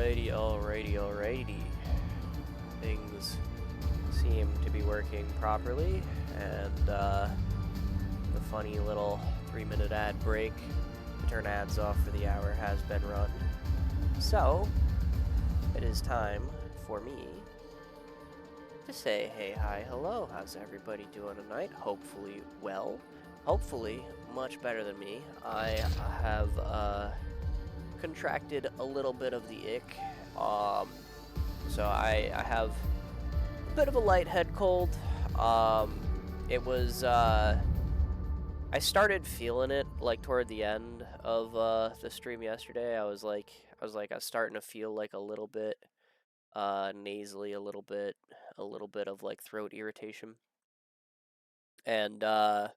Alrighty. Things seem to be working properly, and the funny little 3-minute ad break to turn ads off for the hour has been run. So, it is time for me to say hey, hi, hello. How's everybody doing tonight? Hopefully well. Hopefully much better than me. I have contracted a little bit of the ick. So I have a bit of a light head cold. It was I started feeling it like toward the end of the stream yesterday. I was starting to feel like a little bit nasally, a little bit of like throat irritation. And I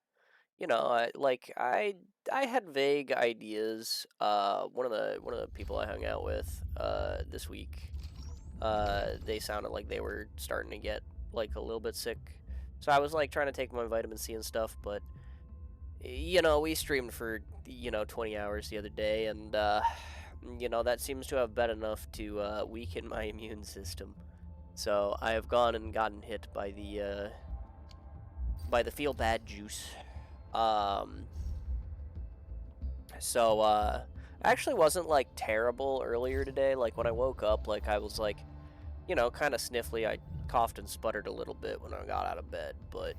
had vague ideas. One of the people I hung out with this week, they sounded like they were starting to get like a little bit sick. So I was like trying to take my vitamin C and stuff, but we streamed for 20 hours the other day, and that seems to have been enough to weaken my immune system. So I have gone and gotten hit by the feel bad juice. So I actually wasn't like terrible earlier today. Like when I woke up, like I was like, kind of sniffly. I coughed and sputtered a little bit when I got out of bed, but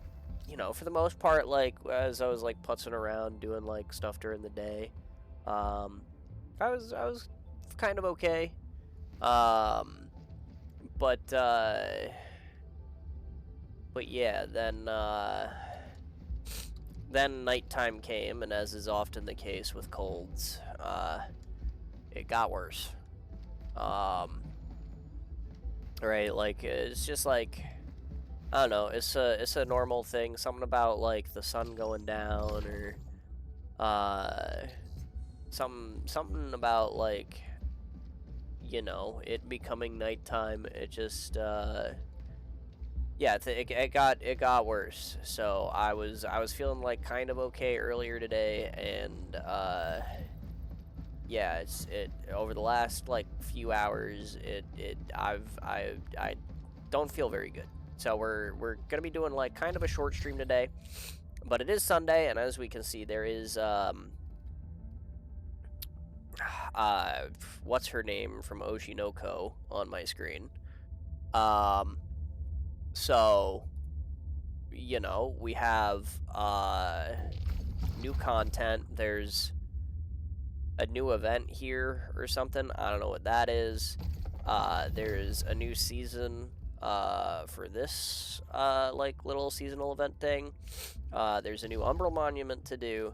for the most part, like as I was like putzing around doing like stuff during the day, I was kind of okay. But yeah, then nighttime came, and as is often the case with colds, it got worse. Right, like it's just like, I don't know, it's a normal thing. Something about like the sun going down, or something about like it becoming nighttime. It just yeah, it got worse. So I was feeling like kind of okay earlier today, and yeah, it over the last like few hours, I don't feel very good. So we're gonna be doing like kind of a short stream today, but it is Sunday, and as we can see, there is what's her name from Oshinoko on my screen. So we have new content. There's a new event here or something. I don't know what that is. There's a new season for this like little seasonal event thing. There's a new Umbral Monument to do.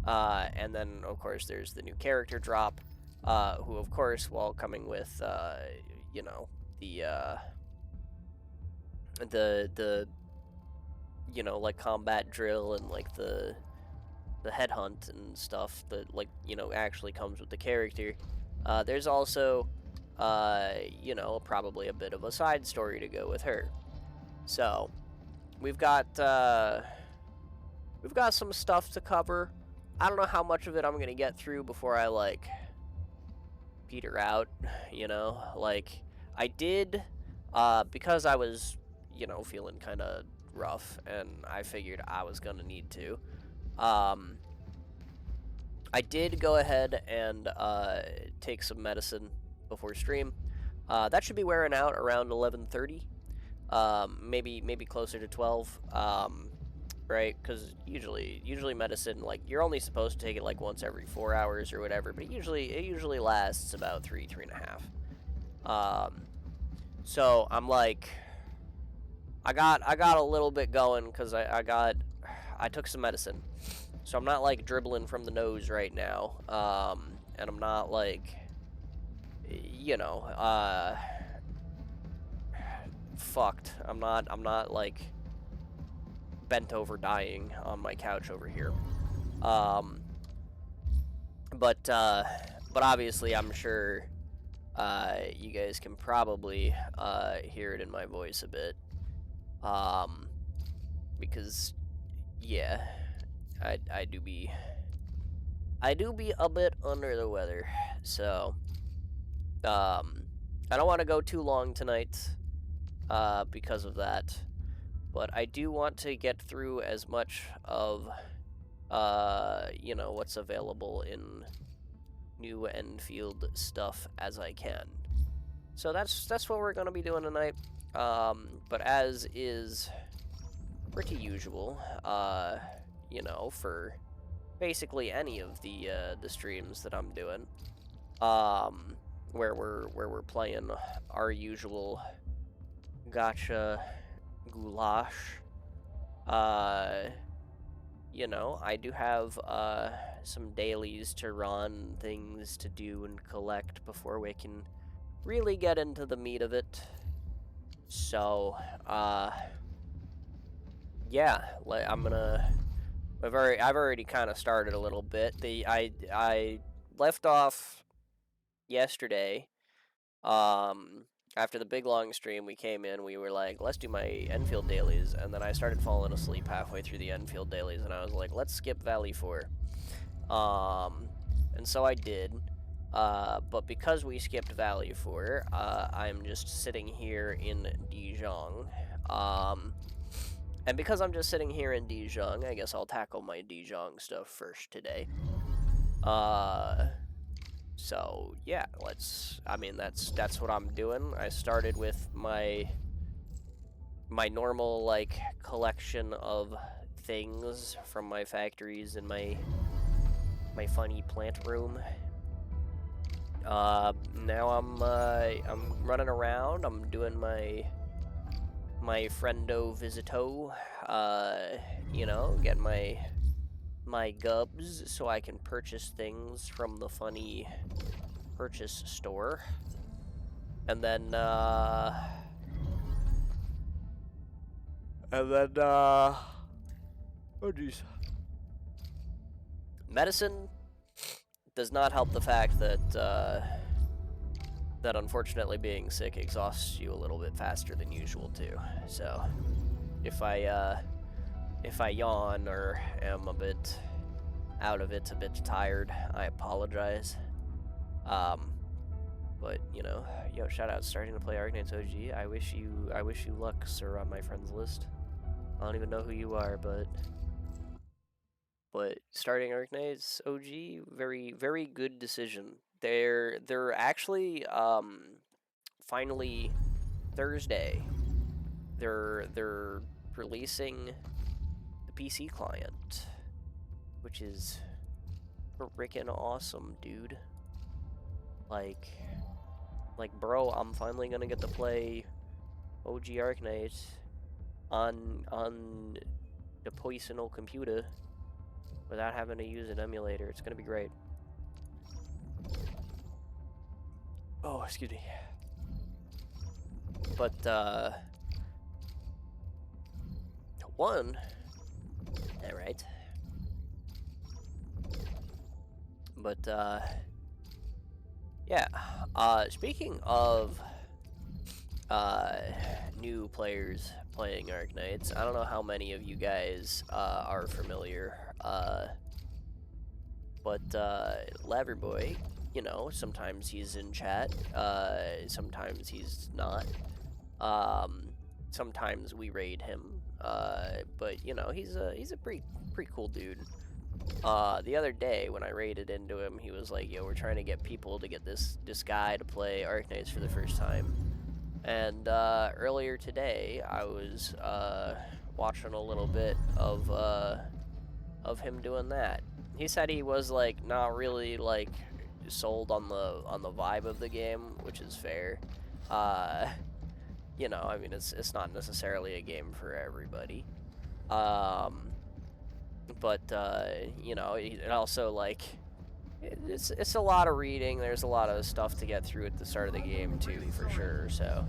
And then of course there's the new character drop, who of course, while coming with the like combat drill and like the headhunt and stuff that like actually comes with the character. There's also probably a bit of a side story to go with her. So we've got some stuff to cover. I don't know how much of it I'm gonna get through before I like peter out. Like I did because I was feeling kind of rough, and I figured I was gonna need to. I did go ahead and take some medicine before stream. That should be wearing out around 11:30, maybe closer to 12. Right? Because usually medicine, like, you're only supposed to take it like once every 4 hours or whatever, but it usually lasts about 3.5. So I'm like, I got a little bit going because I took some medicine, so I'm not like dribbling from the nose right now, and I'm not like fucked. I'm not like bent over dying on my couch over here. But obviously I'm sure you guys can probably hear it in my voice a bit. Because yeah, I do be a bit under the weather. So I don't want to go too long tonight because of that, but I do want to get through as much of what's available in new Enfield stuff as I can. So that's what we're gonna be doing tonight. But as is pretty usual, for basically any of the streams that I'm doing, where we're playing our usual gotcha goulash. I do have some dailies to run, things to do and collect before we can really get into the meat of it. So, yeah, like I've already kind of started a little bit. I left off yesterday. After the big long stream, we came in. We were like, let's do my Enfield dailies, and then I started falling asleep halfway through the Enfield dailies, and I was like, let's skip Valley 4. And so I did. But because we skipped Valley 4, I'm just sitting here in Dijon. And because I'm just sitting here in Dijon, I guess I'll tackle my Dijon stuff first today. So yeah, that's what I'm doing. I started with my normal like collection of things from my factories in my funny plant room. Now I'm running around. I'm doing my friendo visito. Get my gubs so I can purchase things from the funny purchase store. And then oh geez. Medicine does not help the fact that that unfortunately being sick exhausts you a little bit faster than usual too. So if I yawn or am a bit out of it, a bit tired, I apologize. But shout out starting to play Arknights OG. I wish you luck, sir, on my friends list. I don't even know who you are, but starting Arknights OG, very very good decision. They're actually finally Thursday. They're releasing the PC client, which is freaking awesome, dude. Like, bro, I'm finally gonna get to play OG Arknight on the personal computer without having to use an emulator. It's gonna be great. Oh, excuse me. But all right. But yeah. Speaking of new players playing Arknights, I don't know how many of you guys are familiar. But Laverboy, sometimes he's in chat, sometimes he's not. Sometimes we raid him, but he's a pretty cool dude. The other day when I raided into him, he was like, "Yo, we're trying to get people to get this guy to play Arknights for the first time." And earlier today, I was watching a little bit of him doing that. He said he was like not really like sold on the vibe of the game, which is fair. I mean, it's not necessarily a game for everybody. But it also like it's a lot of reading. There's a lot of stuff to get through at the start of the game too, for sure. So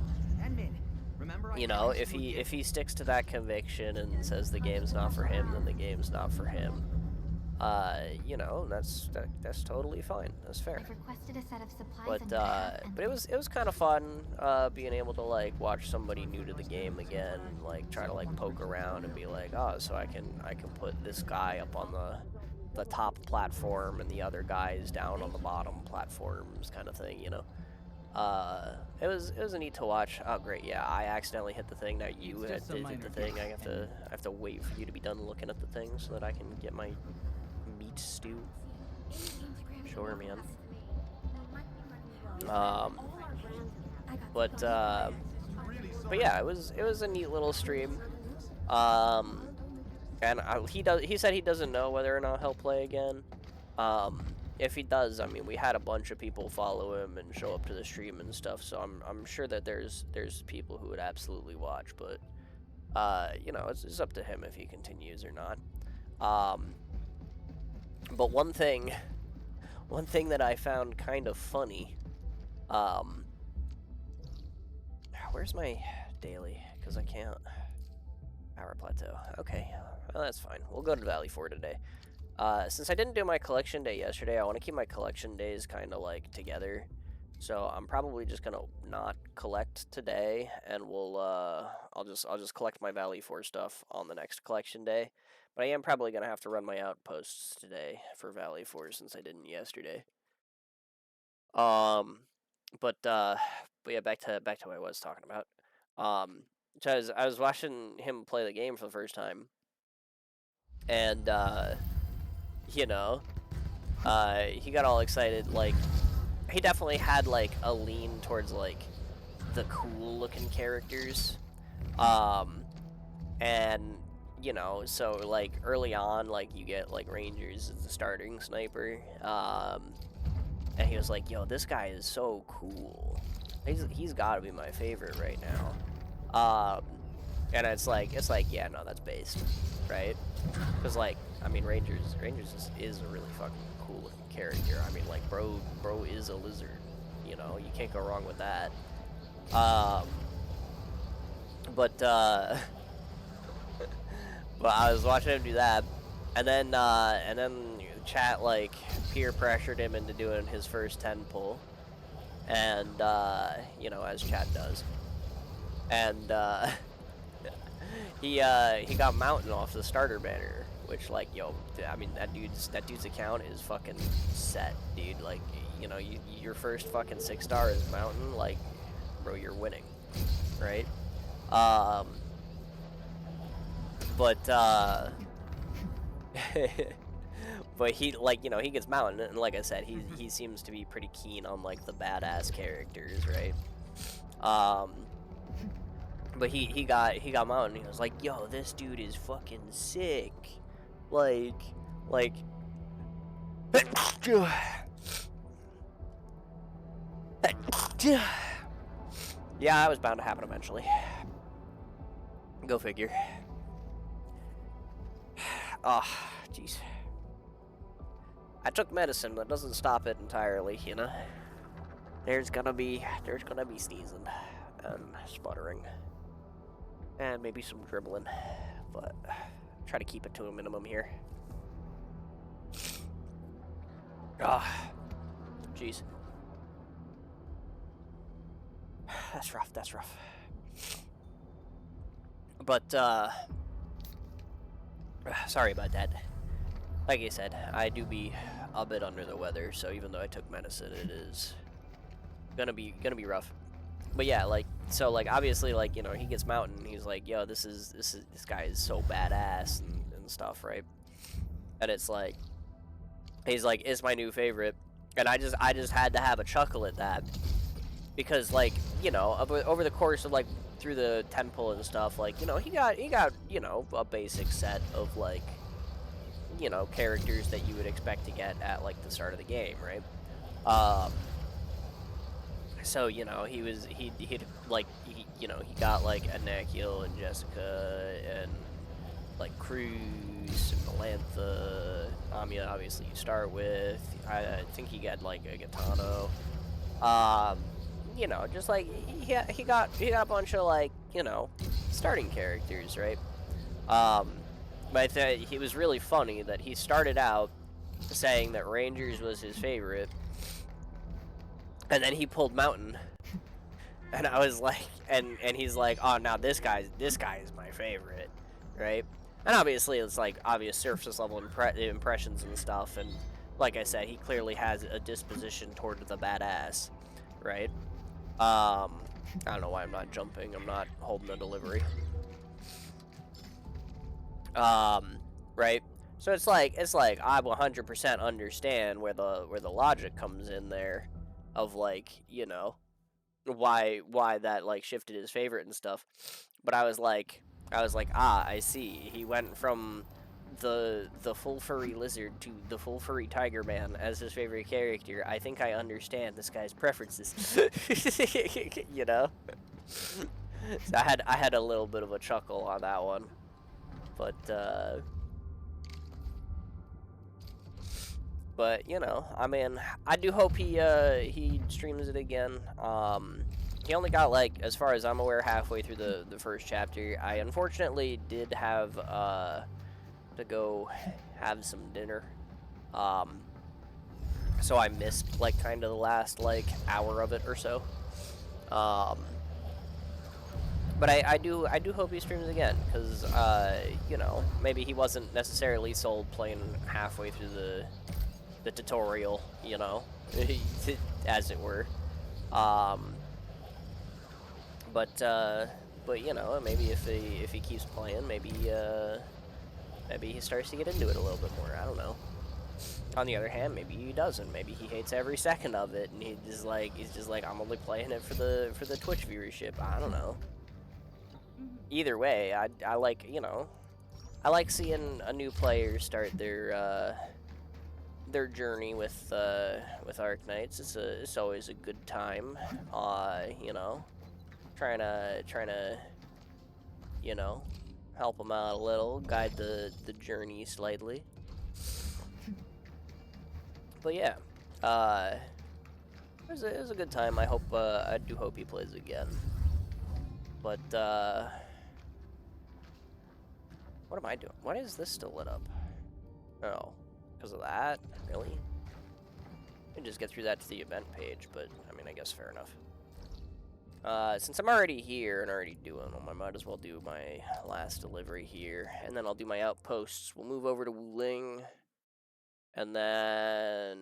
if he sticks to that conviction and says the game's not for him, then the game's not for him. That's totally fine. That's fair. But it was kind of fun being able to like watch somebody new to the game again, like try to like poke around and be like, oh, so I can put this guy up on the top platform and the other guys down on the bottom platforms, kind of thing, it was neat to watch. Oh great, yeah, I accidentally hit the thing. Now you It's just a did hit minor the thing. glitch, I have to wait for you to be done looking at the thing so that I can get my meat stew. Sure, man. But yeah, it was a neat little stream. And he said he doesn't know whether or not he'll play again. If he does, I mean, we had a bunch of people follow him and show up to the stream and stuff, so I'm sure that there's people who would absolutely watch, but you know, it's up to him if he continues or not. But one thing that I found kind of funny, where's my daily? Because I can't. Power plateau. Okay, well, that's fine. We'll go to Valley 4 today. Since I didn't do my collection day yesterday, I want to keep my collection days kind of like together. So I'm probably just gonna not collect today, and I'll just collect my Valley 4 stuff on the next collection day. But I am probably gonna have to run my outposts today for Valley 4 since I didn't yesterday. But yeah, back to what I was talking about. Because I was watching him play the game for the first time, and you know, he got all excited. Like, he definitely had like a lean towards like the cool looking characters, and you know, so like early on, like you get like Rangers as the starting sniper, and he was like, "Yo, this guy is so cool. He's got to be my favorite right now." And it's like, yeah, no, that's based, right? Because like, I mean, Rangers is a really fucking cool looking character. I mean, like, bro is a lizard. You know, you can't go wrong with that. But but I was watching him do that, and then chat like peer pressured him into doing his first 10 pull, and you know, as chat does, and he got Mountain off the starter banner, which, like, yo, I mean, that dude's account is fucking set, dude. Like, you know, your first fucking 6-star is Mountain, like, bro, you're winning, right? But but he, like, you know, he gets Mountain, and like I said, he seems to be pretty keen on like the badass characters, right? But he got Mountain. He was like, "Yo, this dude is fucking sick." Like yeah, that was bound to happen eventually. Go figure. Oh, jeez. I took medicine, that doesn't stop it entirely, you know. There's gonna be sneezing and sputtering. And maybe some dribbling, but try to keep it to a minimum here. Ah, jeez. That's rough. But, sorry about that. Like I said, I do be a bit under the weather, so even though I took medicine, it is gonna be rough. But yeah, like, so, like, obviously, like, you know, he gets Mountain, he's like, yo, this guy is so badass and stuff, right? And it's like, he's like, it's my new favorite, and I just had to have a chuckle at that, because, like, you know, over the course of, like, through the 10 pull and stuff, like, you know, he got, you know, a basic set of, like, you know, characters that you would expect to get at, like, the start of the game, right? So, you know, he you know, he got, like, Anakiel and Jessica and, like, Cruz and Melantha. Amiya, obviously, you start with. I think he got, like, a Gitano. You know, just, like, he got a bunch of, like, you know, starting characters, right? But it was really funny that he started out saying that Rangers was his favorite, and then he pulled Mountain, and I was like, and he's like, oh, now this guy is my favorite, right? And obviously it's like obvious surface level impressions and stuff, and like I said, he clearly has a disposition toward the badass, right? I don't know why I'm not jumping. I'm not holding a delivery. Right? So it's like I 100% understand where the logic comes in there of like, you know, why that like shifted his favorite and stuff. But I was like, ah, I see. He went from the full furry lizard to the full furry tiger man as his favorite character. I think I understand this guy's preferences. You know? So I had a little bit of a chuckle on that one. But you know, I mean, I do hope he streams it again. He only got like, as far as I'm aware, halfway through the first chapter. I unfortunately did have to go have some dinner. So I missed like kind of the last like hour of it or so. But I do hope he streams again, because you know, maybe he wasn't necessarily sold playing halfway through the tutorial, you know, as it were. But you know, maybe if he keeps playing, maybe he starts to get into it a little bit more. I don't know. On the other hand, maybe he doesn't. Maybe he hates every second of it, and he's just like I'm only playing it for the Twitch viewership. I don't know. Either way, I like, you know, I like seeing a new player start their journey with Arknights. It's always a good time. You know, trying to you know, help them out a little, guide the journey slightly. But yeah, it was a good time. I do hope he plays again. But what am I doing? Why is this still lit up? Oh, because of that? Really? I can just get through that to the event page, but I mean, I guess fair enough. Since I'm already here and already doing them, I might as well do my last delivery here, and then I'll do my outposts. We'll move over to Wuling, and then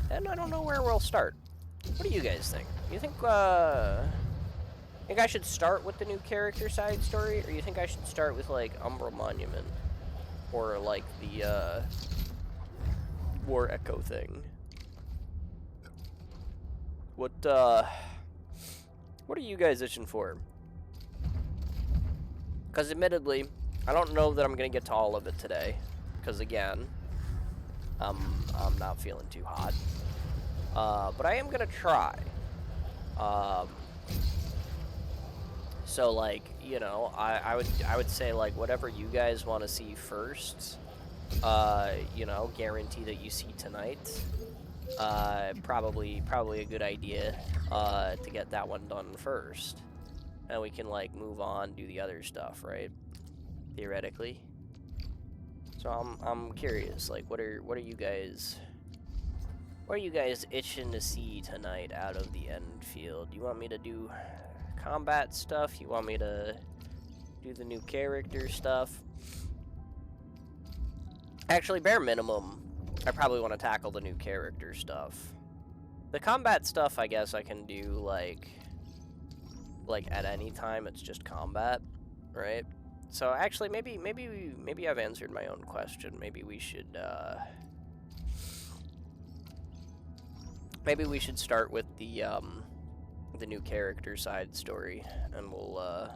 I don't know where we'll start. What do you guys think? You think I should start with the new character side story, or you think I should start with like Umbral Monument, or like the War Echo thing? What are you guys itching for? Because admittedly, I don't know that I'm gonna get to all of it today, because again, I'm not feeling too hot. But I am gonna try. So like, you know, I would say like whatever you guys want to see first, you know, guarantee that you see tonight. Probably a good idea to get that one done first, and we can like move on, do the other stuff, right? Theoretically. So I'm curious, like what are you guys itching to see tonight out of the end field? You want me to do combat stuff? You want me to do the new character stuff? Actually, bare minimum, I probably want to tackle the new character stuff. The combat stuff, I guess I can do like at any time. It's just combat, right? So actually, maybe I've answered my own question. Maybe we should start with the new character side story, and we'll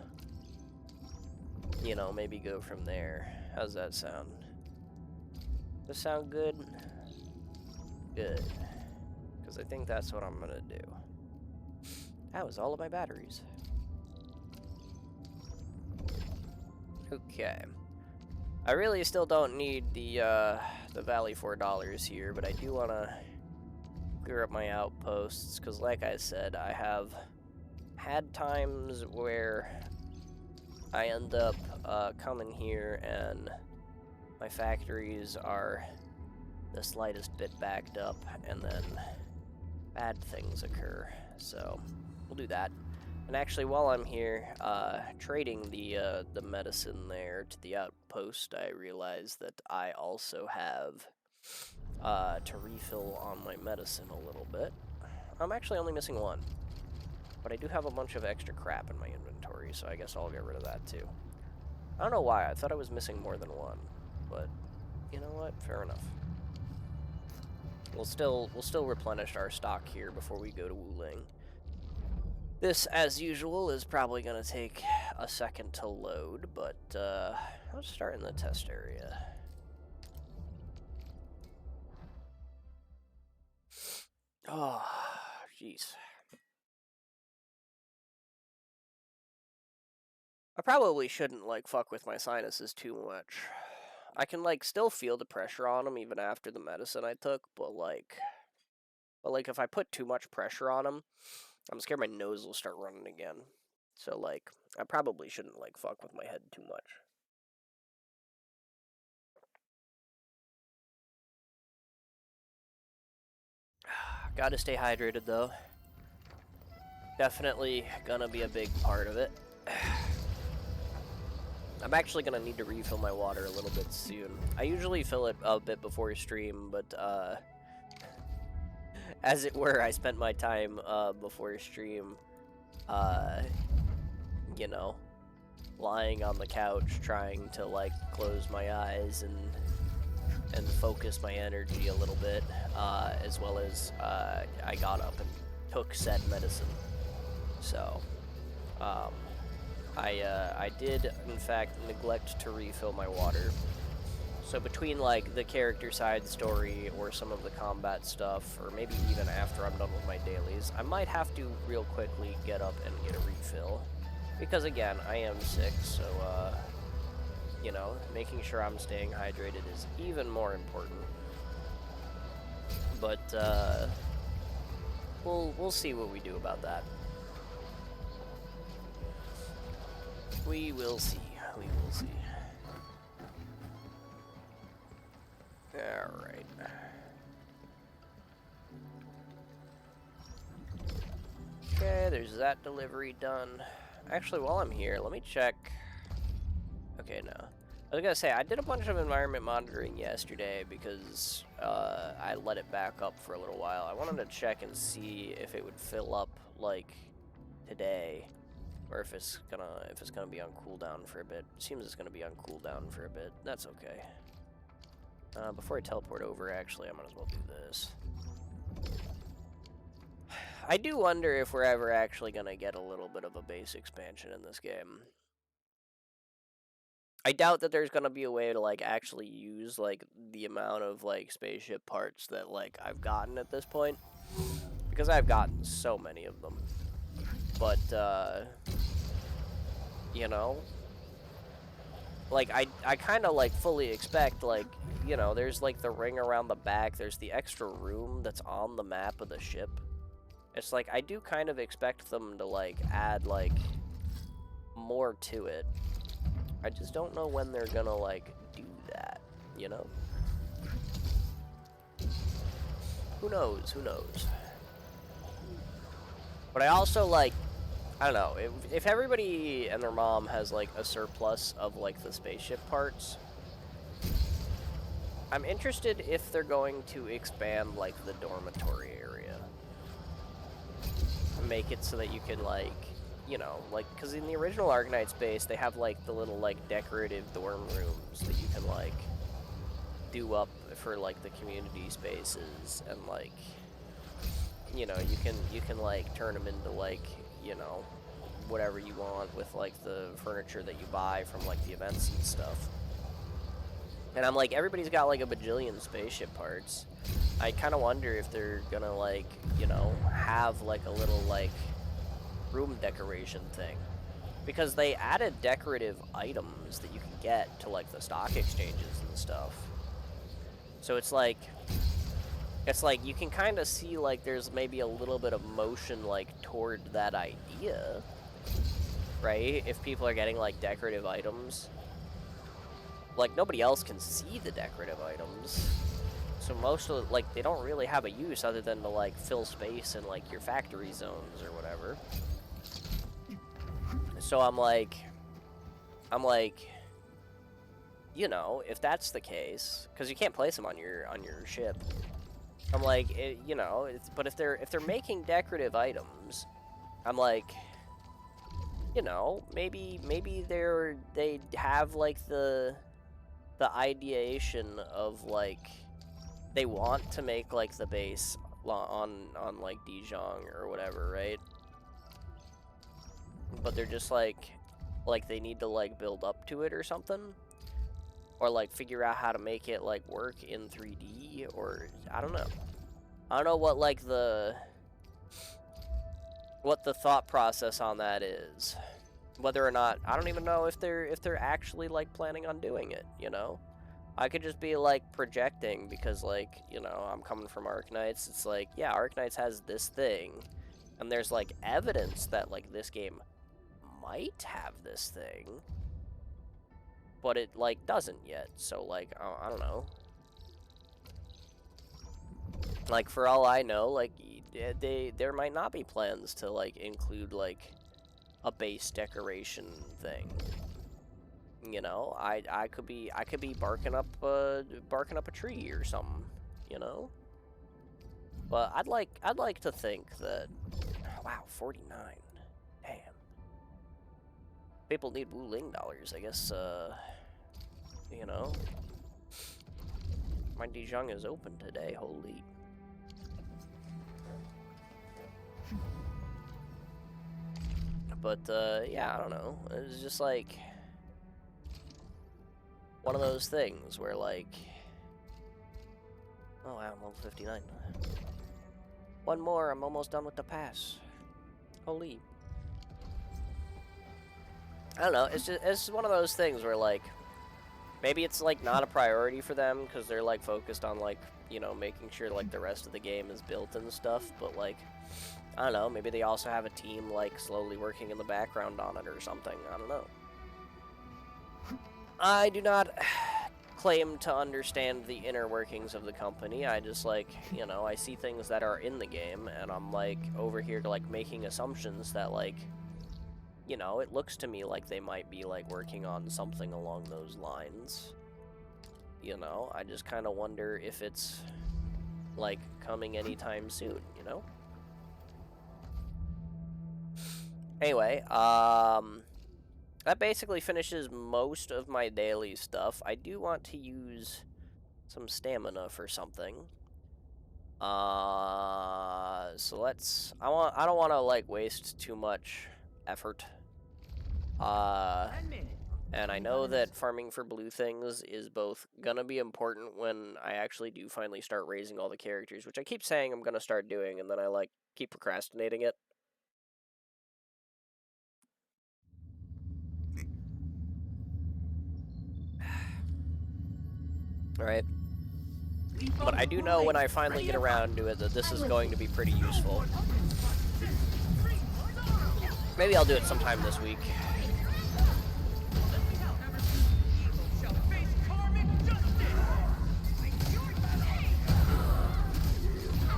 you know, maybe go from there. How's that sound? Does this sound good? Good. Because I think that's what I'm gonna do. That was all of my batteries. Okay. I really still don't need the Valley $4 here, but I do want to clear up my outposts, because like I said, I have had times where I end up coming here and my factories are the slightest bit backed up, and then bad things occur. So we'll do that. And actually, while I'm here trading the medicine there to the outpost, I realize that I also have to refill on my medicine a little bit. I'm actually only missing one. But I do have a bunch of extra crap in my inventory, so I guess I'll get rid of that too. I don't know why, I thought I was missing more than one. But, you know what? Fair enough. We'll still replenish our stock here before we go to Wuling. This, as usual, is probably going to take a second to load, but let's start in the test area. Oh, jeez. I probably shouldn't, like, fuck with my sinuses too much. I can, like, still feel the pressure on them even after the medicine I took, but, like, if I put too much pressure on them, I'm scared my nose will start running again. So, like, I probably shouldn't, like, fuck with my head too much. Gotta stay hydrated, though. Definitely gonna be a big part of it. I'm actually gonna need to refill my water a little bit soon. I usually fill it a bit before stream, but, as it were, I spent my time, before stream, you know, lying on the couch trying to, like, close my eyes and focus my energy a little bit, as well as, I got up and took said medicine. So, I did, in fact, neglect to refill my water. So between, like, the character side story or some of the combat stuff, or maybe even after I'm done with my dailies, I might have to real quickly get up and get a refill. Because, again, I am sick, so, you know, making sure I'm staying hydrated is even more important. But, we'll see what we do about that. We will see. We will see. Alright. Okay, there's that delivery done. Actually, while I'm here, let me check. Okay, no. I was gonna say, I did a bunch of environment monitoring yesterday because I let it back up for a little while. I wanted to check and see if it would fill up, like, today. Or if it's gonna be on cooldown for a bit. It seems it's gonna be on cooldown for a bit. That's okay. Before I teleport over, actually, I might as well do this. I do wonder if we're ever actually gonna get a little bit of a base expansion in this game. I doubt that there's gonna be a way to, like, actually use, like, the amount of, like, spaceship parts that, like, I've gotten at this point. Because I've gotten so many of them. But, you know, like, I kind of, like, fully expect, like, you know, there's, like, the ring around the back, there's the extra room that's on the map of the ship. It's like, I do kind of expect them to, like, add, like, more to it. I just don't know when they're gonna, like, do that, you know? Who knows? Who knows? But I also, like, I don't know, if everybody and their mom has, like, a surplus of, like, the spaceship parts, I'm interested if they're going to expand, like, the dormitory area. Make it so that you can, like, you know, like, because in the original Arcanite space, they have, like, the little, like, decorative dorm rooms that you can, like, do up for, like, the community spaces, and, like, you know, you can, like, turn them into, like, you know, whatever you want with, like, the furniture that you buy from, like, the events and stuff. And I'm like, everybody's got, like, a bajillion spaceship parts. I kind of wonder if they're gonna, like, you know, have, like, a little, like, room decoration thing. Because they added decorative items that you can get to, like, the stock exchanges and stuff. So it's like you can kind of see, like, there's maybe a little bit of motion, like, toward that idea, right? If people are getting, like, decorative items. Like, nobody else can see the decorative items. So most of, like, they don't really have a use other than to, like, fill space in, like, your factory zones or whatever. So I'm like, you know, if that's the case, because you can't place them on your ship. I'm like, you know, but if they're making decorative items, I'm like, you know, maybe they have like the ideation of like they want to make like the base on like Dijon or whatever, right? But they're just like they need to like build up to it or something, or like figure out how to make it like work in 3D, or I don't know. I don't know what like what the thought process on that is. Whether or not, I don't even know if they're actually like planning on doing it, you know? I could just be like projecting because like, you know, I'm coming from Arknights. It's like, yeah, Arknights has this thing, and there's like evidence that like this game might have this thing, but it like doesn't yet. So like, I don't know. Like for all I know, like there might not be plans to like include like a base decoration thing. You know, I could be barking up a tree or something, you know? But I'd like to think that, wow, 49. Damn. People need Wuling dollars, I guess. You know. My Dijon is open today. Holy. But yeah, I don't know. It's just like one of those things where like, oh wow, I'm level 59. One more, I'm almost done with the pass. Holy. I don't know, it's one of those things where like maybe it's like not a priority for them because they're like focused on like, you know, making sure like the rest of the game is built and stuff, but like I don't know, maybe they also have a team like slowly working in the background on it or something. I don't know. I do not claim to understand the inner workings of the company. I just like, you know, I see things that are in the game and I'm like over here to like making assumptions that like, you know, it looks to me like they might be like working on something along those lines. You know, I just kind of wonder if it's like coming anytime soon, you know? Anyway, that basically finishes most of my daily stuff. I do want to use some stamina for something. So let's, I don't want to like waste too much effort. And I know that farming for blue things is both gonna be important when I actually do finally start raising all the characters, which I keep saying I'm gonna start doing, and then I like keep procrastinating it. Alright. But I do know when I finally get around to it that this is going to be pretty useful. Maybe I'll do it sometime this week.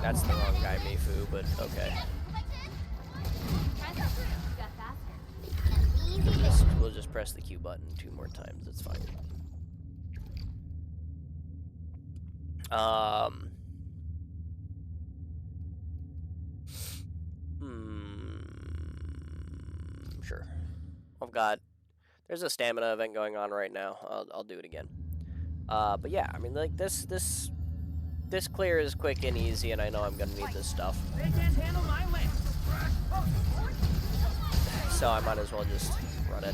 That's the wrong guy, Mifu, but okay. We'll just press the Q button 2 more times, it's fine. Sure. Oh god. There's a stamina event going on right now. I'll do it again. But yeah, I mean, like, this clear is quick and easy, and I know I'm gonna need this stuff. So I might as well just run it.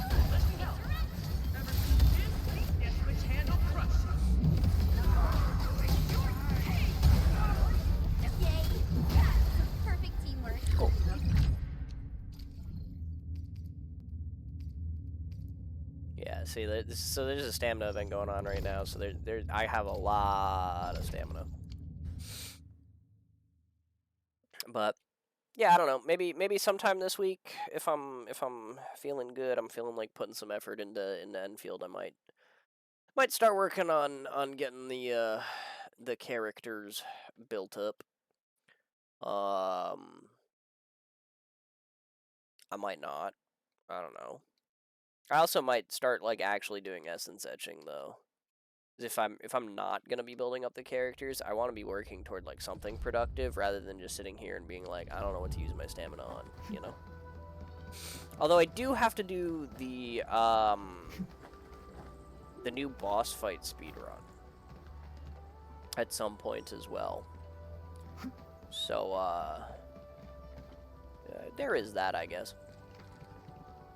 Cool. Yeah, see, so there's a stamina event going on right now, so I have a lot of stamina. But yeah, I don't know. Maybe sometime this week, if I'm feeling good, I'm feeling like putting some effort into Enfield, I might start working on getting the characters built up. I might not. I don't know. I also might start like actually doing essence etching though. If I'm not gonna be building up the characters, I want to be working toward like something productive rather than just sitting here and being like, I don't know what to use my stamina on, you know. Although I do have to do the new boss fight speedrun at some point as well. So there is that, I guess.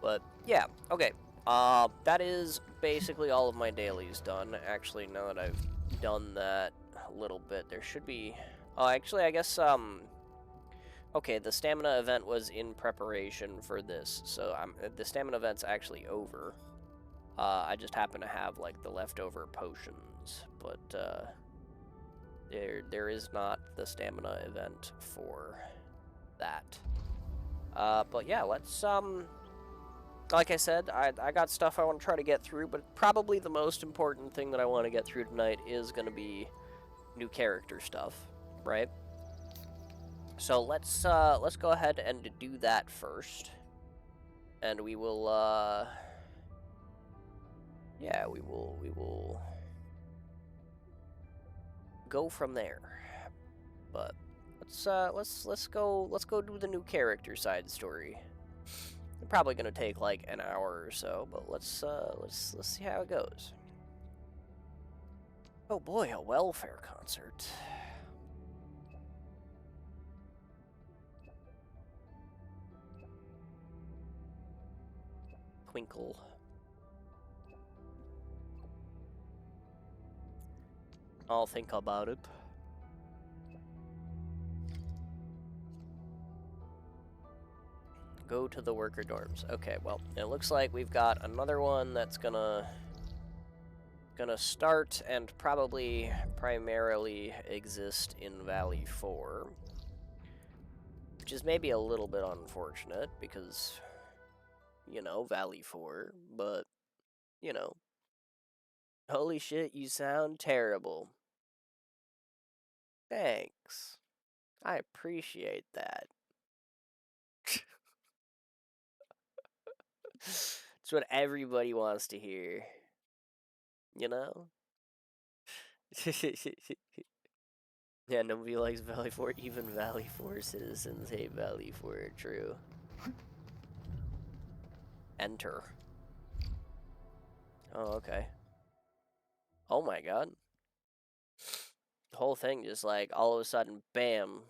But yeah, okay. That is basically all of my dailies done. Actually, now that I've done that a little bit, there should be... Oh, actually, I guess, okay, the stamina event was in preparation for this, so the stamina event's actually over. I just happen to have, like, the leftover potions, but, there is not the stamina event for that. But yeah, let's, like I said, I got stuff I want to try to get through, but probably the most important thing that I want to get through tonight is going to be new character stuff, right? So let's go ahead and do that first, and we will yeah, we will go from there. But let's go do the new character side story. Probably gonna take like an hour or so, but let's see how it goes. Oh boy, a welfare concert. Twinkle. I'll think about it. Go to the worker dorms. Okay, well, it looks like we've got another one that's gonna start and probably primarily exist in Valley 4. Which is maybe a little bit unfortunate because, you know, Valley 4, but, you know. Holy shit, you sound terrible. Thanks. I appreciate that. It's what everybody wants to hear. You know? Yeah, nobody likes Valley 4. Even Valley 4 citizens hate Valley 4. True. Enter. Oh, okay. Oh my god. The whole thing just like, all of a sudden, bam.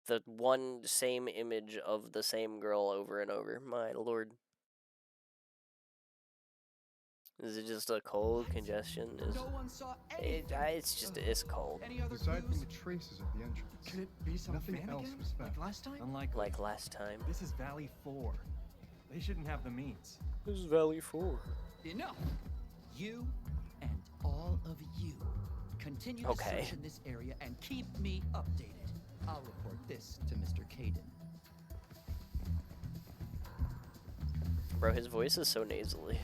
The one same image of the same girl over and over. My lord. Is it just a cold congestion? It's cold. Aside from the traces of the entrance, could it be some nothing fan else again? was found. Like last time? Unlikely. Like last time. This is Valley 4. They shouldn't have the means. This is Valley 4. Enough! You and all of you continue to search in this area and keep me updated. I'll report this to Mr. Caden. Bro, his voice is so nasally.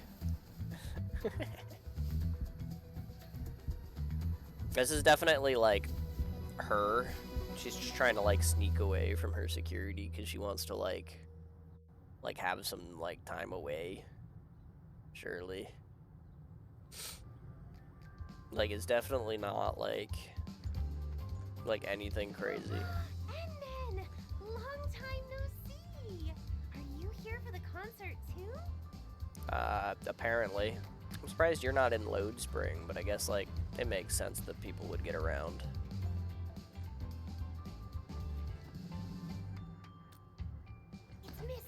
This is definitely like her. She's just trying to like sneak away from her security because she wants to like have some like time away. Surely. Like it's definitely not like anything crazy. Endon, long time no see. Are you here for the concert too? Apparently. I'm surprised you're not in Load Spring, but I guess, like, it makes sense that people would get around.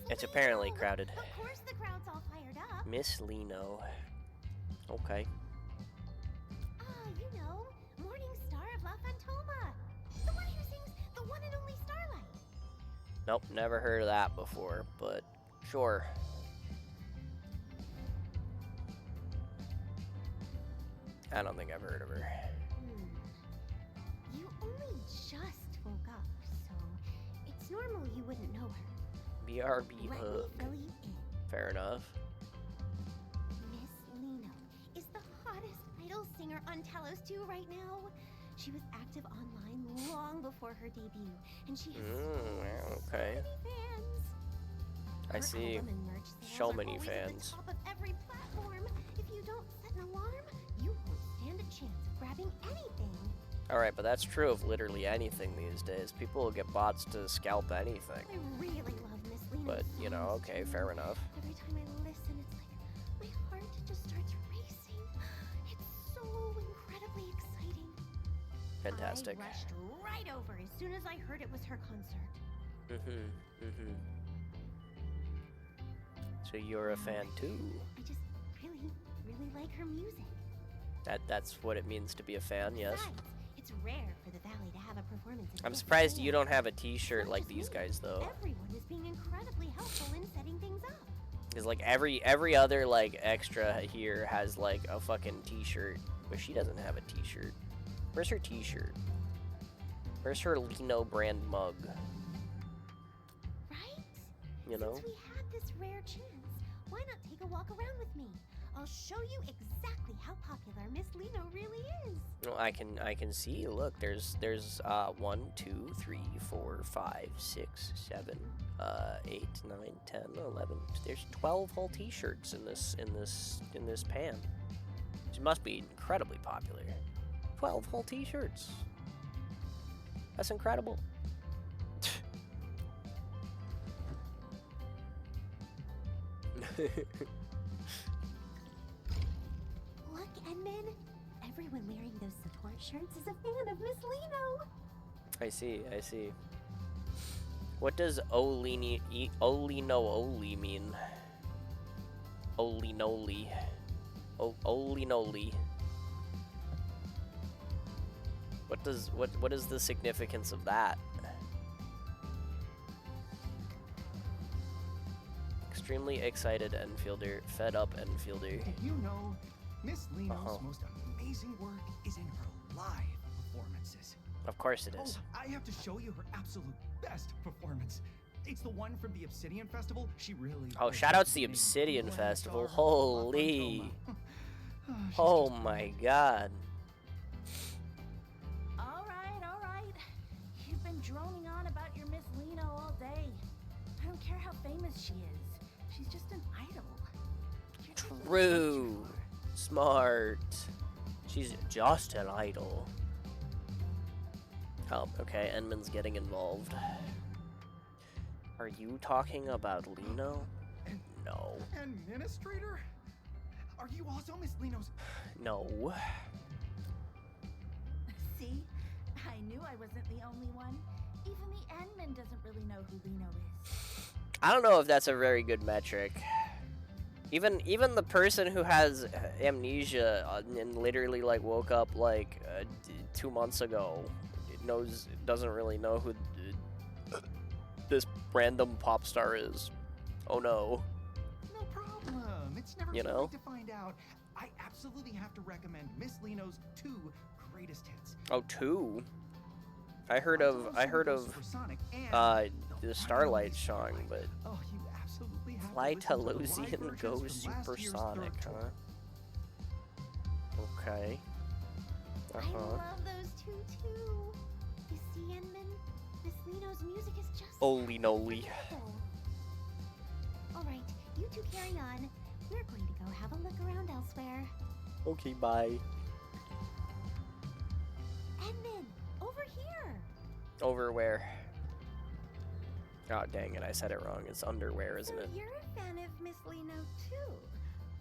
It's apparently crowded. Of course the crowd's all fired up. Miss Lino. Okay. You know, Morning Star of La Fantoma. The one who sings the one and only Starlight. Nope, never heard of that before, but sure. I don't think I've heard of her. You only just woke up, so it's normal you wouldn't know her. BRB Let Hook. me fill you in. Fair enough. Miss Lino is the hottest idol singer on Talos 2 right now. She was active online long before her debut, and she has okay. so many fans. I see. Her album and merch sales So are many always at the fans. top of every platform. If you don't set an alarm, you chance of grabbing anything. Alright, but that's true of literally anything these days. People will get bots to scalp anything. I really love Miss Leno's But, you know, songs, okay, too. fair enough. Every time I listen, it's like my heart just starts racing. It's so incredibly exciting. Fantastic. I rushed right over as soon as I heard it was her concert. So you're a fan too? I just really like her music. That's what it means to be a fan, yes. Besides, it's rare for the Valley to have a performance. in I'm full surprised band. you don't have a t-shirt Not like just these me. guys though. Everyone is being incredibly helpful in setting things up. Because like every other like extra here has like a fucking t-shirt, but she doesn't have a t-shirt. Where's her t-shirt? Where's her Lino brand mug? Right? You know? Since we had this rare chance, why not take a walk around with me? I'll show you exactly how popular Miss Lino really is. Well, I can see. Look, there's 1, 2, 3, 4, 5, 6, 7, 8, 9, 10, 11. There's 12 whole t-shirts in this pan. She must be incredibly popular. 12 whole t-shirts. That's incredible. Look, Edmund. Everyone wearing those support shirts is a fan of Miss Lino. I see. What does Oli mean? Olinoli. Olinoli. What is the significance of that? Extremely excited Enfielder, fed up Enfielder. Did you know Miss Leno's Uh-huh. most amazing work is in her live performances? Of course it is. Oh, I have to show you her absolute best performance. It's the one from the Obsidian Festival. She really. Oh, lives shout up out to to the name. Obsidian What a Festival. star her love for Holy. Toma. She's Oh just my wonderful. god. All right. You've been droning on about your Miss Lino all day. I don't care how famous she is. She's just an idol. You're just a True. Smart. She's just an idol. Oh, okay, Enman's getting involved. Are you talking about Lino? And- No. Administrator? Are you also Miss Leno's? No. See? I knew I wasn't the only one. Even the admin doesn't really know who Lino is. I don't know if that's a very good metric. Even the person who has amnesia and literally like woke up like 2 months ago doesn't really know who this random pop star is. Oh no. No problem. It's never You too know? late to find out. I absolutely have to recommend Miss Leno's 2 greatest hits. Oh, 2. I heard of Supersonic and the Starlight song, but oh, you absolutely have Fly to listen to the live Telosian versions Go from last year's Supersonic, third tour. huh? Okay. I love those two too. You see, Edmund, Miss Lino's music is just Holy noly. wonderful. All right, you two carry on. We're going to go have a look around elsewhere. Okay, bye. Edmund, over here. Over where? Oh, dang it, I said it wrong. It's underwear, isn't So it? you're a fan of Miss Lino too?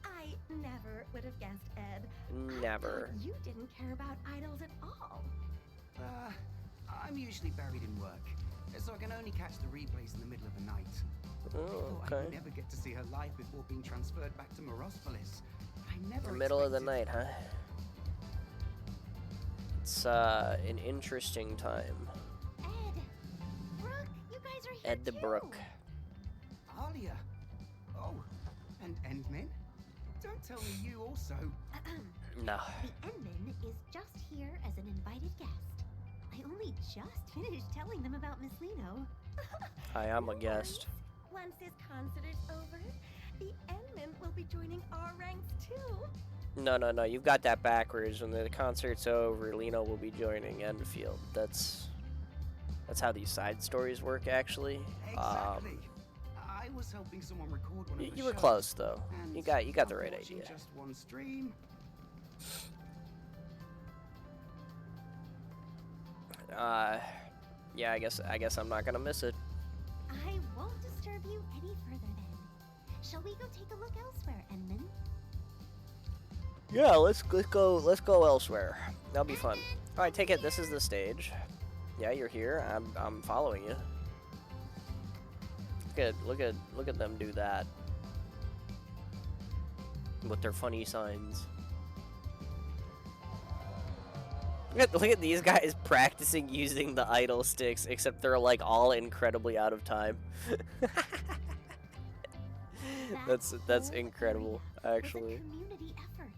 I never would have guessed, Ed. I Never. thought you didn't care about idols at all. I'm usually buried in work, so I can only catch the replays in the middle of the night. Oh, I okay. never get to see her live before being transferred back to Morospolis. I never The middle of the expected- night, huh? It's an interesting time. Ed, Brooke, you guys are here Ed the too. Brook. Alia. Oh, and Endmin? Don't tell me you also. No. The Enman is just here as an invited guest. I only just finished telling them about Miss Lino. Hi, I'm a guest. Once this concert is over, the Enman will be joining our ranks too. No, you've got that backwards. When the concert's over, Lino will be joining Enfield. That's how these side stories work, actually. Exactly. I was helping someone record one of the You were shows, close, though. and You got the right after watching idea. Just one stream. Yeah, I guess I'm not gonna miss it. I won't disturb you any further then. Shall we go take a look elsewhere, Edmund? Yeah, let's go elsewhere. That'll be fun. All right, take it. This is the stage. Yeah, you're here. I'm following you. Look at them do that with their funny signs. Look at these guys practicing using the idle sticks, except they're like all incredibly out of time. That's incredible, actually. Was a community effort.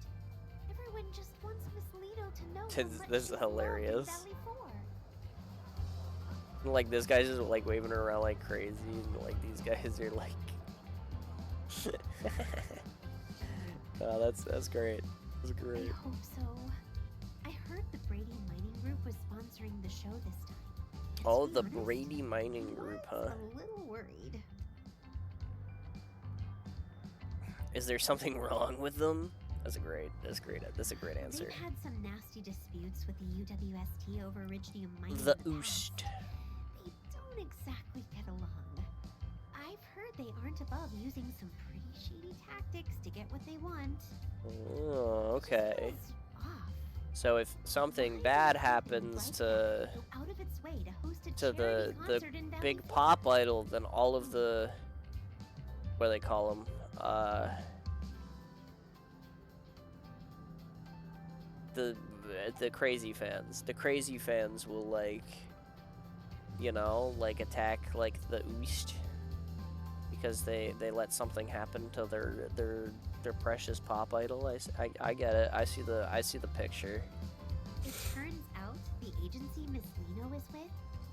Everyone just wants Miss Lino to know This how much is she's hilarious. loved in Valley 4. Like this guy's just like waving her around like crazy, and like these guys are like, oh, that's great. That's great. I hope so. I heard the Brady Mining Group was sponsoring the show this time. And Oh, to be the honest, Brady Mining I Group, was huh? a little worried. Is there something wrong with them? That's a great answer. They've had some nasty disputes with the UWST over Iridium mining. The in past. Oost. They don't exactly get along. I've heard they aren't above using some pretty shady tactics to get what they want. Oh, okay. Feels off. So if something Why bad would a company happens like to that go out of its way to host a to charity the concert in Valley big 4? pop idol, then all of the, what do they call them? The crazy fans. The crazy fans will like, you know, like attack like the Oost because they let something happen to their precious pop idol. I get it. I see the picture. It turns out the agency Miss Lino is with,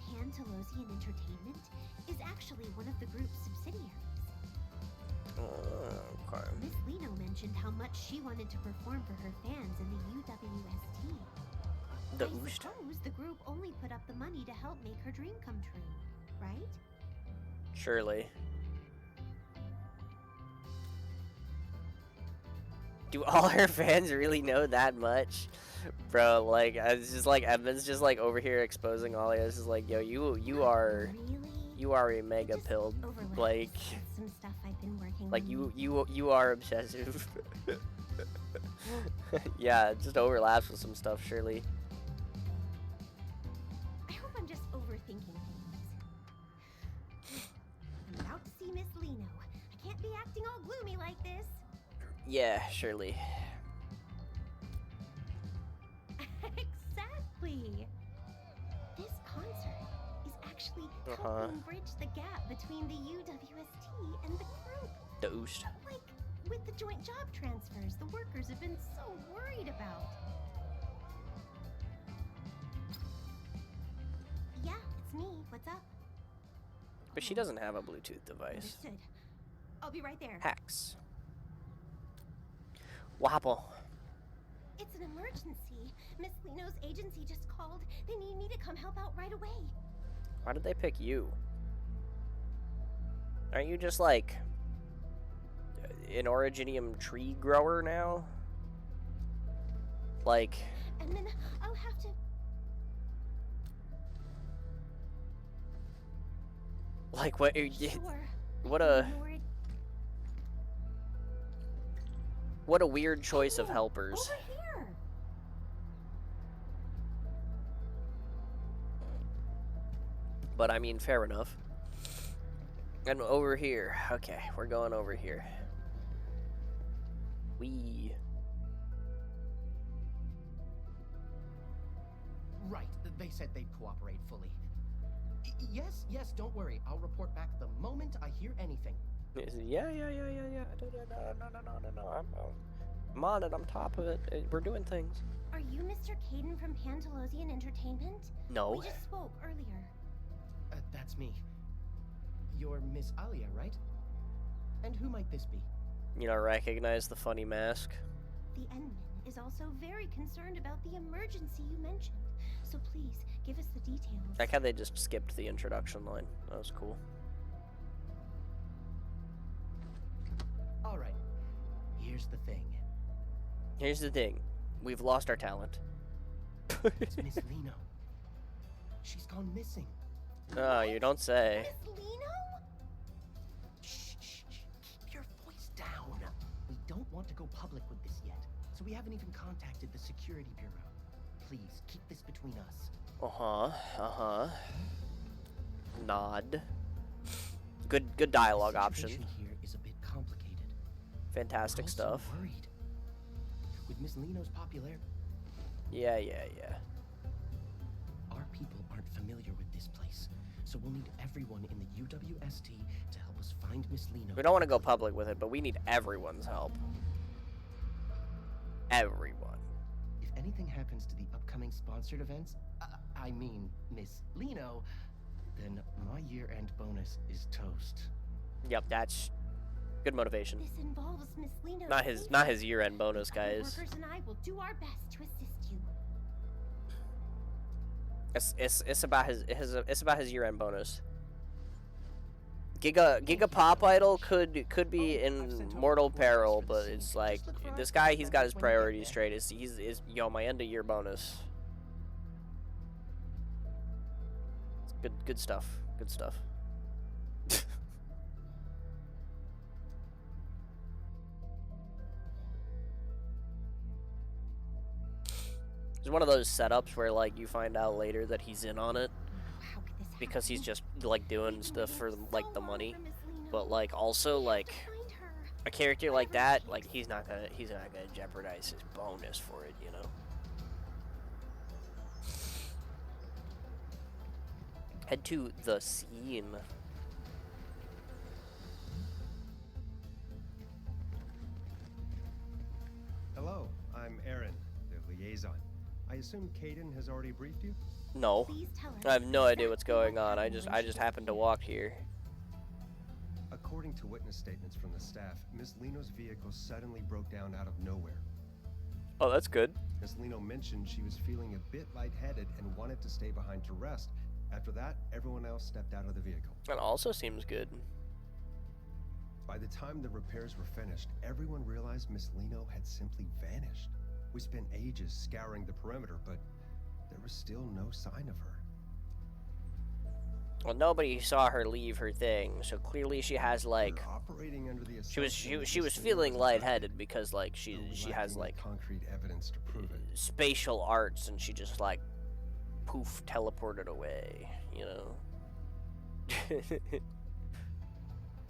Pantalosian Entertainment, is actually one of the group's subsidiaries. Okay. Miss Lino mentioned how much she wanted to perform for her fans in the UWST. The I Oost. suppose the group only put up the money to help make her dream come true, right? Surely. Do all her fans really know that much? Bro, like, it's just like, Evan's just like over here exposing all this. Is like, yo, you are Really? a mega Just pilled. overlaps Like, with some stuff I've been working like on. you are obsessive. Yeah, it just overlaps with some stuff, surely. I hope I'm just overthinking things. I'm about to see Miss Lino. I can't be acting all gloomy like this. Yeah, surely. Exactly. This concert is actually Uh-huh. helping bridge the gap between the UWST and the group. The Oost. Like with the joint job transfers the workers have been so worried about. Yeah, it's me. What's up? But she doesn't have a Bluetooth device. Understood. I'll be right there. Hacks. Wapple. It's an emergency. Miss Lino's agency just called. They need me to come help out right away. Why did they pick you? Aren't you just like an originium tree grower now? Like, And then I'll have to. like what? Sure. What I a can ignore it. what a weird choice of Oh, helpers. Over here. But I mean, fair enough. And over here. Okay, we're going over here. We. Right, they said they'd cooperate fully. Yes, don't worry. I'll report back the moment I hear anything. Yeah. No. I'm on it. I'm top of it. We're doing things. Are you Mr. Caden from Pantalosian Entertainment? No. We just spoke earlier. That's me. You're Miss Alia, right? And who might this be? You don't recognize the funny mask? The Enman is also very concerned about the emergency you mentioned. So please, give us the details. I like how they just skipped the introduction line. That was cool. All right. Here's the thing. Here's the thing. We've lost our talent. It's Miss Lino. She's gone missing. Oh, you don't say. Miss Lino? Shh, shh, shh. Keep your voice down. We don't want to go public with this yet, so we haven't even contacted the security bureau. Please, keep this between us. Nod. Good dialogue The option. situation here is a bit complicated. Fantastic We're also stuff. worried. With Miss Lino's popularity, Yeah. our people aren't familiar with this place, so we'll need everyone in the UWST to help us find Miss Lino. We don't want to go public with it, but we need everyone's help. Everyone. If anything happens to the upcoming sponsored events, I mean Miss Lino, then my year-end bonus is toast. Yep, that's good motivation. This involves Miss Lino. Not his year-end bonus, Other guys. workers and I will do our best to assist you. It's about his year-end bonus. Giga Pop Idol could be in mortal peril, but it's like this guy, he's got his priorities straight. He's yo, my end of year bonus. It's good stuff. Good stuff. It's one of those setups where like you find out later that he's in on it How could this because he's happen? just like doing We've been stuff for waiting like so the long money, for Miss Lino. but like also We have like to find her. a character like that, like he's not gonna jeopardize his bonus for it, you know. Head to the scene. Hello, I'm Aaron, the liaison. I assume Caden has already briefed you? No, Please tell us I have no idea exactly what's going what on. I happened just when she happened to disappeared. walk here. According to witness statements from the staff, Miss Lino's vehicle suddenly broke down out of nowhere. Oh, that's good. Miss Lino mentioned she was feeling a bit lightheaded and wanted to stay behind to rest. After that, everyone else stepped out of the vehicle. That also seems good. By the time the repairs were finished, everyone realized Miss Lino had simply vanished. We spent ages scouring the perimeter, but there was still no sign of her. Well, nobody saw her leave her thing, so clearly she has like We're operating under the she was assumption that she was Miss Lino feeling was lightheaded because like though we she lack has any like concrete evidence to prove it. spatial arts and she just like poof teleported away, you know.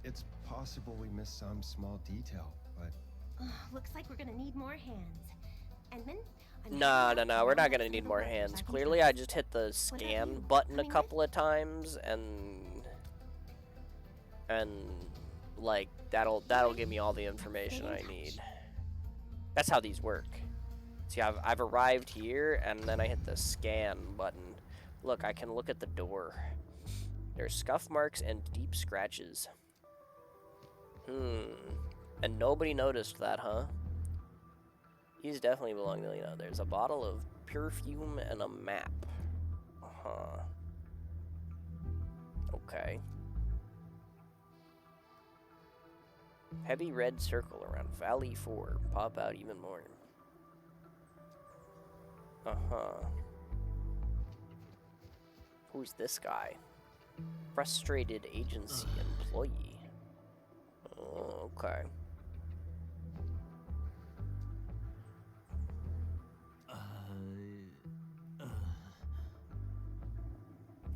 It's possible we missed some small detail, but Looks like we're gonna need more hands. Edmund? I'm No, heading out we're to not round gonna up need some more of the workers hands. I can Clearly, I trust. just hit the about scan you? button a Coming with? couple of times, and like that'll give me all the information I need. That's how these work. See, I've arrived here, and then I hit the scan button. Look, I can look at the door. There's scuff marks and deep scratches. And nobody noticed that, huh? He's definitely belonging to Lino. There's a bottle of perfume and a map. Huh. Okay. Heavy red circle around Valley 4. Pop out even more. Uh-huh. Who's this guy? Frustrated agency employee. Oh, okay.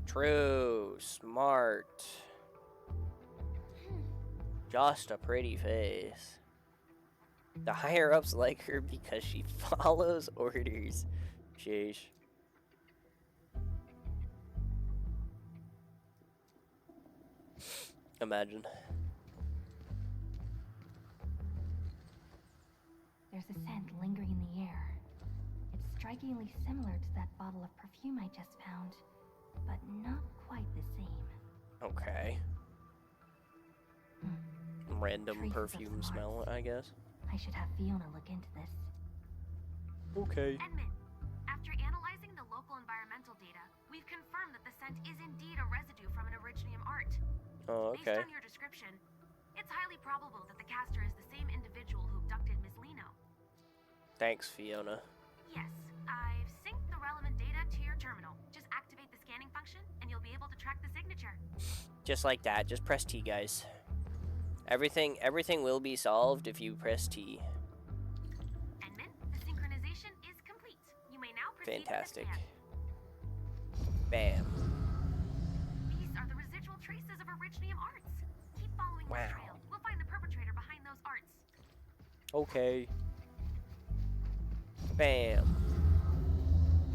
True, smart. Just a pretty face. The higher ups like her because she follows orders. Sheesh. Imagine. There's a scent lingering in the air. It's strikingly similar to that bottle of perfume I just found, but not quite the same. Okay. Random Traces of perfume some smell, arts. I guess. I should have Fiona look into this. Okay. Edmund, after analyzing the local environmental data, we've confirmed that the scent is indeed a residue from an originium art. Oh, Based okay. on your description, it's highly probable that the caster is the same individual who abducted Miss Lino. Thanks, Fiona. Yes, I've synced the relevant data to your terminal. Just activate the scan scanning function, and you'll be able to track the signature. Just like that. Just press T, guys. Everything will be solved if you press T. Edmund, the synchronization is complete. You may now proceed Fantastic. with the scan. Bam. These are the residual traces of Originium arts. Keep following Wow. the trail. We'll find the perpetrator behind those arts. Okay. Bam.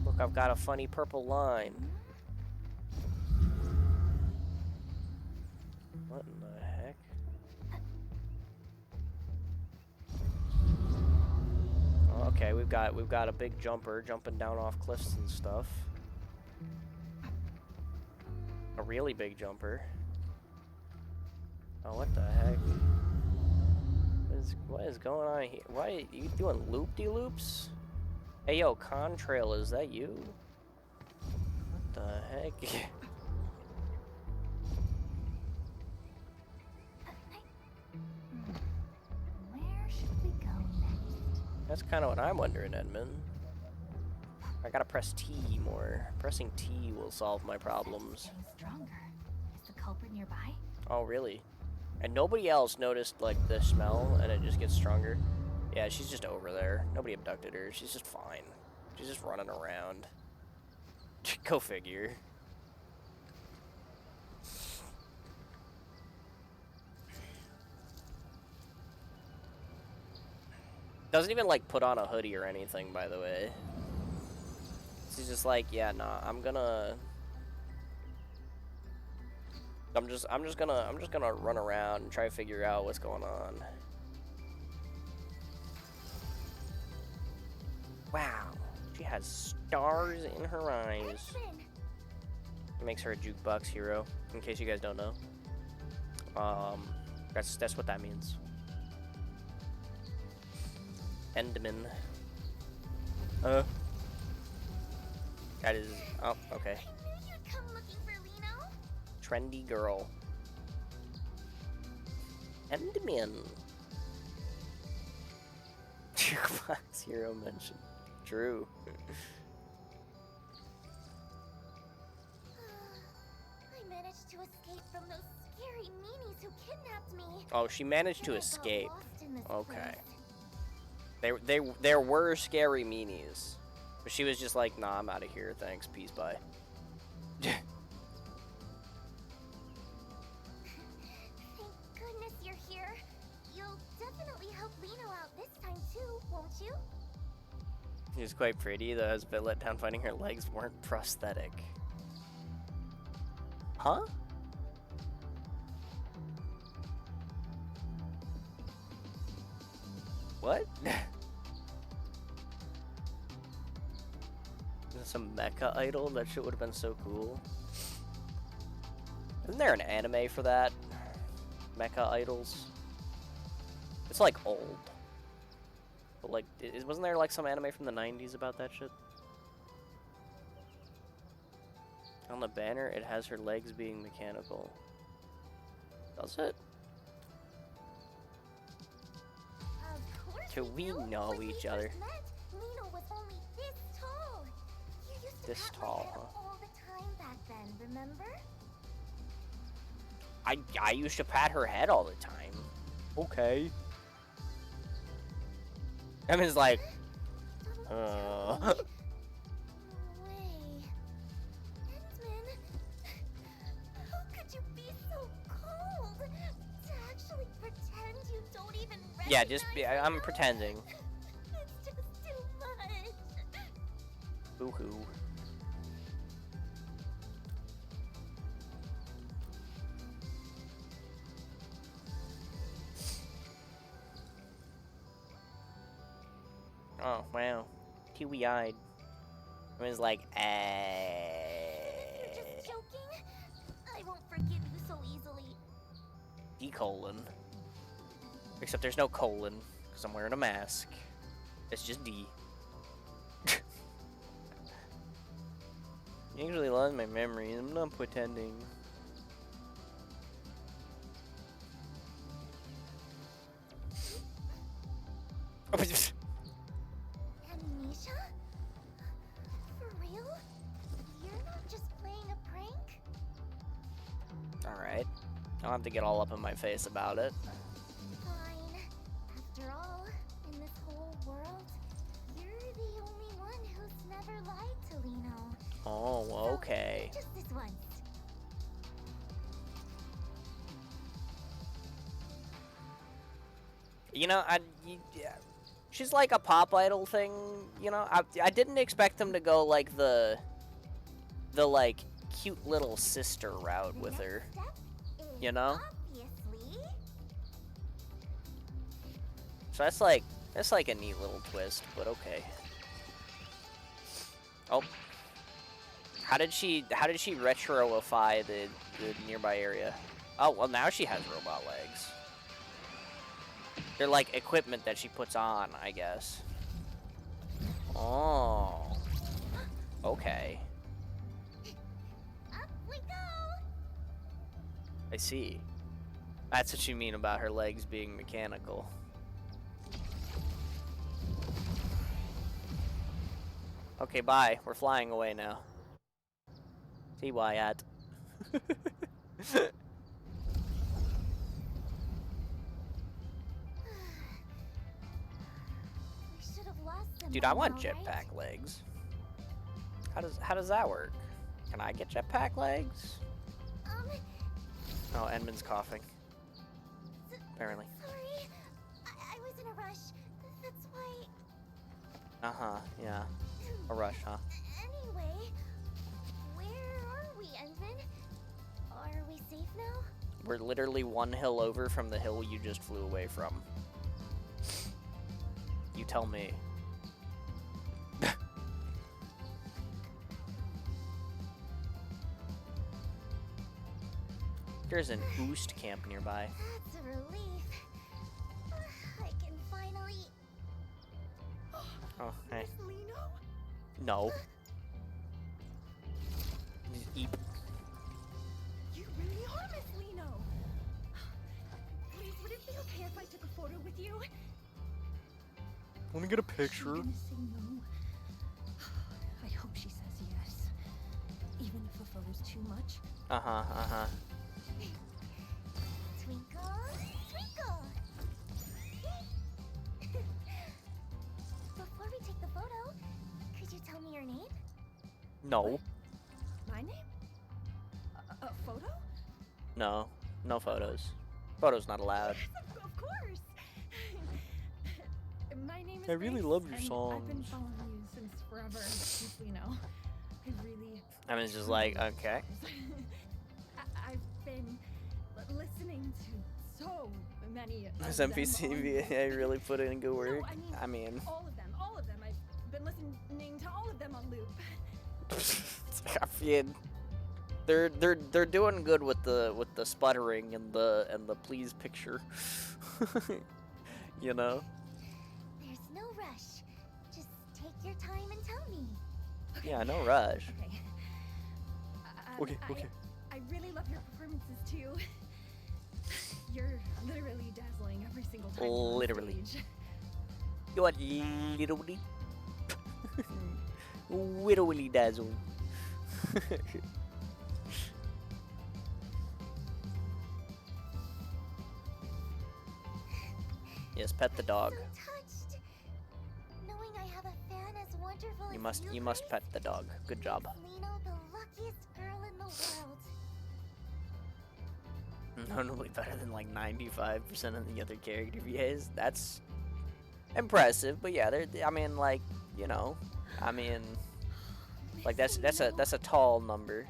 Look, I've got a funny purple line. What in the heck? Okay, we've got a big jumper jumping down off cliffs and stuff. A really big jumper. Oh, what the heck? What is going on here? Why are you doing loop-de-loops? Hey, yo, Contrail, is that you? What the heck? Where should we go next? That's kind of what I'm wondering, Edmund. I gotta press T more. Pressing T will solve my problems. Getting stronger. Is the culprit nearby? Oh, really? And nobody else noticed, like, the smell, and it just gets stronger? Yeah, she's just over there. Nobody abducted her. She's just fine. She's just running around. Go figure. Doesn't even, like, put on a hoodie or anything, by the way. She's just like, yeah, nah, I'm just gonna run around and try to figure out what's going on. Wow, she has stars in her eyes. It makes her a jukebox hero, in case you guys don't know. That's what that means. Enderman. That is, oh, okay. I knew you'd come looking for Lino. Trendy girl. Enderman. Jukebox hero mentioned. True. I managed to escape from those scary meanies who kidnapped me. Oh, she managed to And I got escape. lost in this Okay. place. There were scary meanies. But she was just like, nah, I'm out of here. Thanks. Peace. Bye. Thank goodness you're here. You'll definitely help Lino out this time too, won't you? She was quite pretty, though. I was a bit let down finding her legs weren't prosthetic. Huh? What? Some mecha idol? That shit would have been so cool. Isn't there an anime for that? Mecha idols? It's like old. But like, wasn't there like some anime from the 90s about that shit? On the banner, it has her legs being mechanical. Does it? Of course Do we do. know When we each other? first met, Lino was only this tall. You used to This pat tall, my hair huh? all the time back then, remember? I used to pat her head all the time. Okay. I mean, it's like, Don't tell me. No way. Edmund, how could you be so cold? To actually pretend you don't even recognize yeah, just I'm me? pretending. It's just too much. Boo-hoo. Oh, wow. Teary-eyed. I was like, You're just joking? I won't forgive you so easily. D-colon. Except there's no colon, because I'm wearing a mask. It's just D. You usually lost my memory, I'm not pretending. Amnesia? For real? You're not just playing a don't have to get all up in my face about it. Fine. After all, in this whole world, you're the only one who's never lied to Lino. Oh, So, okay. just this once. You know, yeah, she's like a pop idol thing. You know, I didn't expect them to go like the like cute little sister route with her. You know. Obviously. So that's like a neat little twist, but okay. Oh. How did she retroify the nearby area? Oh, well now she has robot legs. They're like equipment that she puts on, I guess. Oh. Okay. Up we go. I see. That's what you mean about her legs being mechanical. Okay, bye. We're flying away now. See Wyatt. We should have lost them. Dude, by I want now, right? jetpack legs. How does that work? Can I get jetpack legs? Oh, Edmund's coughing. Apparently. Sorry. I was in a rush. That's why. Uh-huh, yeah. A rush, huh? Anyway, where are we, Edmund? Are we safe now? We're literally one hill over from the hill you just flew away from. You tell me. There's an Oost camp nearby. That's a relief. I can finally. Oh, hey. Miss Lino? No. Just eat. You really are Miss Lino. Please, would it be okay if I took a photo with you? Let me get a She's picture. gonna say no. I hope she says yes. Even if a photo's too much. Uh-huh, uh-huh. Twinkle, twinkle. Before we take the photo, could you tell me your name? No. My name? A photo? No. No photos. Photos not allowed. Yes, of course. My name is I really Grace, love your and I've been songs. following you since forever, Miss Lino. I really. I mean, it's just like, okay. I've been listening to so many. This of NPC them I really put in good work. No, I mean, all of them. All of them. I've been listening to all of them on loop. I mean, they're doing good with the sputtering and the please picture. You know? There's no rush. Just take your time and tell me. Yeah, no rush. Okay. Okay. I really love your performances too. You're literally dazzling every single time. you're on Literally. stage. You want literally? Literally dazzling. Yes, pet the dog. So touched. Knowing I have a fan as wonderful as You must pet the dog. Good job. Lino, the luckiest girl in the world. Notably better than like 95% of the other character VAs. That's impressive, but yeah, I mean, like, you know, I mean, like that's a tall number.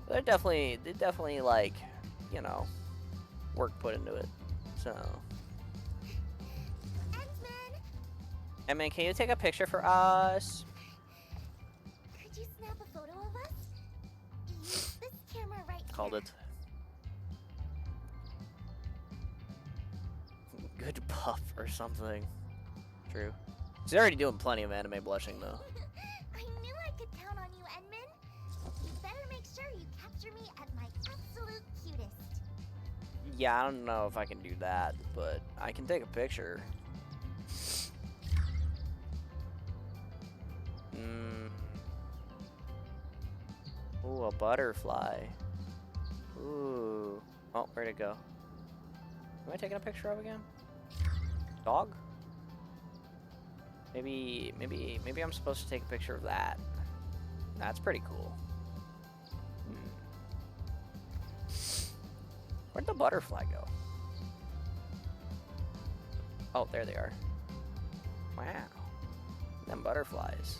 But they definitely like, you know, work put into it. So, Edmund, Emma, can you take a picture for us? could you snap a photo of us? Use this camera right Called here. it. Good buff or something. True. She's already doing plenty of anime blushing though. I knew I could count on you, Edmund. You better make sure you capture me at my absolute cutest. Yeah, I don't know if I can do that, but I can take a picture. Ooh, a butterfly. Ooh. Oh, where'd it go? Am I taking a picture of again? Dog? Maybe I'm supposed to take a picture of that. That's pretty cool. Where'd the butterfly go? Oh, there they are. Wow. Them butterflies.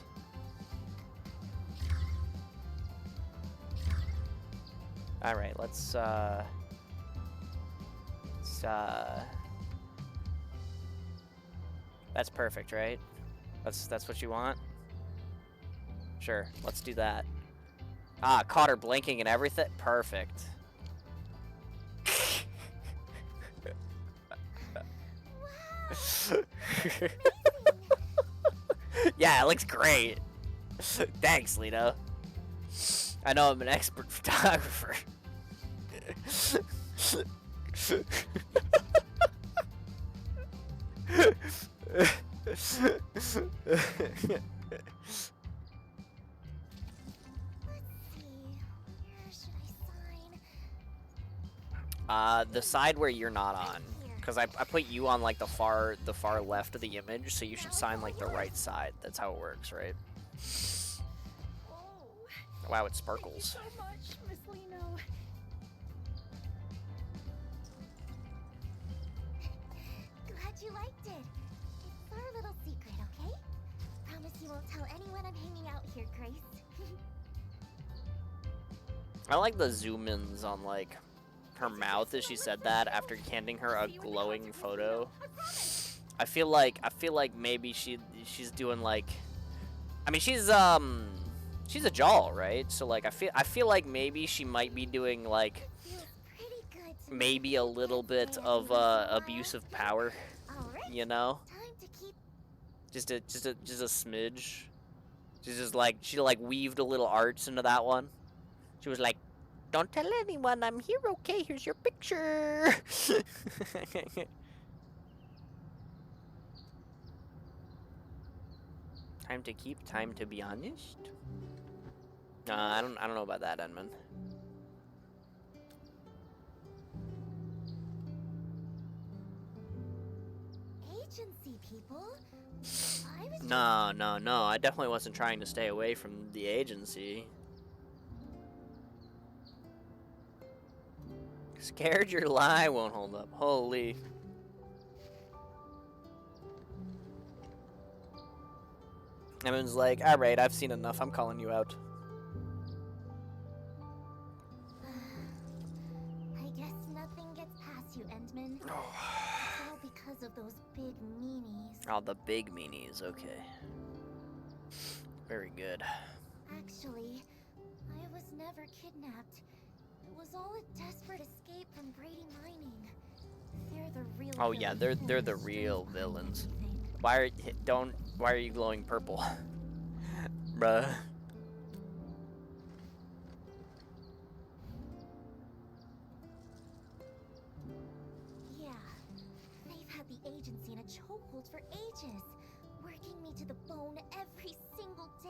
Alright, let's that's perfect, right? That's what you want? Sure, let's do that. Ah, caught her blinking and everything. Perfect. Yeah, it looks great. Thanks, Lito. I know I'm an expert photographer. The side where you're not on, because I put you on like the far left of the image, so you should sign like the right side. That's how it works, right? Wow, it sparkles. Thank you so much, Miss Lino. Glad you liked it. It's our little secret, okay? Promise you won't tell anyone I'm hanging out here, Grace. I like the zoom-ins on like her mouth as she said that after handing her a glowing photo. I feel like maybe she's doing like, I mean she's a doll, right? So like I feel like maybe she might be doing like maybe a little bit of abuse of power, you know? Just a smidge. She like weaved a little arts into that one. She was like, "Don't tell anyone I'm here, okay? Here's your picture." Time to keep, time to be honest. I don't know about that, Edmund. Agency people? No. I definitely wasn't trying to stay away from the agency. Scared your lie won't hold up. Holy. Edmund's like, alright, I've seen enough. I'm calling you out. I guess nothing gets past you, Endman. It's all because of those big meanies. Oh, the big meanies. Okay. Very good. Actually, I was never kidnapped. It was all a desperate escape from Grady Mining. They're the real Oh yeah, they're the villains. real villains. Why are you glowing purple? Bruh. Yeah, they've had the agency in a chokehold for ages, working me to the bone every single day.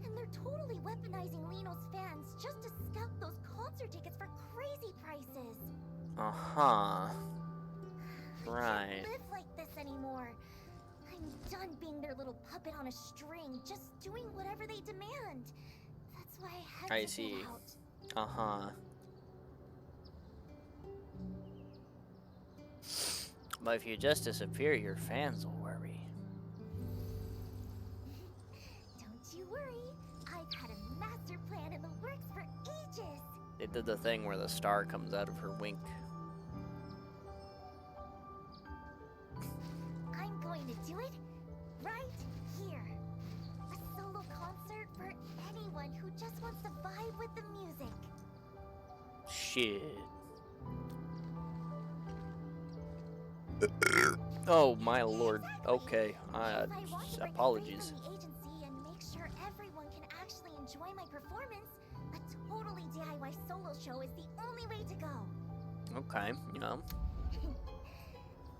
And they're totally weaponizing Lino's fans just to scalp those concert tickets for crazy prices. Uh-huh. I Right. can't live like this anymore. I'm done being their little puppet on a string, just doing whatever they demand. That's why I had I to see. get out. Uh-huh. But if you just disappear, your fans will worry. Don't you worry. I've had a master plan in the works for ages. They did the thing where the star comes out of her wink. I'm going to do it right here. A solo concert for anyone who just wants to vibe with the music. Shit. Oh my lord. Okay. If I want to break Apologies. away from the agency and make sure everyone can actually enjoy my performance, a totally DIY solo show is the only way to go. Okay, you know.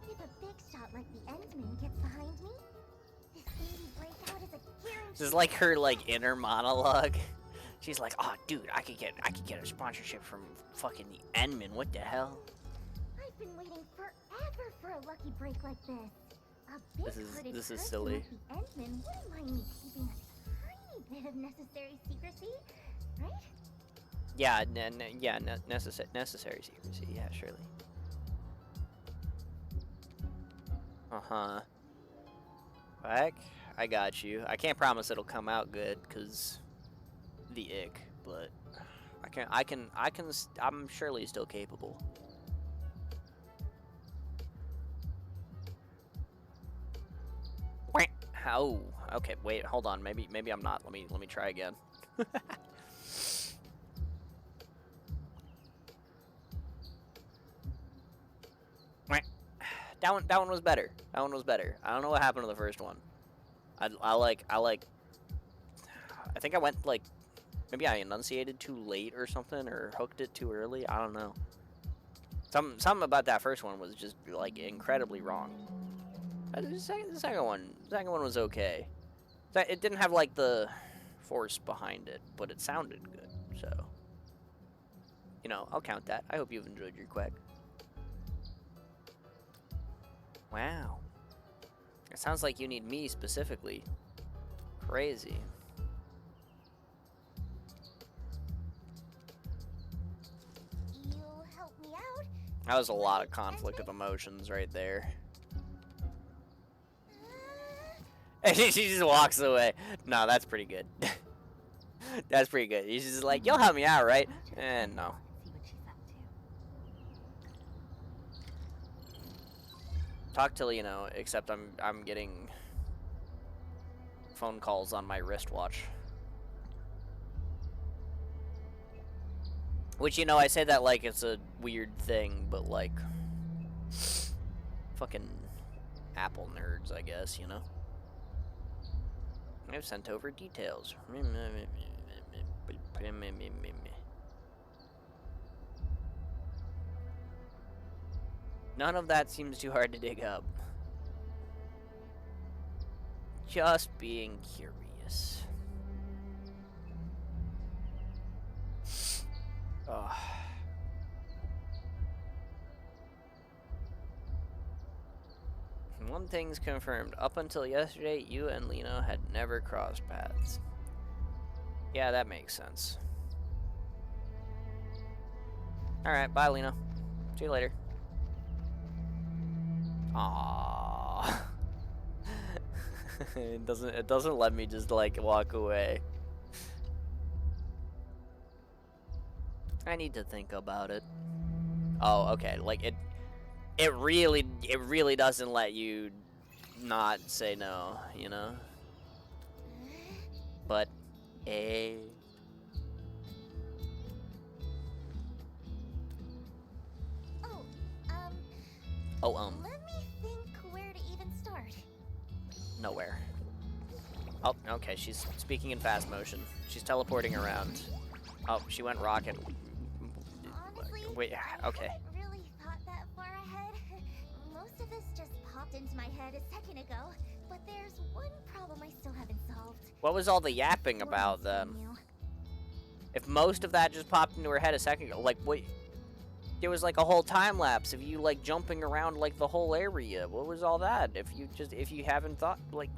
If a big shot like the Endman gets behind me, this baby breakout is a guarantee. This is like her like inner monologue. She's like, oh, dude, I could get a sponsorship from fucking the Enman. What the hell? I've been waiting forever for a lucky break like this. A big-hearted This is person silly. like the Endman wouldn't mind me keeping a tiny bit of necessary secrecy, right? Yeah, necessary secrecy. Yeah, surely. Uh-huh. Back? I got you. I can't promise it'll come out good, cause the ick, but I'm surely still capable. Oh, okay, wait, hold on. Maybe I'm not. Let me try again. That one was better. That one was better. I don't know what happened to the first one. I think I went like, maybe I enunciated too late or something, or hooked it too early. I don't know. Something about that first one was just like incredibly wrong. The second one was okay. It didn't have like the force behind it, but it sounded good. So, you know, I'll count that. I hope you've enjoyed your quack. Wow. It sounds like you need me specifically. Crazy. You'll help me out? That was a lot of conflict of emotions right there. And she just walks away. No, that's pretty good. That's pretty good. She's just like, you'll help me out, right? And no. See what she's up to. Talk till, you know, except I'm getting phone calls on my wristwatch. Which, you know, I say that like it's a weird thing, but like fucking Apple nerds, I guess, you know. I've sent over details. None of that seems too hard to dig up. Just being curious. Ugh. One thing's confirmed. Up until yesterday, you and Lino had never crossed paths. Yeah, that makes sense. Alright, bye, Lino. See you later. Aww. It doesn't let me just like walk away. I need to think about it. Oh, okay. Like it really doesn't let you not say no, you know? But Let me think where to even start. Nowhere. Oh, okay, she's speaking in fast motion. She's teleporting around. Oh, she went rocket. Honestly, Wait, okay. I haven't really thought that far ahead. Most of this just popped into my head a second ago, but there's one problem I still haven't solved. What was all the yapping about then? If most of that just popped into her head a second ago, like what? There was like a whole time lapse of you like jumping around like the whole area. What was all that? If you haven't thought, like,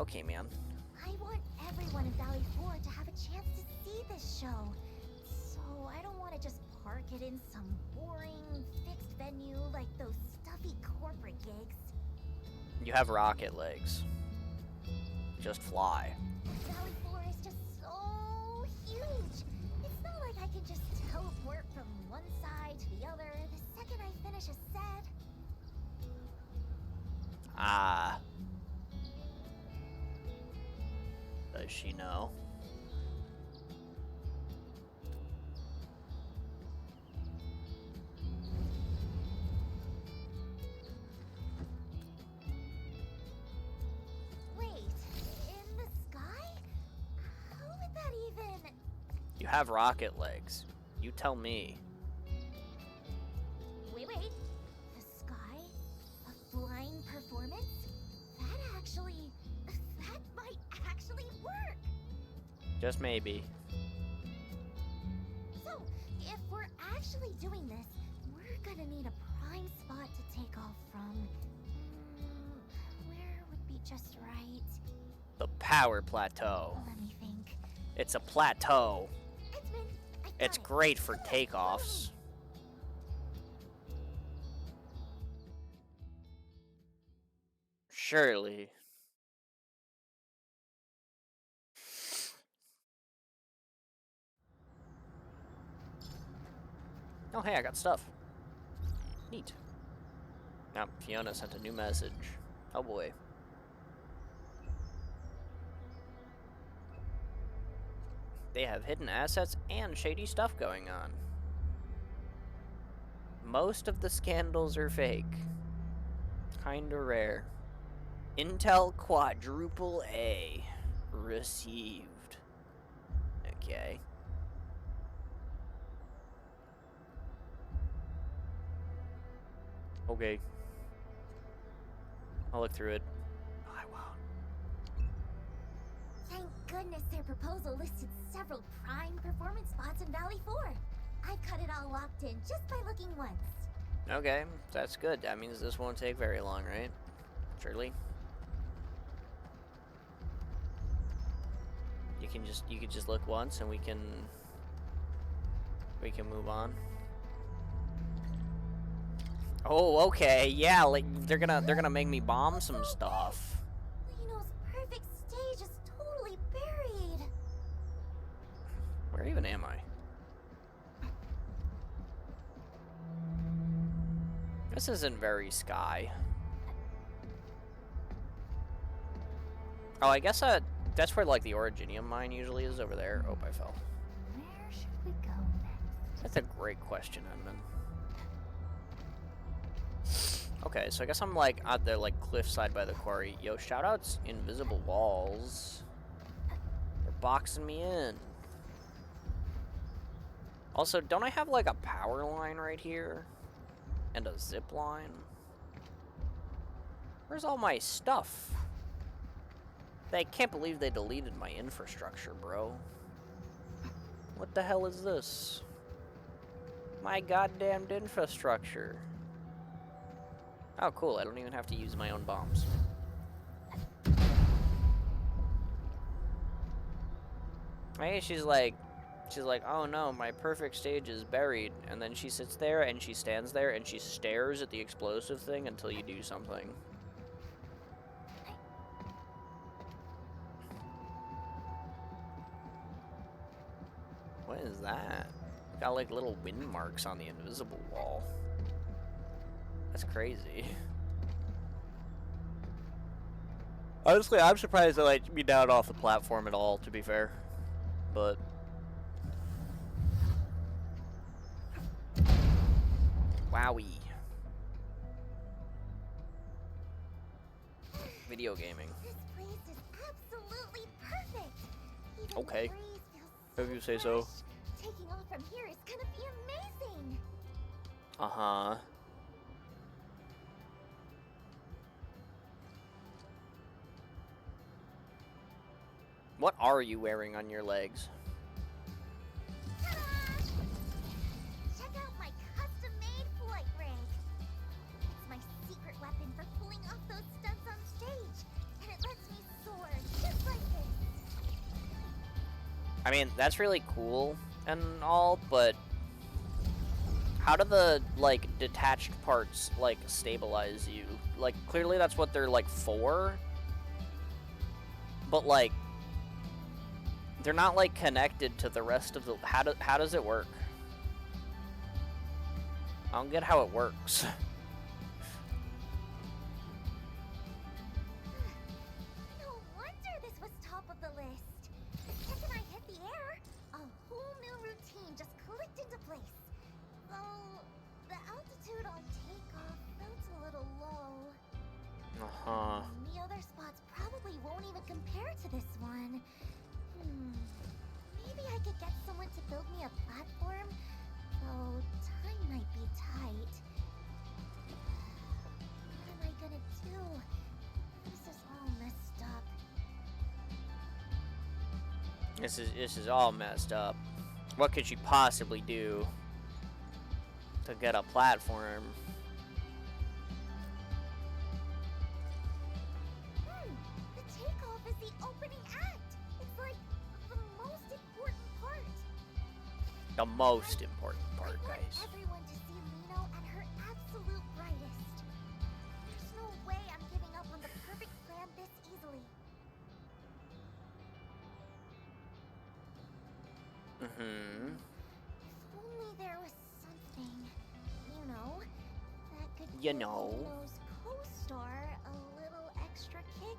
okay, man. I want everyone in Valley 4 to have a chance to see this show. So I don't want to just park it in some boring, fixed venue like those stuffy corporate gigs. You have rocket legs. Just fly. Valley 4 is just so huge. It's not like I can just teleport from one side to the other the second I finish a set. Ah. Does she know? Wait, in the sky? How would that even... You have rocket legs. You tell me. Wait. The sky? A flying performance? That might actually work! Just maybe. power plateau. Let me think. It's a plateau. Edmund, I got It's it. great for takeoffs. Surely. Oh, hey, I got stuff. Neat. Now, Fiona sent a new message. Oh boy. They have hidden assets and shady stuff going on. Most of the scandals are fake. Kinda rare. Intel quadruple A. Received. Okay. Okay. I'll look through it. I won't. Thank goodness their proposal listed several prime performance spots in Valley 4. I've got it all locked in just by looking once. Okay, that's good. That means this won't take very long, right? Surely. You could just look once and we can move on. Oh, okay. Yeah, like they're gonna make me bomb some stuff. Lino's perfect stage is totally buried. Where even am I? This isn't very Sky. Oh, I guess that's where like the Originium mine usually is, over there. Oh, I fell. Where should we go next? That's a great question, Edmund. Okay, so I guess I'm like out there like cliffside by the quarry. Yo, shoutouts Invisible Walls. They're boxing me in. Also, don't I have like a power line right here? And a zip line? Where's all my stuff? I can't believe they deleted my infrastructure, bro. What the hell is this? My goddamned infrastructure. Oh, cool. I don't even have to use my own bombs. Hey, she's like, oh no, my perfect stage is buried. And then she sits there and she stands there and she stares at the explosive thing until you do something. What is that? Got like little wind marks on the invisible wall. That's crazy. Honestly, I'm surprised they let me down off the platform at all, to be fair. But wowie. Video gaming. This place is absolutely perfect. Even Okay. the breeze feels If you say so. fresh. Taking off from here is gonna be amazing. Uh-huh. What are you wearing on your legs? Ta-da! Check out my custom-made flight rig. It's my secret weapon for pulling off those stunts on stage, and it lets me soar just like this. I mean, that's really cool and all, but how do the, like, detached parts, like, stabilize you? Like, clearly that's what they're, like, for. But, like, they're not, like, connected to the rest of the... How does it work? I don't get how it works. No wonder this was top of the list. The second I hit the air, a whole new routine just clicked into place. Though the altitude on takeoff felt a little low. Uh-huh. The other spots probably won't even compare to this one. Maybe I could get someone to build me a platform, though time might be tight. What am I gonna do? This is all messed up. This is all messed up. What could you possibly do to get a platform? The takeoff is the opening The most important I part, want guys. everyone to see Lino at her absolute brightest. There's no way I'm giving up on the perfect plan this easily. Mm-hmm. If only there was something, that could You give know. Lino's co-star a little extra kick.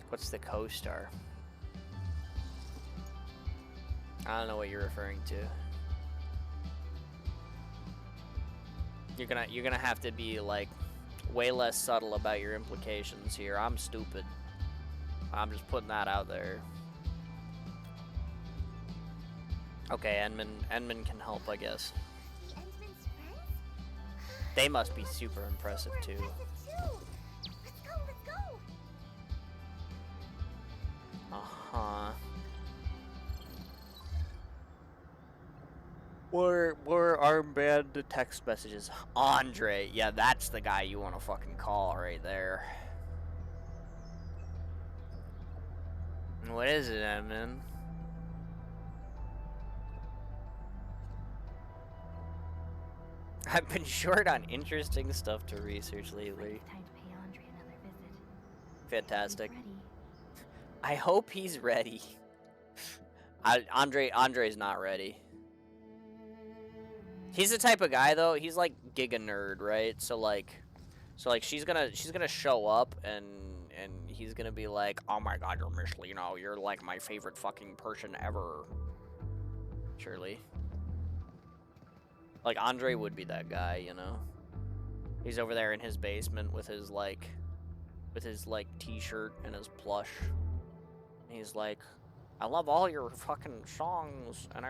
What's the co-star? I don't know what you're referring to. You're gonna have to be like way less subtle about your implications here. I'm stupid. I'm just putting that out there. Okay, Enman can help, I guess. The Endman's friends? They must be super impressive too. Let's go! Uh-huh. Where armband the text messages? Andre, yeah, that's the guy you want to fucking call right there. What is it, Edmund? I've been short on interesting stuff to research lately. Time to pay Andre another visit. Fantastic. He's ready. I hope he's ready. Andre's not ready. He's the type of guy though, he's like giga nerd, right? So like she's gonna show up and he's gonna be like, "Oh my god, you're Miss Lino, you're like my favorite fucking person ever." Surely. Like Andre would be that guy, you know? He's over there in his basement with his t-shirt and his plush. He's like, "I love all your fucking songs and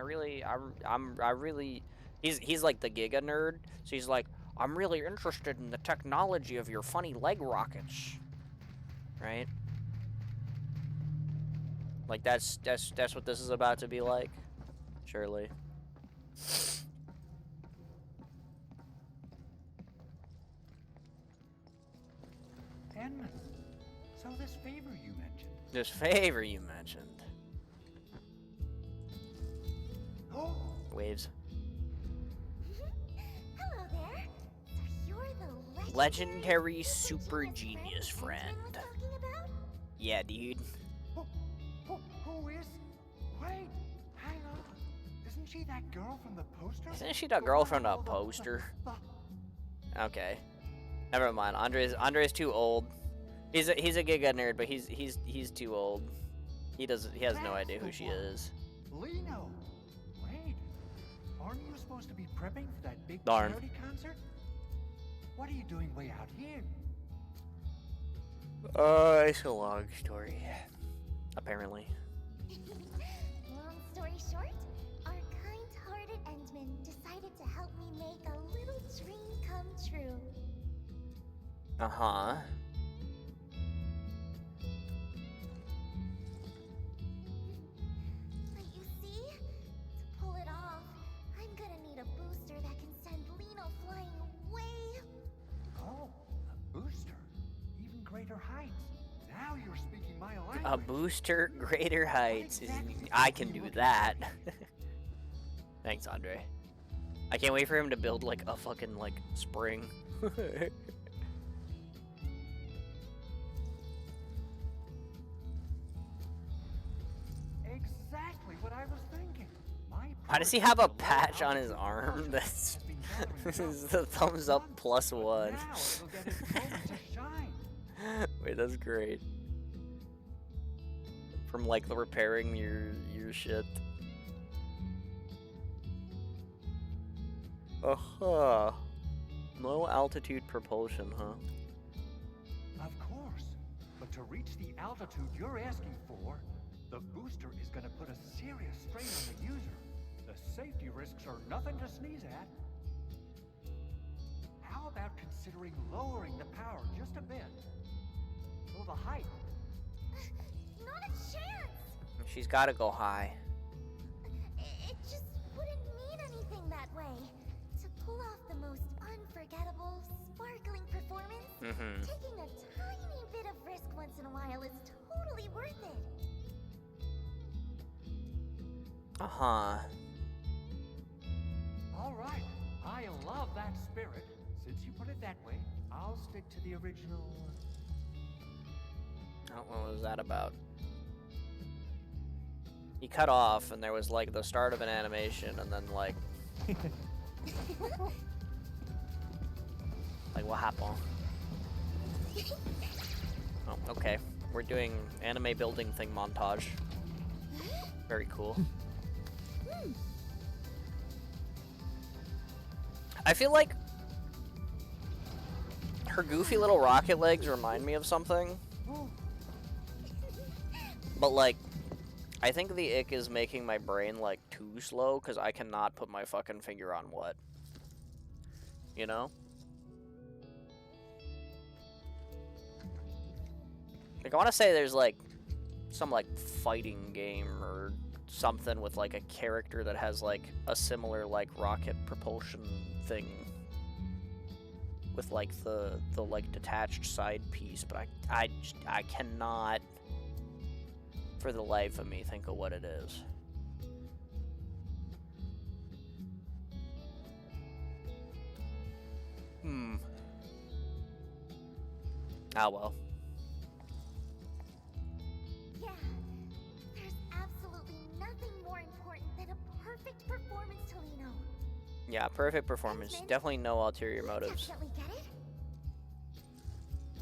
He's like the giga nerd, so he's like, "I'm really interested in the technology of your funny leg rockets." Right? Like that's what this is about to be like. Surely. Enman, so this favor you mentioned. This favor you mentioned. Oh, Waves. Hello there. So you're the Legendary super genius friend. Endman was talking about? Yeah, dude. who is? Wait, hang on. Isn't she that girl from the poster? Isn't she the girl from the poster? Okay. Never mind. Andre's too old. He's a giga nerd, but he's too old. He has no idea who she is. Lino. Wait, aren't you supposed to be prepping for that big Darn. charity concert? What are you doing way out here? It's a long story. Apparently. Long story short, our kind-hearted Endman decided to help me make a little dream come true. Uh-huh. But you see, to pull it off, I'm gonna need a booster that can send Lino flying way. Oh, a booster. Even greater heights. Now you're speaking my language. A booster, greater heights. I can do that. Thanks, Andre. I can't wait for him to build like a fucking like spring. Exactly what I was thinking. Why does he have a patch on his arm? That's this is the thumbs up +1. Now it'll get its moment to shine. Wait, that's great. From like the repairing your shit. Uh-huh. Low altitude propulsion, huh? Of course. But to reach the altitude you're asking for, the booster is going to put a serious strain on the user. The safety risks are nothing to sneeze at. How about considering lowering the power just a bit? So the height. Not a chance! She's gotta go high. It just wouldn't mean anything that way. To pull off the most unforgettable, sparkling performance, taking a tiny bit of risk once in a while is totally worth it. Uh-huh. All right. I love that spirit. Since you put it that way, I'll stick to the original. What was that about? He cut off, and there was like the start of an animation, and then like, like what happened? Oh, okay. We're doing anime building thing montage. Very cool. I feel like her goofy little rocket legs remind me of something. But like, I think the ick is making my brain like too slow because I cannot put my fucking finger on what. You know? Like, I want to say there's like some like fighting game or something with like a character that has like a similar like rocket propulsion thing with like the like detached side piece, but I cannot for the life of me think of what it is. Ah well. Yeah, there's absolutely nothing more important than a perfect performance, Tolino. Yeah, perfect performance. Entman, Definitely no ulterior you motives. definitely get it?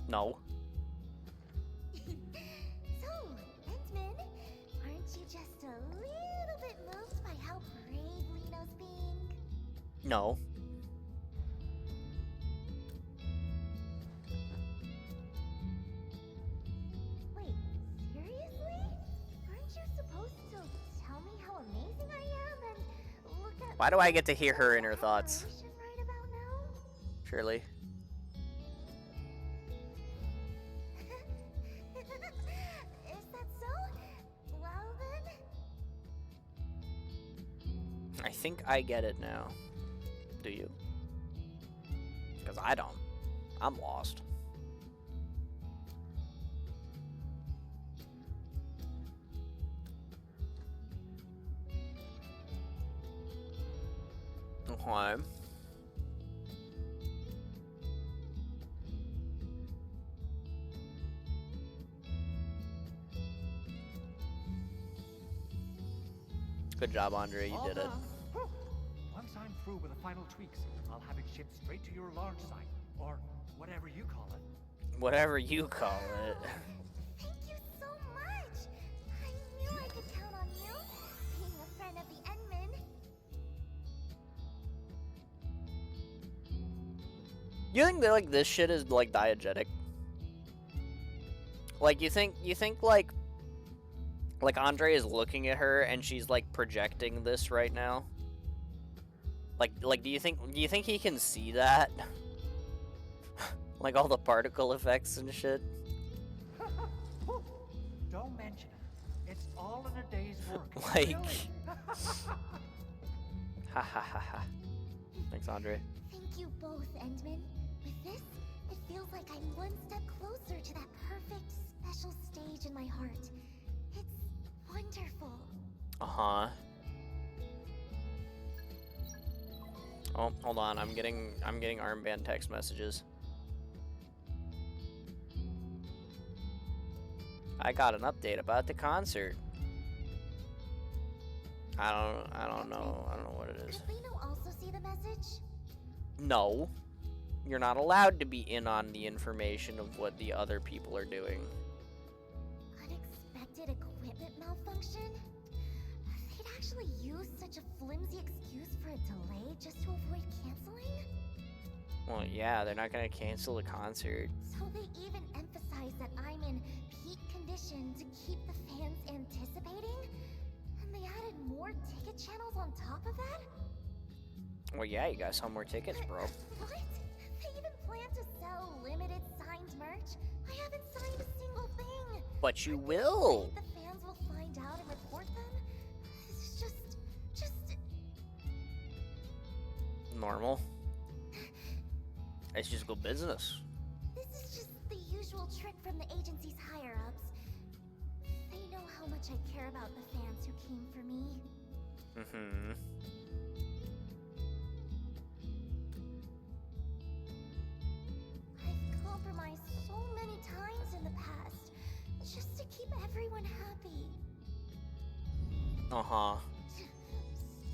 No. So, Entman, aren't you just a little bit moved by how brave Lino's being? No. Wait, seriously? Aren't you supposed to tell me how amazing I am and look at Why do I get to hear her inner thoughts? admiration right about now? Surely. Is that so? Well then. I think I get it now. Do you? Because I don't. I'm lost. Okay. Good job, Andre. You All did it. done. Whew. Once I'm through with the final tweaks, I'll have it shipped straight to your launch site, or whatever you call it. Whatever you call it. Thank you so much. I knew I could count on you, being a friend of the Enman. You think that like this shit is like diegetic? Like you think like Andre is looking at her and she's like projecting this right now? Like do you think he can see that? Like all the particle effects and shit? Don't mention it. It's all in a day's work. Like Really? ha ha ha ha. Thanks, Andre. Thank you both, Endman. With this, it feels like I'm one step closer to that perfect, special stage in my heart. It's wonderful. Uh-huh. Oh, hold on. I'm getting armband text messages. I got an update about the concert. I don't know what it is. Could Lino also see the message? No. You're not allowed to be in on the information of what the other people are doing. Unexpected equipment malfunction? They'd actually use such a flimsy excuse for a delay just to avoid canceling? Well, yeah, they're not gonna cancel the concert. So they even emphasize that I'm in peak condition to keep the fans anticipating? And they added more ticket channels on top of that? Well, yeah, you gotta sell more tickets, bro. What? They even plan to sell limited signed merch? I haven't signed a single thing! But you Are they will. afraid the fans will find out and report them? This is just... Normal. It's just good business. This is just the usual trick from the agency's higher-ups. They know how much I care about the fans who came for me. Mm-hmm. everyone happy. Uh-huh.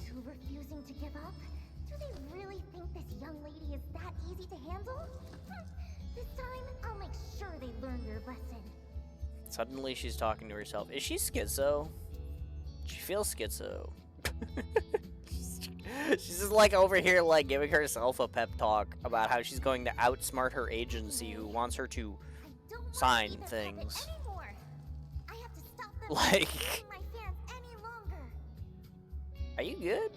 Still refusing to give up? Do they really think this young lady is that easy to handle? This time, I'll make sure they learn their lesson. Suddenly she's talking to herself. Is she schizo? She feels schizo. She's just like over here like giving herself a pep talk about how she's going to outsmart her agency who wants her to sign things. I have to stop them Like, from hurting my fans any longer. are you good?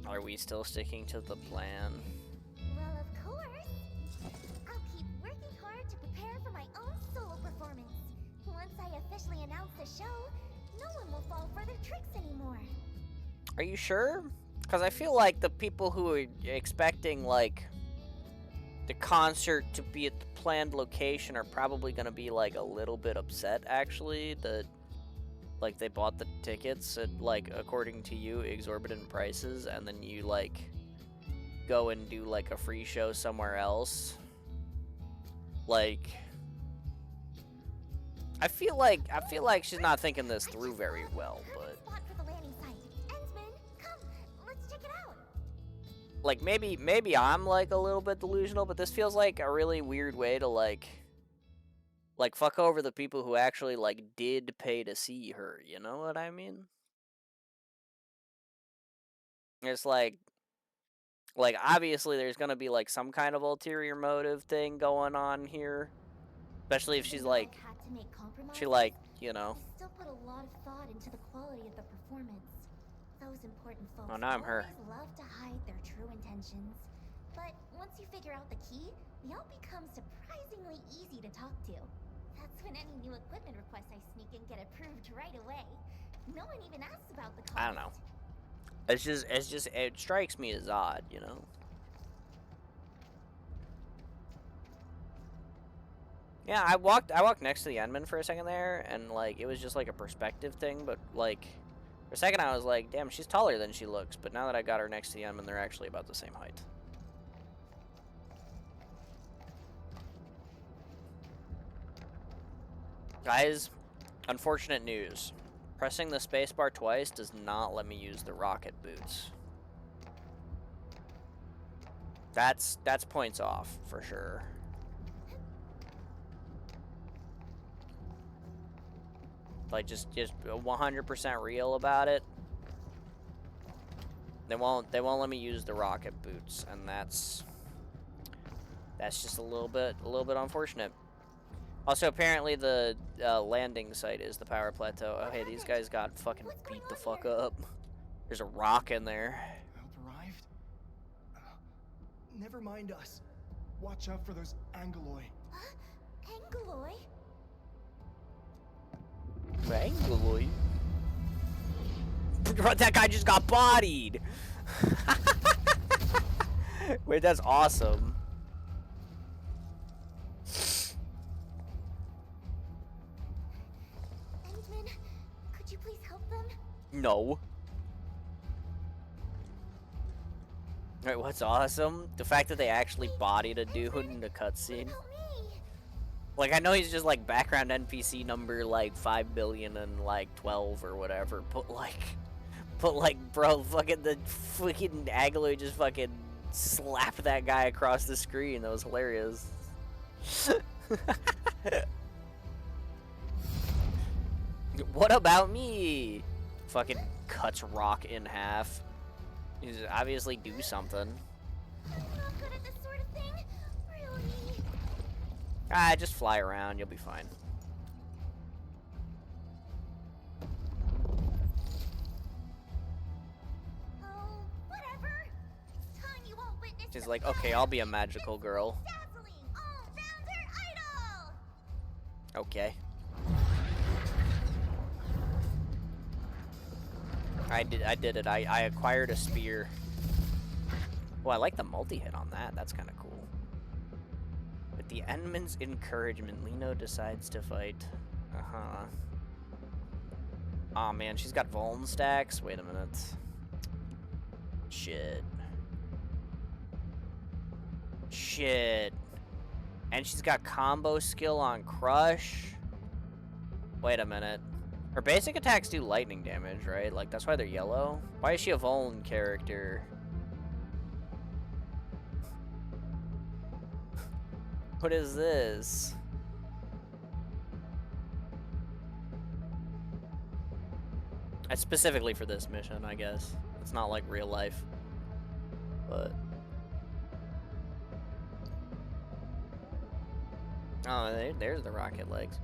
Are we still sticking to the plan? Well, of course. I'll keep working hard to prepare for my own solo performance. Once I officially announce the show, no one will fall for their tricks anymore. Are you sure? Because I feel like the people who are expecting, like, the concert to be at the planned location are probably going to be, like, a little bit upset, actually, that, like, they bought the tickets at, like, according to you, exorbitant prices, and then you, like, go and do, like, a free show somewhere else. Like, I feel like she's not thinking this through very well, but Spot for the landing site. Endsman, come, let's check it out. like maybe I'm like a little bit delusional, but this feels like a really weird way to like fuck over the people who actually like did pay to see her, you know what I mean? It's like obviously there's going to be like some kind of ulterior motive thing going on here, especially if she's Even though like I've had to make compromises, she like, you know. I still put a lot of thought into the quality of the performance. Those important folks Oh, now I'm her. always love to hide their true intentions. But once you figure out the key, they all become surprisingly easy to talk to. That's when any new equipment requests I sneak in get approved right away. No one even asks about the cost. I don't know. It's just it strikes me as odd, you know. Yeah, I walked next to the Endman for a second there, and like it was just like a perspective thing, but like for a second I was like, damn, she's taller than she looks, but now that I got her next to the Endman, they're actually about the same height. Guys, unfortunate news. Pressing the spacebar twice does not let me use the rocket boots. That's points off for sure. Like just 100% real about it. They won't let me use the rocket boots, and that's just a little bit unfortunate. Also, apparently the landing site is the power plateau. Oh, hey, these guys got fucking beat the fuck up. There's a rock in there. Help arrived? Never mind us. Watch out for those Angoloi. Angoloi? Angoloi? That guy just got bodied! Wait, that's awesome. Endman, could you please help them? No. Wait, what's awesome? The fact that they actually bodied a dude in the cutscene. Like, I know he's just like background NPC number like 5 billion and like 12 or whatever, but like, bro, fucking the fucking Agaloy just fucking slapped that guy across the screen. That was hilarious. What about me? Fucking cuts rock in half. He's obviously do something. I'm not good at this sort of thing. Really? Ah, just fly around. You'll be fine. Oh, whatever. It's time you all witnessed. She's like, okay, I'll be a magical girl. Dazzling all-rounder idol. Okay. I did it. I acquired a spear. Oh, I like the multi-hit on that. That's kind of cool. With the Endman's encouragement, Lino decides to fight. Uh-huh. Aw, man, she's got Vuln stacks. Wait a minute. Shit. Shit. And she's got combo skill on Crush. Wait a minute. Her basic attacks do lightning damage, right? Like, that's why they're yellow. Why is she a Vuln character? What is this? It's specifically for this mission, I guess. It's not like real life. But... oh, there's the rocket legs.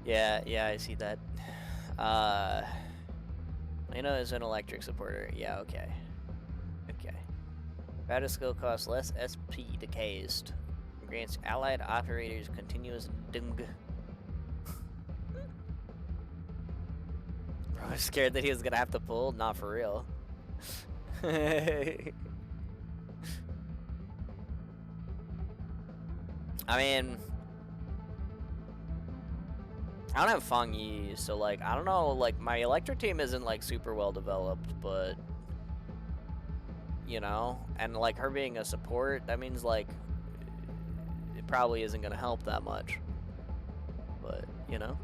Yeah, I see that. Lena is an electric supporter. Yeah, okay. Okay. Battle skill costs less SP to cast. Grants allied operators continuous dung. Bro, I was scared that he was gonna have to pull. Not for real. I mean, I don't have Feng Yi, so like, I don't know, like, my electric team isn't like super well developed, but, you know, and like her being a support, that means like, it probably isn't gonna help that much, but, you know.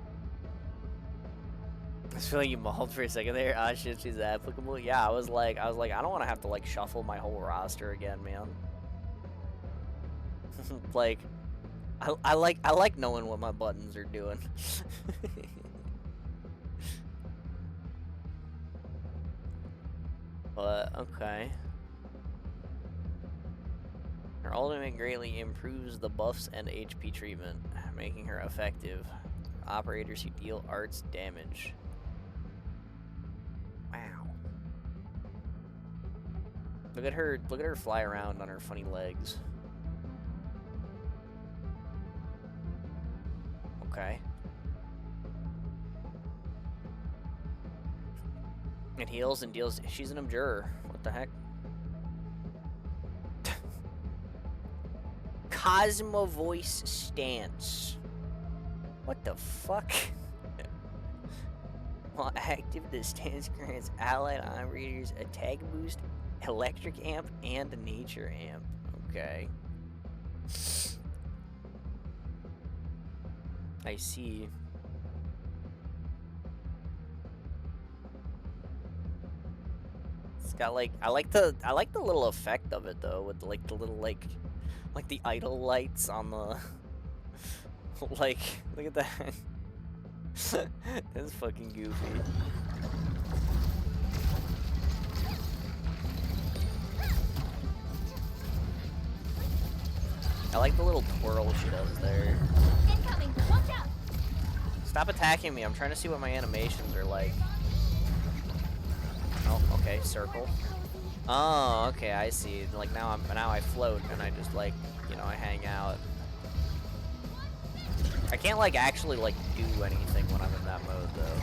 I was feeling you mauled for a second there. Ah, shit, she's applicable. Yeah, I was like, I don't want to have to like shuffle my whole roster again, man. Like, I like knowing what my buttons are doing. But okay. Her ultimate greatly improves the buffs and HP treatment, making her effective. Operators who deal arts damage. Wow. Look at her fly around on her funny legs. Okay. It heals and deals. She's an abjurer. What the heck? Cosmo voice stance. What the fuck? While active, the stance grants allied operators attack boost, electric amp, and nature amp. Okay. I see. It's got like I like the little effect of it though, with like the little like the idle lights on the like, look at that. That's fucking goofy. I like the little twirl she does there. Incoming! Watch out! Stop attacking me. I'm trying to see what my animations are like. Oh, okay, circle. Oh, okay, I see. Like now I float and I just like, you know, I hang out. I can't like actually like do anything when I'm in that mode though.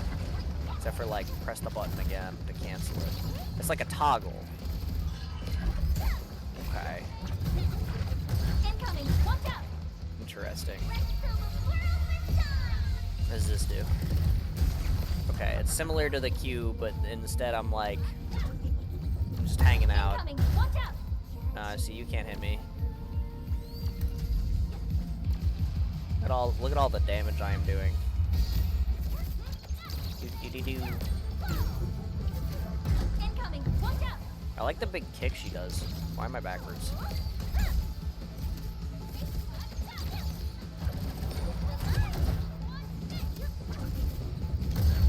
Except for like press the button again to cancel it. It's like a toggle. Okay. Incoming! Watch out! Interesting. What does this do? Okay, it's similar to the Q, but instead I'm like just hanging out. Incoming! Watch out! See, you can't hit me. Look at all the damage I am doing. Incoming! Watch out! I like the big kick she does. Why am I backwards?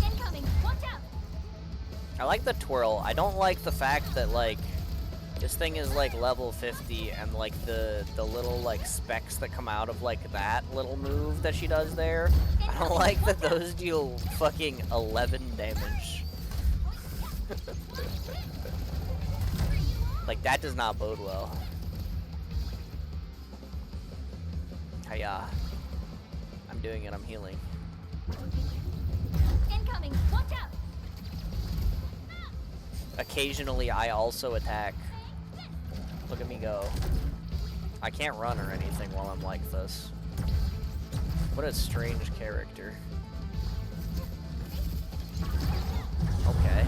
Incoming! Watch out! I like the twirl. I don't like the fact that like this thing is like level 50 and like the little like specks that come out of like that little move that she does there. I don't like that those deal fucking 11 damage. Like that does not bode well. Hiya. I'm doing it, I'm healing. Incoming! Watch out! Occasionally I also attack. Look at me go. I can't run or anything while I'm like this. What a strange character. Okay.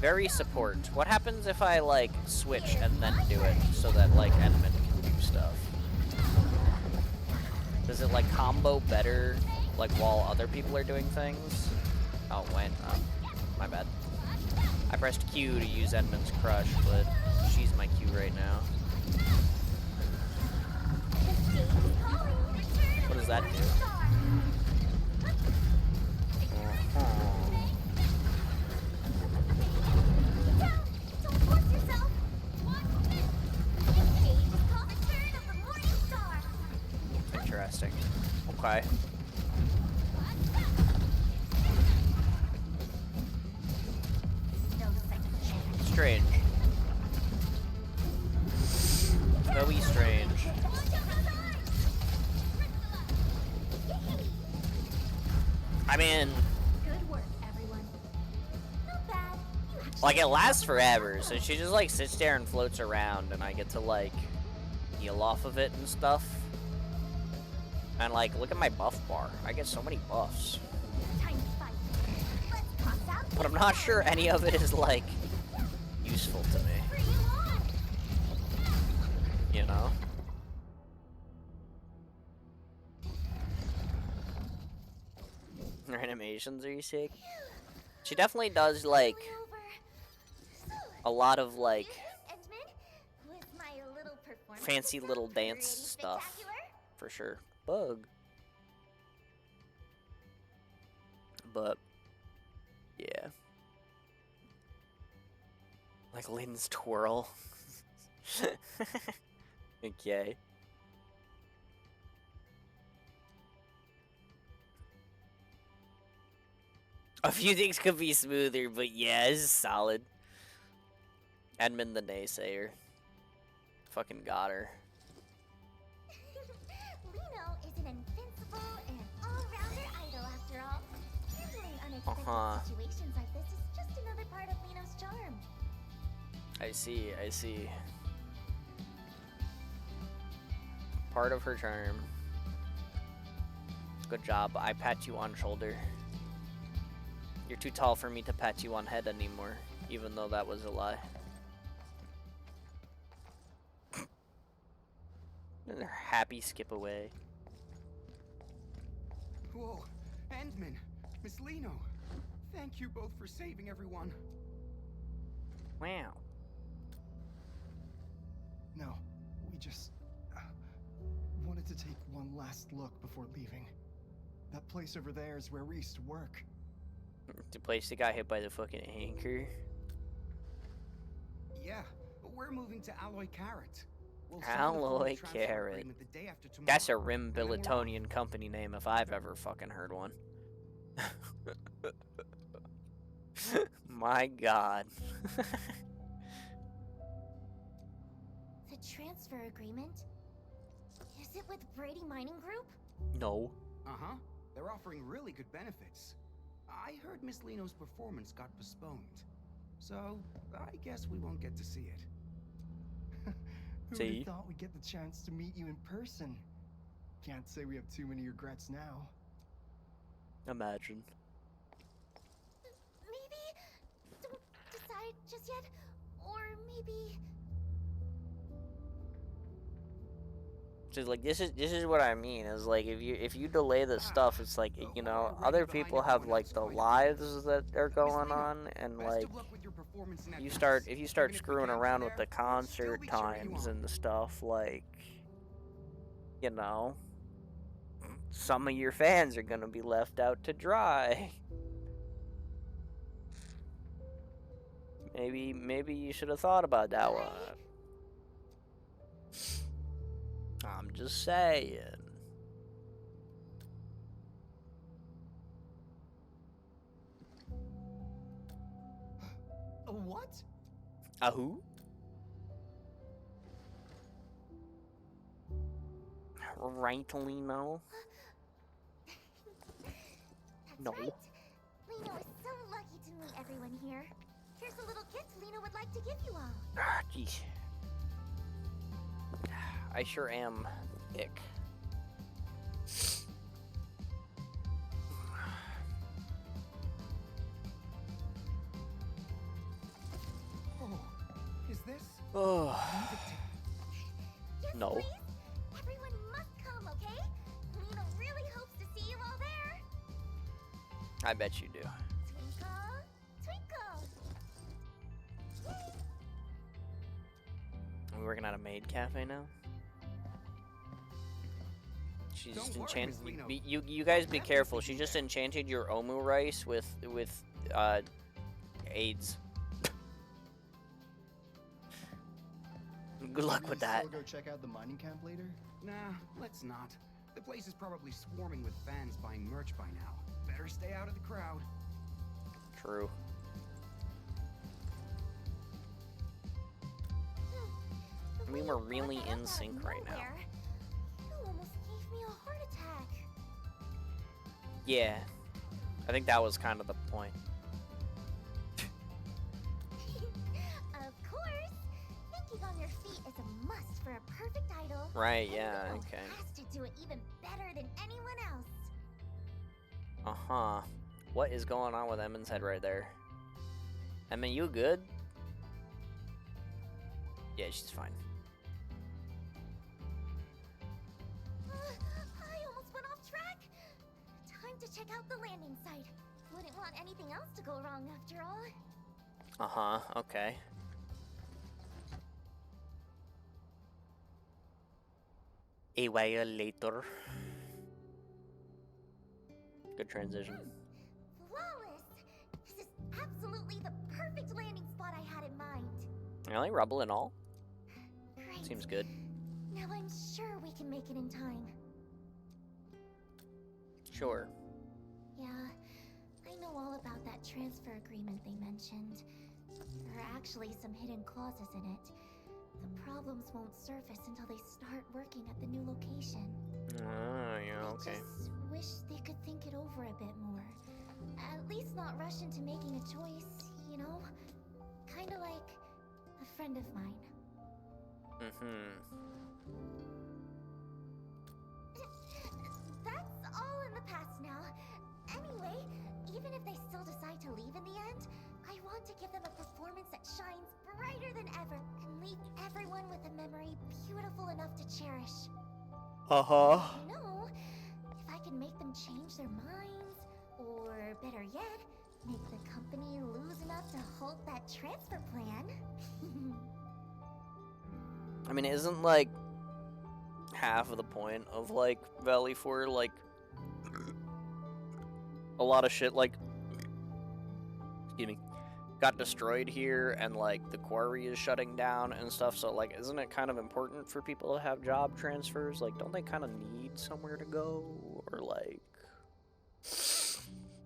very support. What happens if I, like, switch and then do it so that, like, Edmund can do stuff? Does it, like, combo better, like, while other people are doing things? Oh, wait. Oh, my bad. I pressed Q to use Edmund's crush, but she's my Q right now. What does that do? Interesting. Okay. Strange. Very strange. I mean, Good work, everyone. Not bad. like, it lasts forever, so she just, like, sits there and floats around, and I get to, like, heal off of it and stuff. And, like, look at my buff bar. I get so many buffs. Time to fight. Let's cross out. But I'm not sure any of it is, like, useful to me. Bring you on. You know? Her animations are sick. She definitely does, like, a lot of, like, fancy little dance stuff. For sure. Bug. But, yeah. Like Lynn's twirl. Okay. A few things could be smoother, but yeah, it's solid. Edmund the naysayer. Fucking got her. Lino is an invincible and all-rounder idol after all. Handling unexpected situations like this is just another part of Lino's charm. I see, I see. Part of her charm. Good job. I pat you on shoulder. You're too tall for me to pat you on head anymore, even though that was a lie. And they're happy skip away. Whoa, Endman, Miss Lino, thank you both for saving everyone. Wow. No, we just wanted to take one last look before leaving. That place over there is where we used to work. The place that got hit by the fucking anchor. Yeah, but we're moving to Alloy Carrot. We'll Alloy Carrot. That's a Rim Billetonian company name if I've ever fucking heard one. My god. The transfer agreement? Is it with Brady Mining Group? No. Uh-huh. They're offering really good benefits. I heard Miss Lino's performance got postponed. So, I guess we won't get to see it. Who would have thought we'd get the chance to meet you in person? Can't say we have too many regrets now. Imagine. Maybe don't decide just yet, or maybe Just like this is what I mean is like if you delay this stuff, it's like, you know, other people have like the lives that are going on, and like if you start screwing around with the concert times and the stuff, like, you know, some of your fans are gonna be left out to dry. Maybe you should have thought about that one. I'm just saying. A what? A who? Rightly no. That's right. Lino is so lucky to meet everyone here. Here's a little gift Lino would like to give you all. Ah, jeez. I sure am thick. Oh. Yes, No. please. Everyone must come, okay? Lena really hopes to see you all there. I bet you do. Twinkle, twinkle. Yay. Are we working at a maid cafe now? She just Don't worry, enchanted. Miss Lino. You guys be Definitely careful. be She just there. enchanted your omu rice with AIDS. Good luck Maybe with that. Still go check out the mining camp later? Nah, let's not. The place is probably swarming with fans buying merch by now. Better stay out of the crowd. True. I mean, we're really in sync right now. You almost gave me a heart attack. Yeah. I think that was kind of the point. Of course. Thinking on your feet is a must for a perfect idol. Right, And yeah, Lino okay. has to do it even better than anyone else. Uh-huh. What is going on with Emma's head right there? Emma, you good? Yeah, she's fine. I almost went off track. Time to check out the landing site. Wouldn't want anything else to go wrong after all. Uh-huh, okay. A while later. Good transition. Flawless! This is absolutely the perfect landing spot I had in mind. Really? Rubble and all? Great. Seems good. Now I'm sure we can make it in time. Sure. Yeah, I know all about that transfer agreement they mentioned. There are actually some hidden clauses in it. The problems won't surface until they start working at the new location. Oh, yeah, okay. I just wish they could think it over a bit more. At least not rush into making a choice, you know? Kinda like a friend of mine. Mm-hmm. That's all in the past now. Anyway, even if they still decide to leave in the end, I want to give them a performance that shines brighter than ever and leave everyone with a memory beautiful enough to cherish. Uh-huh. You know, if I can make them change their minds, or better yet, make the company lose enough to halt that transfer plan. I mean, isn't, like, half of the point of, like, Valley 4, like, a lot of shit, like, excuse me, got destroyed here, and, like, the quarry is shutting down and stuff, so, like, isn't it kind of important for people to have job transfers? Like, don't they kind of need somewhere to go? Or, like,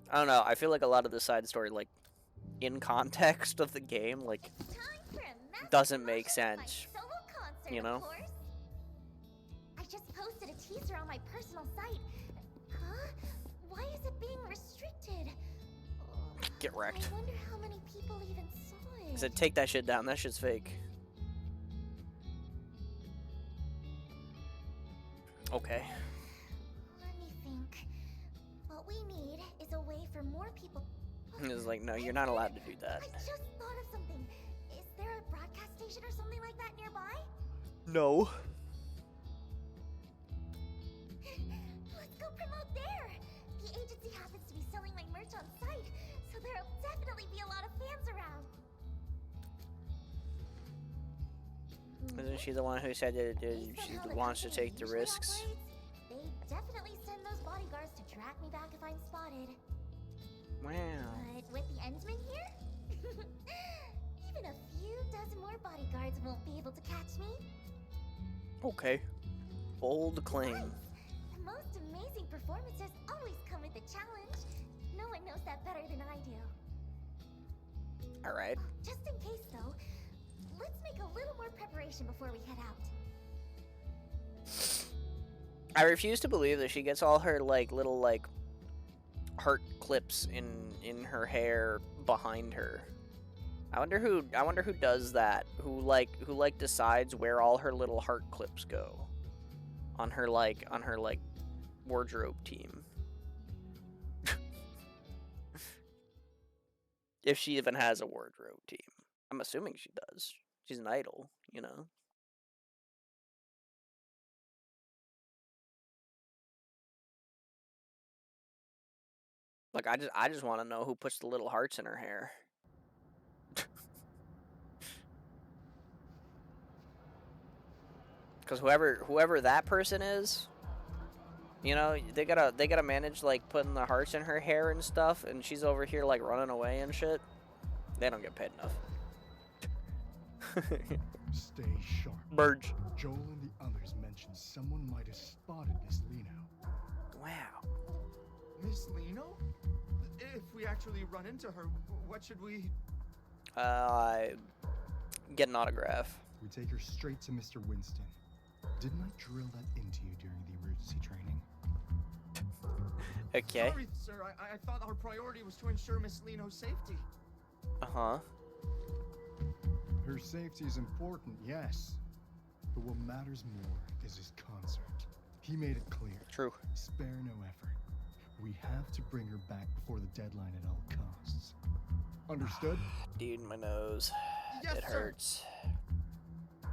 I don't know, I feel like a lot of the side story, like, in context of the game, like, It's time for a massive doesn't make promotion of my sense, solo concert, you know? of course. I just posted a teaser on my personal site. Huh? Why is it being restricted? Get wrecked. I wonder how many people even saw it. I said, take that shit down, that shit's fake. Okay. Let me think. What we need is a way for more people. It's like, no, you're not allowed to do that. I just thought of something. Is there a broadcast station or something like that nearby? No. Let's go promote there. The agency happens to be selling my merch on site, so there'll definitely be a lot of fans around. Isn't she the one who said that Based on she how the wants to company take the usually risks? operates, they definitely send those bodyguards to track me back if I'm spotted. Wow. But with the Endsman here, even a few dozen more bodyguards won't be able to catch me. Okay. Bold claim. Besides, the most amazing performances always come with a challenge. No one knows that better than I do. Alright. Just in case, though, let's make a little more preparation before we head out. I refuse to believe that she gets all her, like, little, like, heart clips in her hair behind her. I wonder who does that. Who decides where all her little heart clips go on her wardrobe team. If she even has a wardrobe team. I'm assuming she does. She's an idol, you know. Like I just want to know who puts the little hearts in her hair. Because whoever that person is, you know, they gotta manage like putting the hearts in her hair and stuff, and she's over here like running away and shit. They don't get paid enough. Stay sharp. Birds. Joel and the others mentioned someone might have spotted Miss Lino. Wow. Miss Lino? If we actually run into her, what should we... Get an autograph. We take her straight to Mr. Winston. Didn't I drill that into you during the emergency training? Okay. Sorry, sir. I thought our priority was to ensure Miss Lino's safety. Uh-huh. Her safety is important, yes. But what matters more is his concert. He made it clear. True. Spare no effort. We have to bring her back before the deadline at all costs. Understood? Dude, my nose. Yes, it hurts. I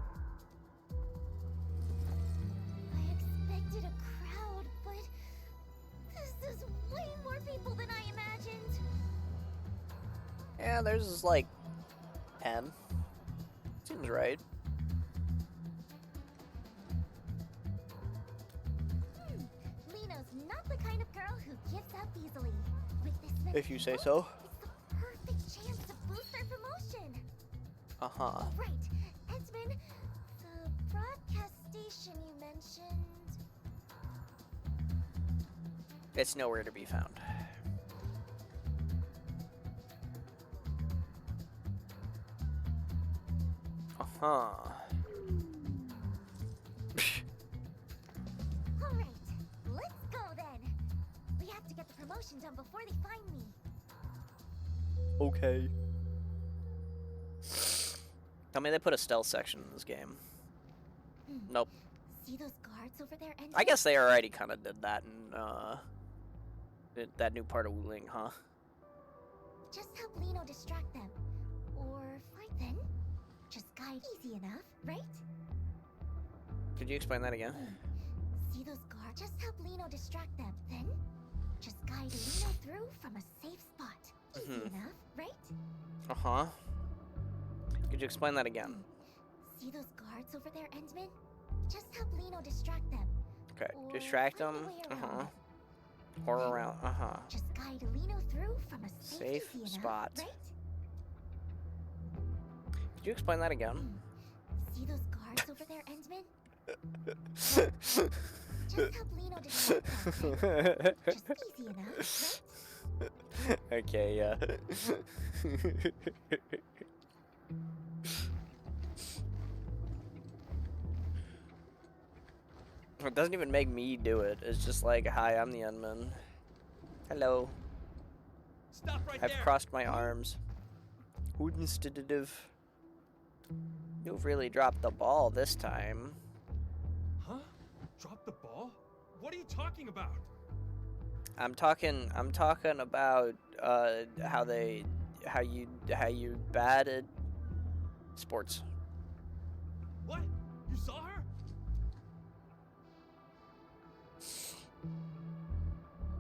expected a crowd, but this is way more people than I imagined. Yeah, there's like 10. Seems right. Lino's not the kind of girl who gives up easily. With this If you say book, so. it's the perfect chance to boost our promotion. Uh-huh. Right, Edmund, the broadcast station you mentioned. It's nowhere to be found. Uh-huh. All right, let's go then. We have to get the promotion done before they find me. Okay. Tell me they put a stealth section in this game. Nope. See those guards over there? I guess they already kind of did that in that new part of Wuling, huh? Just help Lino distract them. Or fight them. Just guide easy enough, right? Could you explain that again? See those guards? Just help Lino distract them. Then, just guide Lino through from a safe spot. Easy enough, right? Uh-huh. Could you explain that again? See those guards over there, Endman? Just help Lino distract them. Okay, Or distract find them. a way Uh-huh. around. Or around. Uh-huh. Just guide Lino through from a Safe easy spot. enough, right? Could you explain that again? See those guards over there, Endman? Just help Lino distract them. Then. Just easy enough, right? Okay, yeah. It doesn't even make me do it. It's just like, hi, I'm the Unman. Hello. Stop right I've there. crossed my arms. Instinctive. You've really dropped the ball this time. Huh? Drop the ball? What are you talking about? I'm talking about how you bad at sports. What? You saw her?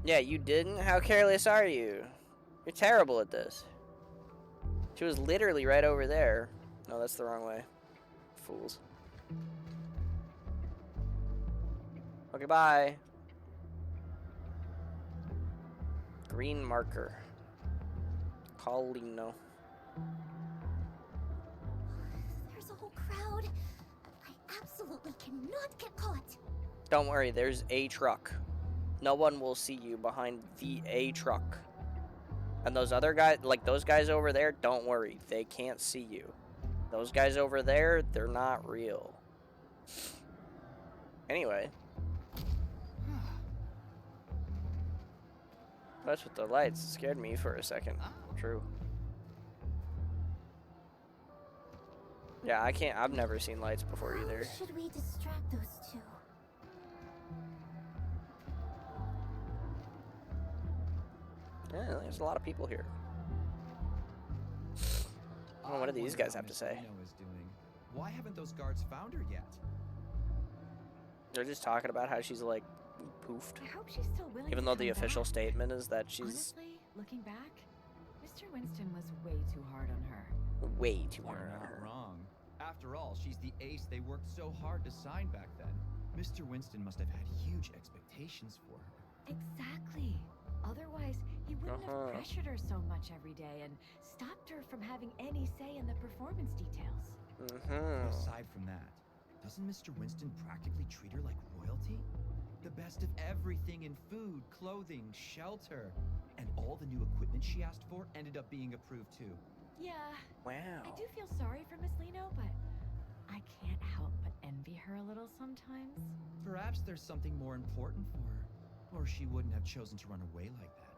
Yeah, you didn't? How careless are you? You're terrible at this. She was literally right over there. No, that's the wrong way. Fools. Okay, bye. Green marker. Call Lino. There's a whole crowd. I absolutely cannot get caught. Don't worry, there's a truck. No one will see you behind the A truck. And those other guys, like those guys over there, don't worry. They can't see you. Those guys over there, they're not real. Anyway. That's with the lights. It scared me for a second. True. Yeah, I've never seen lights before either. How should we distract those two? Yeah, there's a lot of people here. Oh, what do these guys have to say? Is doing. Why haven't those guards found her yet? They're just talking about how she's like poofed. I hope she's still willing Even to though the come official back. statement is that she's Honestly, looking back, Mr. Winston was way too hard on her. way too You're hard on not her. wrong. After all, she's the ace they worked so hard to sign back then. Mr. Winston must have had huge expectations for her. Exactly. Otherwise, he wouldn't have pressured her so much every day and stopped her from having any say in the performance details. But aside from that, doesn't Mr. Winston practically treat her like royalty? The best of everything in food, clothing, shelter. And all the new equipment she asked for ended up being approved too. Yeah. Wow. I do feel sorry for Miss Lino, but I can't help but envy her a little sometimes. Perhaps there's something more important for her, or she wouldn't have chosen to run away like that.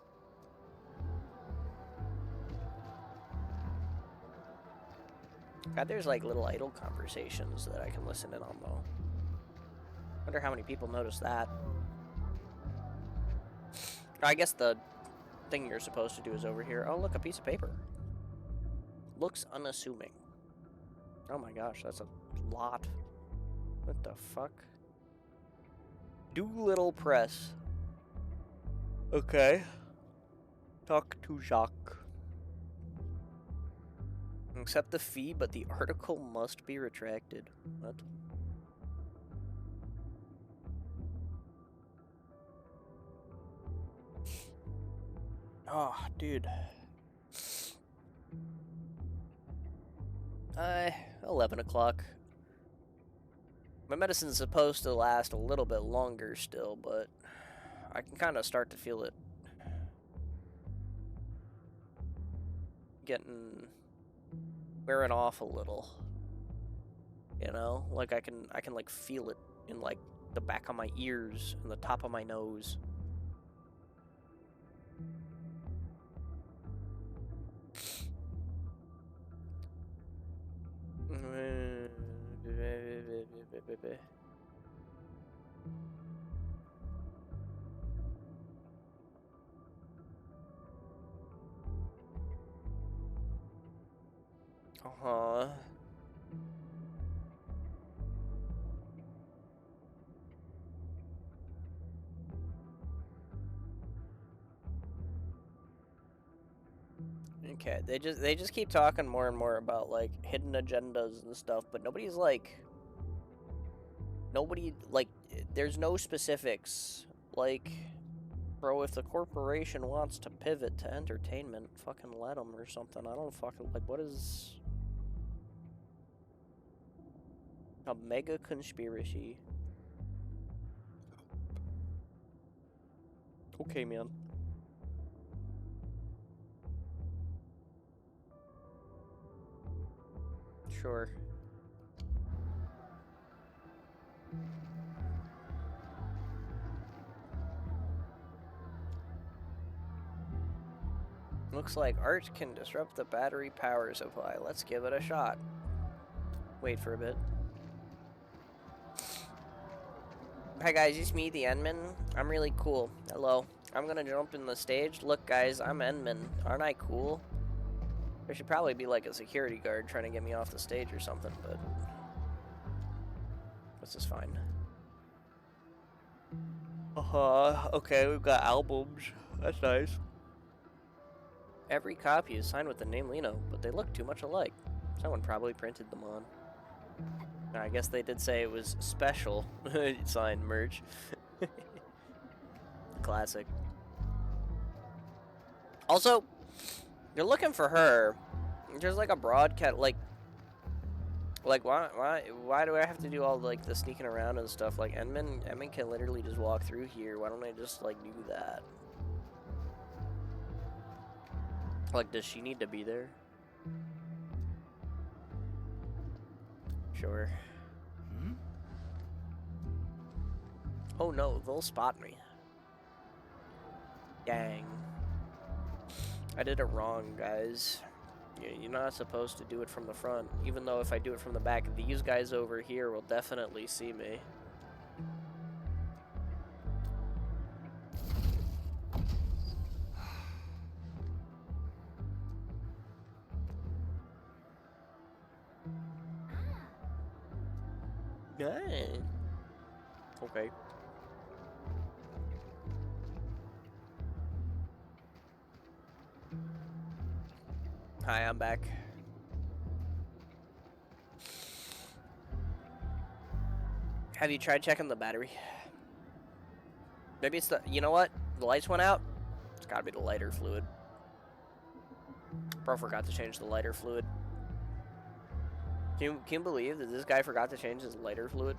God, there's like little idle conversations that I can listen in on though. Wonder how many people notice that. I guess the thing you're supposed to do is over here. Oh, look, a piece of paper. Looks unassuming. Oh my gosh, that's a lot. What the fuck? Doolittle Press. Okay. Talk to Jacques. Accept the fee, but the article must be retracted. What? Oh, dude. 11 o'clock. My medicine's supposed to last a little bit longer still, but I can kind of start to feel it wearing off a little. You know, like I can like feel it in like the back of my ears and the top of my nose. Uh-huh. Okay, they just keep talking more and more about like hidden agendas and stuff, but nobody like there's no specifics. Like, bro, if the corporation wants to pivot to entertainment, fucking let them or something. I don't fucking like what is a mega conspiracy. Okay, man. Sure. Looks like art can disrupt the battery power supply. Let's give it a shot. Wait for a bit. Hi guys, it's me, the Endman. I'm really cool. Hello. I'm gonna jump in the stage. Look guys, I'm Endman. Aren't I cool? There should probably be like a security guard trying to get me off the stage or something, but this is fine. Okay, we've got albums. That's nice. Every copy is signed with the name Lino, but they look too much alike. Someone probably printed them on. I guess they did say it was special signed merch. Classic. Also, you're looking for her. There's like a broadcast, like why do I have to do all like the sneaking around and stuff? Like Edmund can literally just walk through here. Why don't I just like do that? Like, does she need to be there? Sure. Oh no, they'll spot me. Dang. I did it wrong, guys. You're not supposed to do it from the front. Even though if I do it from the back, these guys over here will definitely see me. Yeah. Okay. Hi, I'm back. Have you tried checking the battery? Maybe it's the, you know what? The lights went out. It's gotta be the lighter fluid. Bro forgot to change the lighter fluid. Can you believe that this guy forgot to change his lighter fluid?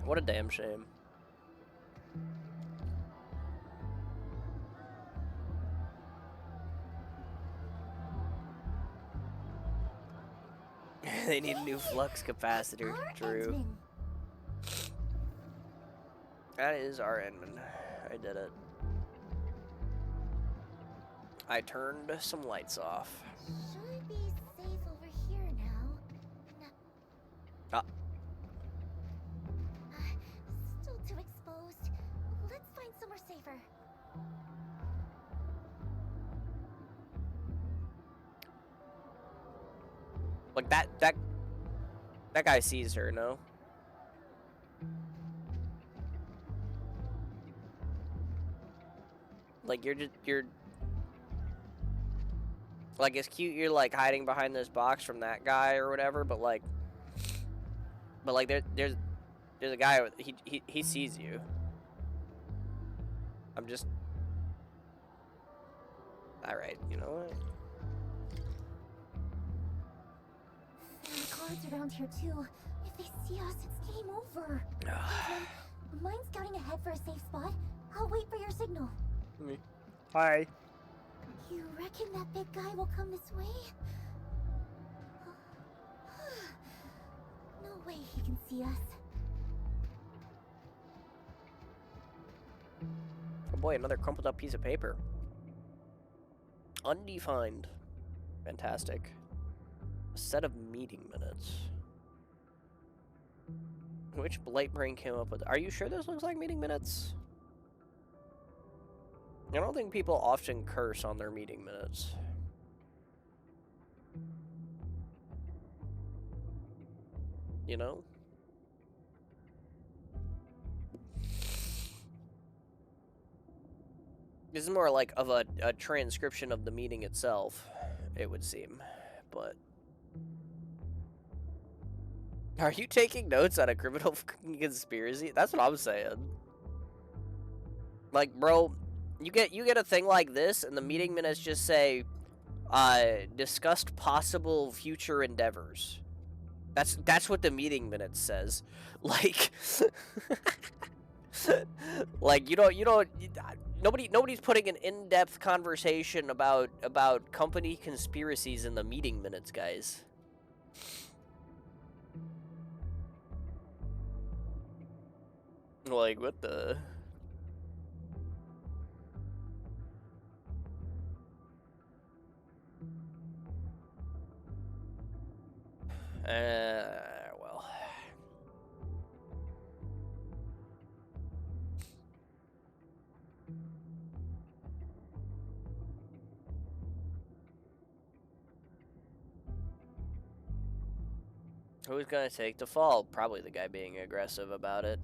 What a damn shame. They need a new flux capacitor. True. That is our Edmund. I did it. I turned some lights off. Should be safe over here now. Ah. Still too exposed. Let's find somewhere safer. Like that guy sees her, no? Like you're like, it's cute you're like hiding behind this box from that guy or whatever, but like there's a guy with, he sees you. I'm just alright, you know what? There are guards around here too. If they see us, it's game over. Mind scouting ahead for a safe spot? I'll wait for your signal. Hi. You reckon that big guy will come this way? No way he can see us. Oh boy, another crumpled up piece of paper. Undefined. Fantastic. A set of meeting minutes. Which blight brain came up with? Are you sure this looks like meeting minutes? I don't think people often curse on their meeting minutes. You know? This is more like of a transcription of the meeting itself, it would seem. But are you taking notes on a criminal conspiracy? That's what I'm saying. Like, bro, you get a thing like this, and the meeting minutes just say, discussed possible future endeavors. That's what the meeting minutes says. Like, like nobody's putting an in-depth conversation about company conspiracies in the meeting minutes, guys. Like, what the? Well. Who's gonna take the fall? Probably the guy being aggressive about it.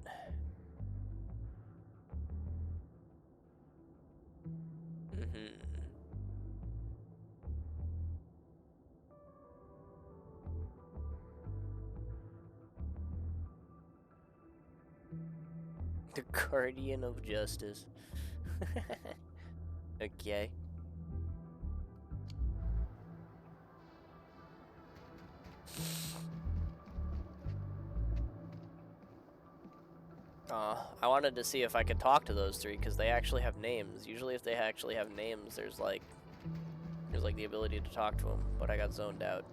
The Guardian of Justice. Okay. I wanted to see if I could talk to those three because they actually have names. Usually if they actually have names, there's like the ability to talk to them, but I got zoned out.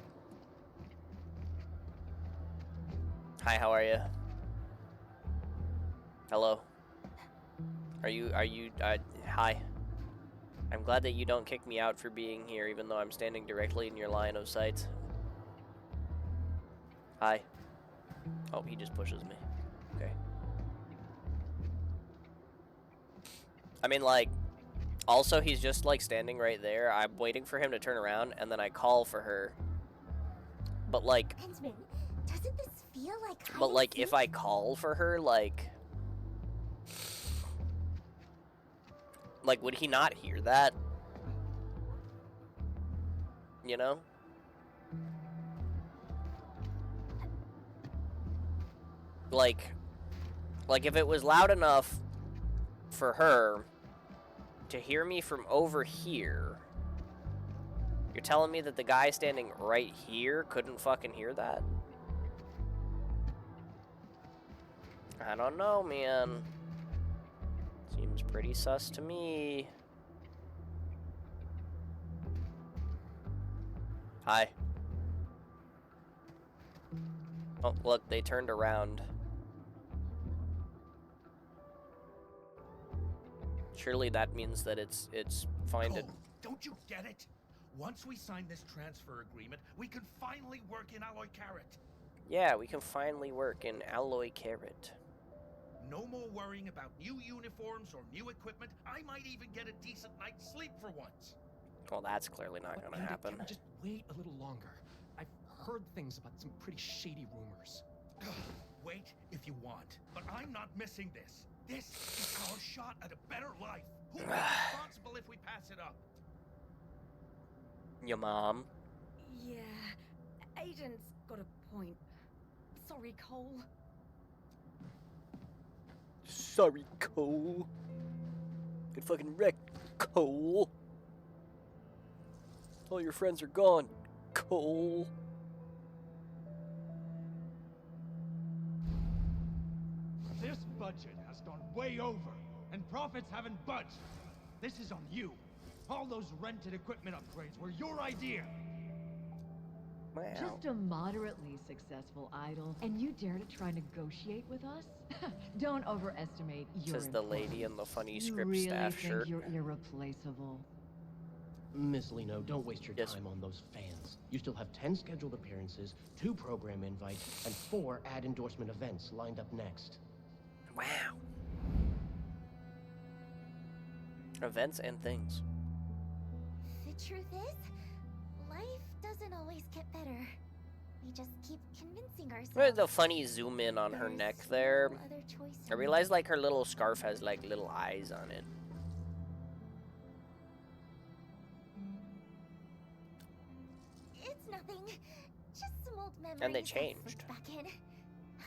Hi, how are you? Hello. Are you, hi. I'm glad that you don't kick me out for being here, even though I'm standing directly in your line of sight. Hi. Oh, he just pushes me. Okay. I mean, like, also, he's just, like, standing right there. I'm waiting for him to turn around, and then I call for her. But, like... Pensman, Doesn't this feel like hide But and like, if seek? I call for her, like, would he not hear that? You know? Like, if it was loud enough for her to hear me from over here, you're telling me that the guy standing right here couldn't fucking hear that? I don't know, man. Seems pretty sus to me. Hi. Oh, look, they turned around. Surely that means that it's fine to... Cole, don't you get it? Once we sign this transfer agreement, we can finally work in Alloy Carrot. Yeah, we can finally work in Alloy Carrot. No more worrying about new uniforms or new equipment. I might even get a decent night's sleep for once. Well, that's clearly not But gonna Andy, happen. can we just wait a little longer? I've heard things about some pretty shady rumors. Wait if you want, but I'm not missing this. This is our shot at a better life. Who'll be responsible if we pass it up? Your mom. Yeah, Aiden's got a point. Sorry, Cole. Sorry, Cole. Get fucking wrecked, Cole. All your friends are gone, Cole. This budget has gone way over, and profits haven't budged. This is on you. All those rented equipment upgrades were your idea. Wow. Just a moderately successful idol, and you dare to try negotiate with us? Don't overestimate your Says the lady in the funny you script really staff think shirt. you're irreplaceable? Miss Lino, don't waste your Yes. time on those fans. You still have 10 scheduled appearances, 2 program invites, and 4 ad endorsement events lined up next. Wow. Events and things. The truth is, life doesn't always get better. We just keep convincing Look at ourselves. the funny zoom in on her there's neck there. no other choice I realize like her little scarf has like little eyes on it. It's nothing. Just some old memories. And they that changed. slipped back in.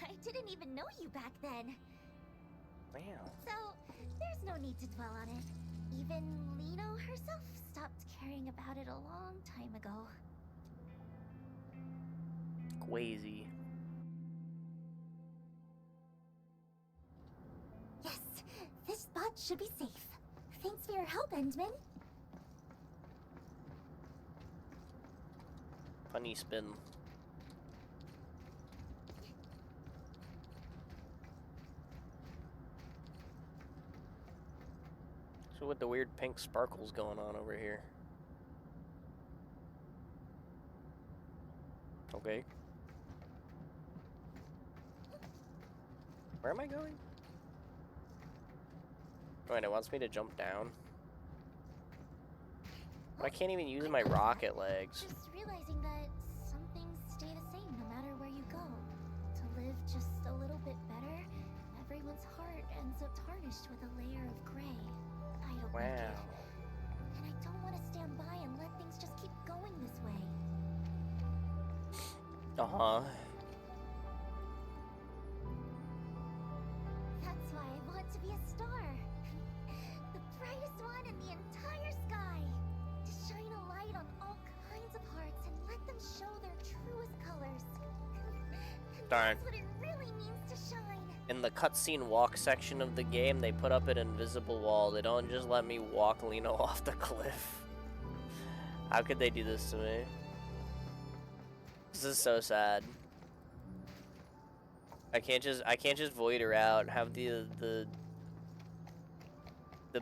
I didn't even know you back then. Wow. So, there's no need to dwell on it. Even Lino herself stopped caring about it a long time ago. Quasi. Yes, this spot should be safe. Thanks for your help, Endman. Funny spin. So with the weird pink sparkles going on over here. Okay. Where am I going? Wait, it wants me to jump down. But I can't even use my rocket legs. Just realizing that some things stay the same no matter where you go. To live just a little bit better, everyone's heart ends up tarnished with a layer of gray. I don't like it. And I don't want to stand by and let things just keep going this way. Uh-huh. That's why I want to be a star. The brightest one in the entire sky. To shine a light on all kinds of hearts and let them show their truest colors. Darn. That's what it really means to shine. In the cutscene walk section of the game, they put up an invisible wall. They don't just let me walk Lino off the cliff. How could they do this to me? This is so sad. I can't just void her out and have the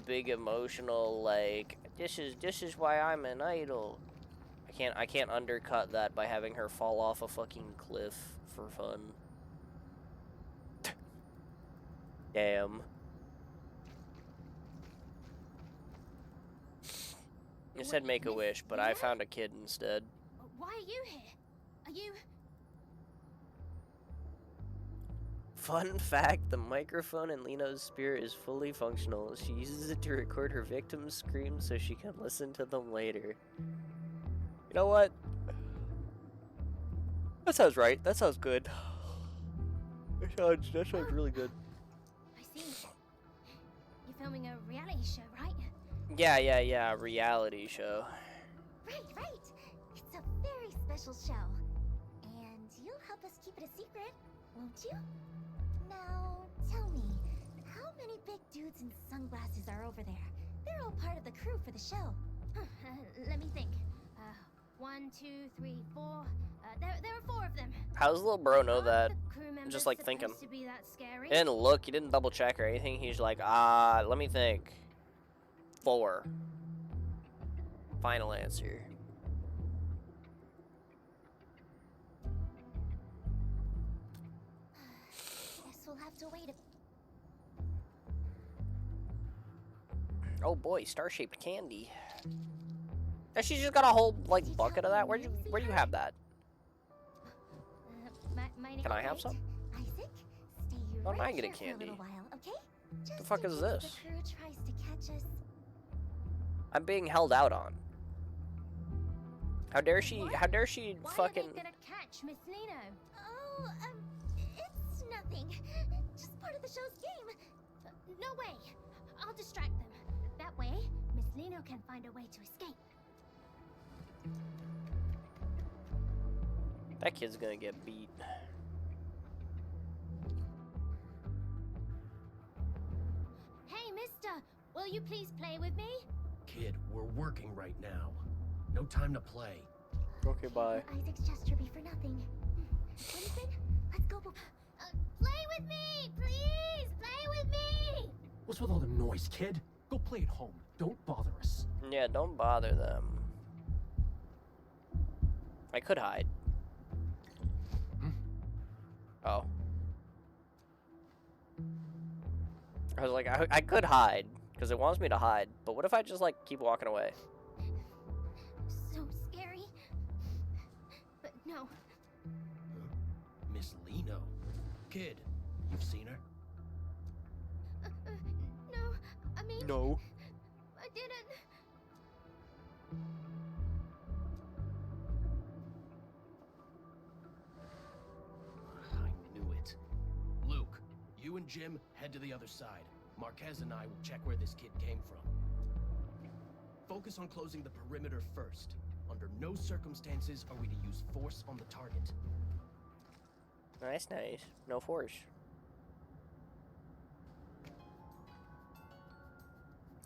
big emotional like this is why I'm an idol. I can't undercut that by having her fall off a fucking cliff for fun. Damn. It said make a wish, but I found a kid instead. Why are you here? Are you... Fun fact, the microphone in Lino's spirit is fully functional. She uses it to record her victims' screams so she can listen to them later. You know what? That sounds right. That sounds good. That sounds really good. I see. You're filming a reality show, right? Yeah, reality show. Right. It's a very special show. And you'll help us keep it a secret, won't you? Now, tell me, how many big dudes in sunglasses are over there? They're all part of the crew for the show. Let me think. 1, 2, 3, 4. There are 4 of them. How does little bro know that? Crew members Just like thinking. supposed to be that scary? He didn't look, he didn't double check or anything. He's like, let me think. 4. Final answer. Guess we'll have to wait a... Oh boy, star-shaped candy. And she's just got a whole like bucket of that. Where do you have that? Can I have some? Isaac, stay Why don't I right get a here for candy? little while, okay? The fuck in is case this? The crew tries to catch us. I'm being held out on. How dare she Why fucking... are they gonna catch Miss Lino? Oh, it's nothing. Just part of the show's game. No way. I'll distract them. That way, Miss Lino can find a way to escape. That kid's gonna get beat. Hey, mister, will you please play with me? Kid, we're working right now. No time to play. Okay, bye. Isaac's gesture be for nothing. Winston, let's go. Play with me, please. Play with me. What's with all the noise, kid? Go play at home. Don't bother us. Yeah, don't bother them. I could hide. Oh. I was like, I could hide, because it wants me to hide, but what if I just, like, keep walking away? So scary. But no. Miss Lino. Kid, you've seen her? No, I mean... No. I didn't. I knew it. Luke, you and Jim head to the other side. Marquez and I will check where this kid came from. Focus on closing the perimeter first. Under no circumstances are we to use force on the target. Nice. No force.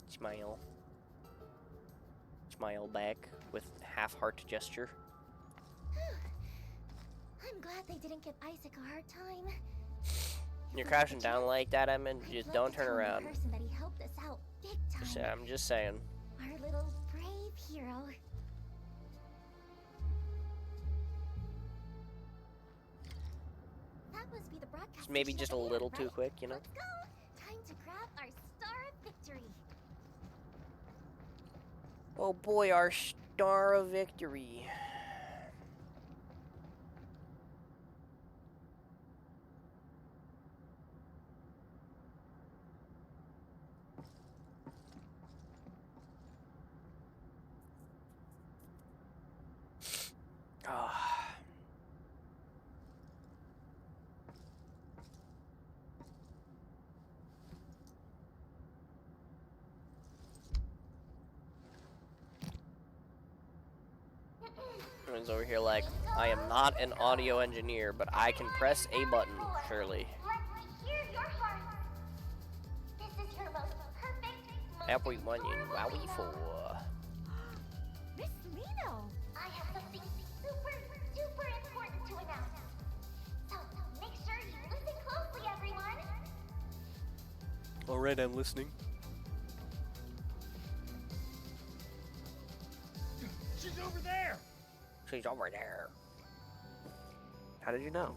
Smile. Smile back with half-heart gesture. I'm glad they didn't give Isaac a hard time. You're crashing down like that, I mean, just don't turn around. The person that he helped us out big time. I'm just saying. Our little brave hero. That must be the broadcast. Maybe station just a over little there, too right? quick, you know? Let's go. Time to grab our star of victory. Oh boy, our star of victory. Everyone's over here like, I am not an audio engineer, but I can press a button, surely. This is your most perfect moment. Everyone in Wowie 4. Miss Lino! I have something super, super important to announce. So make sure you listen closely, everyone. Alright, I'm listening. She's over there! She's over there. How did you know?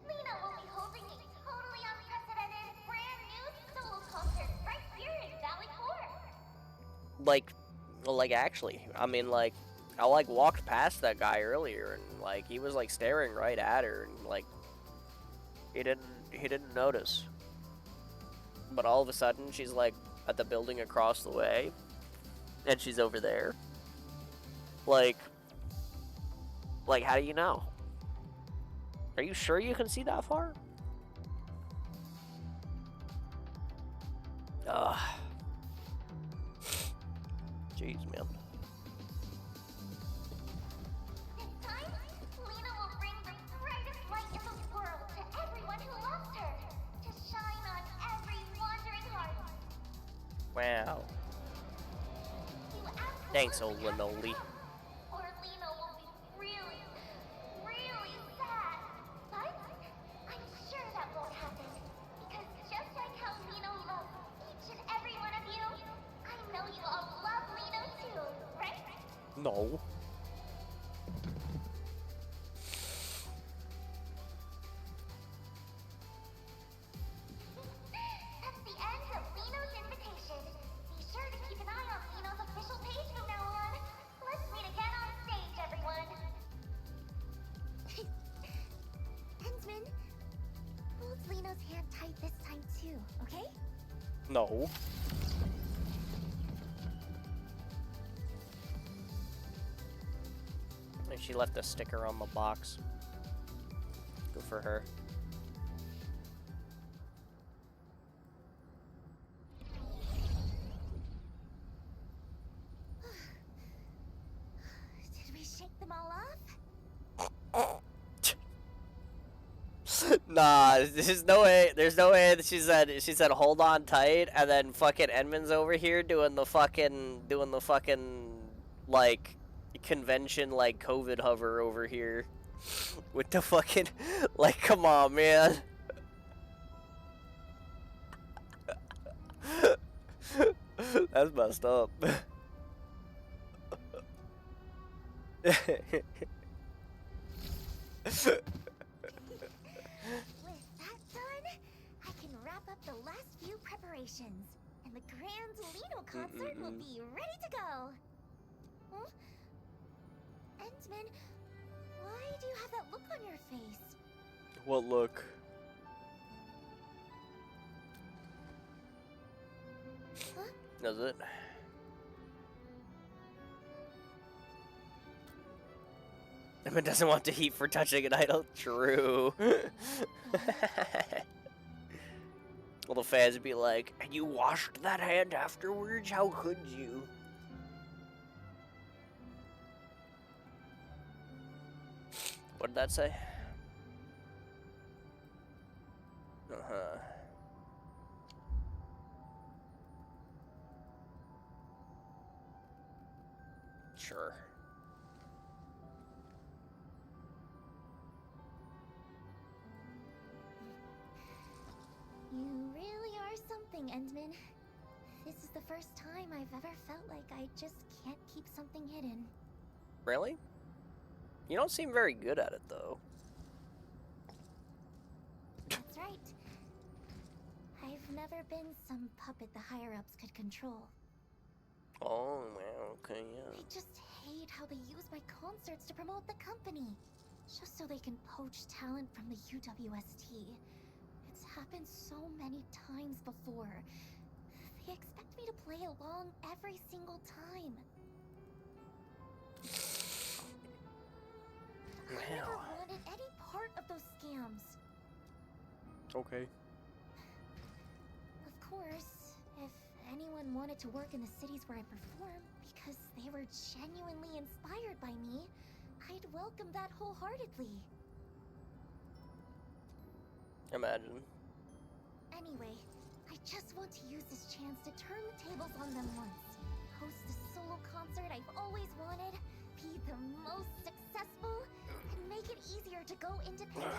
Lino will be holding a totally unprecedented, brand new solo concert right here in Valley Court. Like actually, I mean, like, I like walked past that guy earlier, and like he was like staring right at her, and like he he didn't notice. But all of a sudden, she's like at the building across the way, and she's over there. Like, how do you know? Are you sure you can see that far? Ugh. Jeez, man. This time, Lena will bring the brightest light in the world to everyone who loves her, to shine on every wandering heart. Wow. You Thanks, old absolutely have to Linolie. come, or Lena will be really, really sad. But I'm sure that won't happen, because just like how Lena loves each and every one of you, I know you all love Lena too, right? No. That's the end of Leno's invitation. Be sure to keep an eye on Leno's official page from now on. Let's meet again on stage, everyone. Hensman, hold Leno's hand tight this time too, okay? No. And she left a sticker on the box. Good for her. Did we shake them all off? Nah, there's no way that she said hold on tight, and then fucking Edmund's over here doing the fucking like convention like COVID hover over here with the fucking like, come on, man. That's messed up. With that done, I can wrap up the last few preparations, and the grand Leno concert will be ready to go. Huh? Entman, why do you have that look on your face? What look? Huh? Does it? Emma doesn't want the heat for touching an idol. True. Well, the fans would be like, and you washed that hand afterwards? How could you? What did that say? Uh-huh. Sure. You really are something, Entman. This is the first time I've ever felt like I just can't keep something hidden. Really? You don't seem very good at it, though. That's right. I've never been some puppet the higher-ups could control. Oh, well, okay, yeah. I just hate how they use my concerts to promote the company, just so they can poach talent from the UWST. It's happened so many times before. They expect me to play along every single time. I never wanted any part of those scams. Okay. Of course, if anyone wanted to work in the cities where I perform because they were genuinely inspired by me, I'd welcome that wholeheartedly. Imagine. Anyway, I just want to use this chance to turn the tables on them once. Host a solo concert I've always wanted, be the most successful, and make it easier to go independent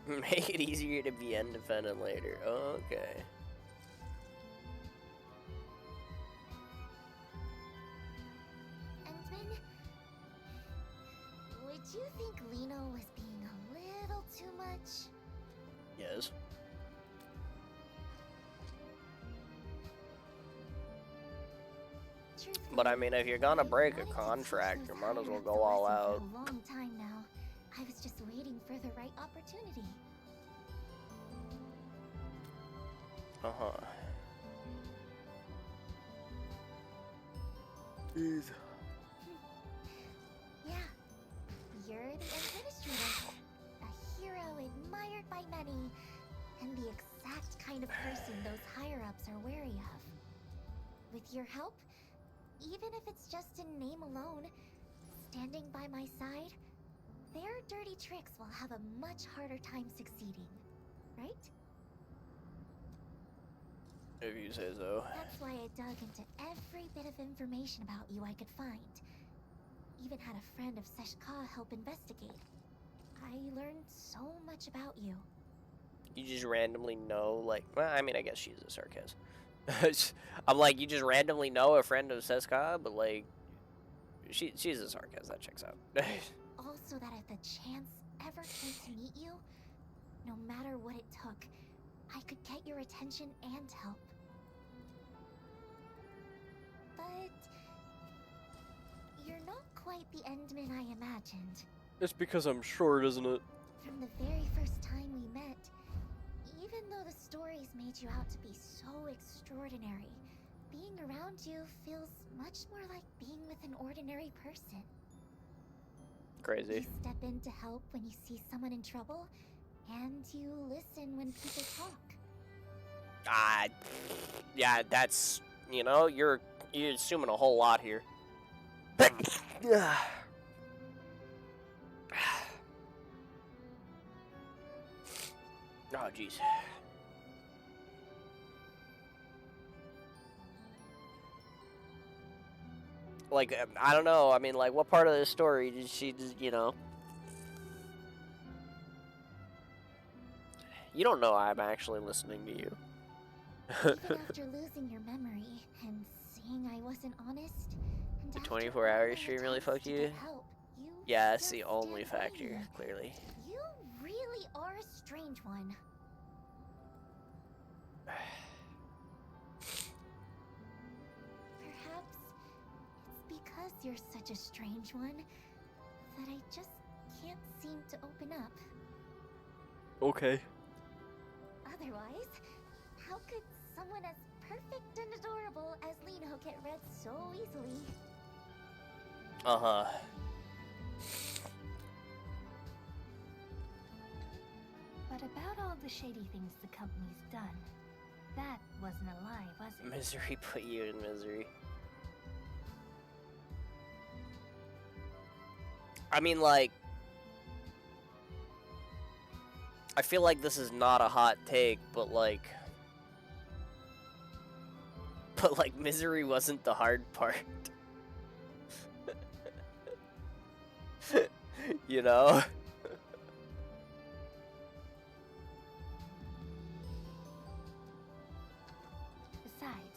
later. Make it easier to be independent later. Okay. Entman, would you think Leno was being a little too much? Yes. But I mean, if you're gonna break a wanted to teach contract, you those might as well higher-ups go a all lesson out. For a long time now. I was just waiting for the right opportunity. Uh-huh. Jeez. Yeah, you're the administrator. A hero admired by many, and the exact kind of person those higher-ups are wary of. With your help, even if it's just in name alone, standing by my side, their dirty tricks will have a much harder time succeeding, right? If you say so. That's why I dug into every bit of information about you I could find. Even had a friend of Seshka help investigate. I learned so much about you. You just randomly know, like, well, I mean, I guess she's a sarcasm. I'm like, you just randomly know a friend of Seska, but like, she's a sarcasm. That checks out. Also that if the chance ever came to meet you, no matter what it took, I could get your attention and help. But you're not quite the Endman I imagined. It's because I'm short, isn't it? From the very first time we met, even though the stories made you out to be so extraordinary, being around you feels much more like being with an ordinary person. Crazy. You step in to help when you see someone in trouble, and you listen when people talk. Yeah, that's, you know, you're assuming a whole lot here. Oh, jeez. Like, I don't know. I mean, like, what part of the story did she, you know? You don't know I'm actually listening to you. Even after losing your memory and seeing I wasn't honest, and The after 24-hour all stream my really attempts fucked to you? get help, you Yeah, that's still the only stand by factor, me. clearly. You really are a strange one. Perhaps it's because you're such a strange one that I just can't seem to open up. Okay. Otherwise, how could someone as perfect and adorable as Lino get read so easily? Uh-huh. But about all the shady things the company's done, that wasn't a lie, was it? Misery put you in misery. I mean, like, I feel like this is not a hot take, but like, misery wasn't the hard part. You know? Besides,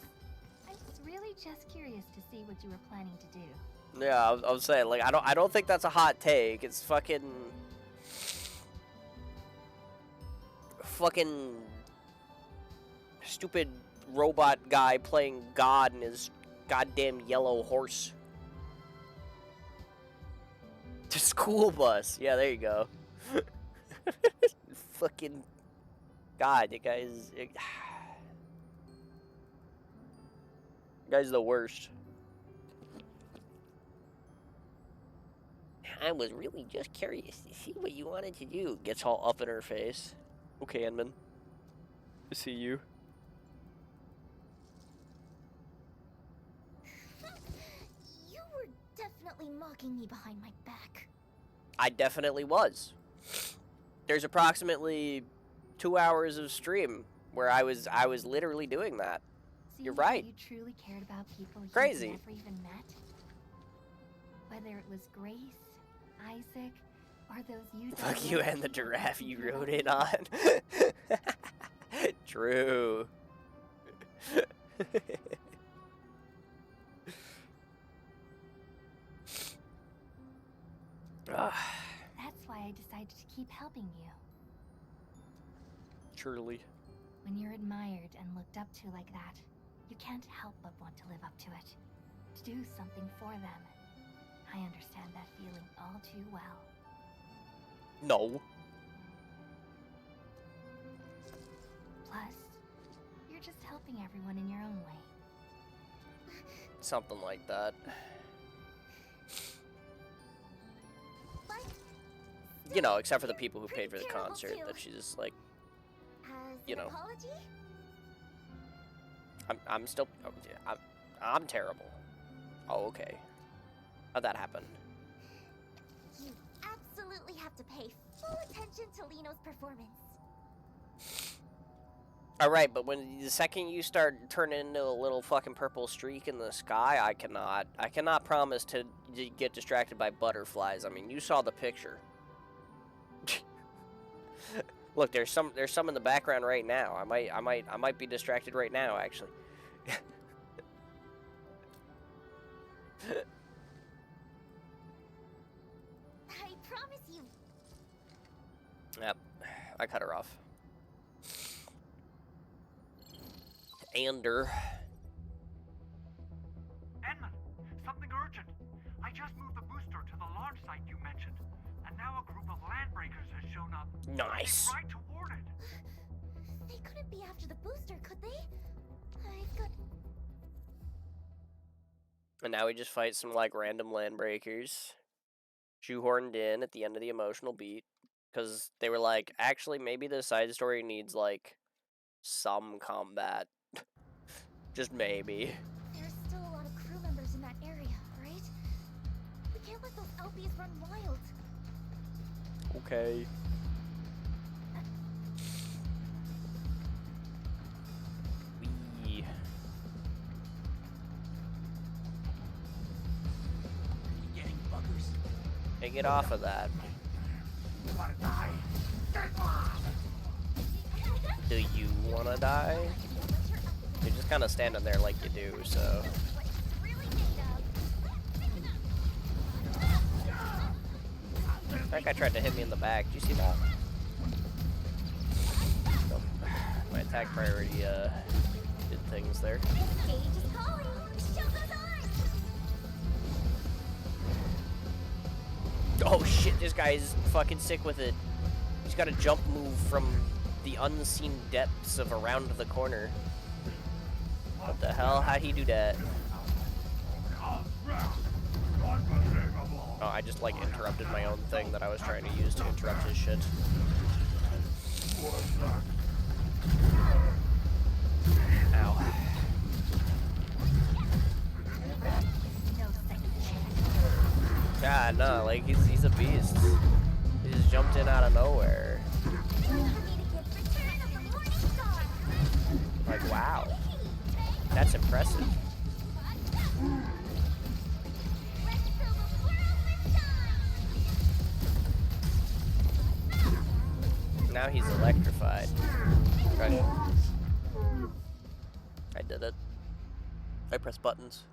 I was really just curious to see what you were planning to do. Yeah, I was saying, like, I don't think that's a hot take. It's fucking stupid robot guy playing God in his goddamn yellow horse. The school bus. Yeah, there you go. Fucking God, the guy's the worst. I was really just curious to see what you wanted to do. Gets all up in her face. Okay, Enman. I see you. You were definitely mocking me behind my back. I definitely was. There's approximately 2 hours of stream where I was literally doing that. Seeing You're right. How you truly cared about people Crazy. you never even met. Whether it was Grace, Isaac, or those you Fuck you and the giraffe you rode in on. True. That's why I decided to keep helping you. Truly. When you're admired and looked up to like that, you can't help but want to live up to it. to do something for them. I understand that feeling all too well. No. Plus, you're just helping everyone in your own way. Something like that. You know, except for the people who paid for the concert, that she's like, you know. I'm still, I'm terrible. Oh, okay. How'd that happen? You absolutely have to pay full attention to Lino's performance. Alright, but when the second you start turning into a little fucking purple streak in the sky, I cannot promise to get distracted by butterflies. I mean, you saw the picture. Look, there's some in the background right now. I might be distracted right now, actually. I promise you. Yep, I cut her off. Ander. Edmund, something urgent. I just moved the booster to the launch site you mentioned, and now a group of landbreakers has shown up. Nice. Right toward it. They couldn't be after the booster, could they? I've got... And now we just fight some, like, random landbreakers. Shoehorned in at the end of the emotional beat. Because they were like, actually, maybe the side story needs, like, some combat. Just maybe. There's still a lot of crew members in that area, right? We can't let those LBs run wild. Okay. Wee. Getting buggers. Hey, get off of that. Do you wanna die? You're just kind of standing there like you do, so. That guy tried to hit me in the back. Did you see that? Oh, my attack priority did things there. Oh shit, this guy is fucking sick with it. He's got a jump move from the unseen depths of around the corner. What the hell? How'd he do that? Oh, I just like interrupted my own thing that I was trying to use to interrupt his shit. Ow. Yeah, no, like he's a beast. He just jumped in out of nowhere. Like, wow. That's impressive. Now he's electrified. Right. I did it. I pressed buttons.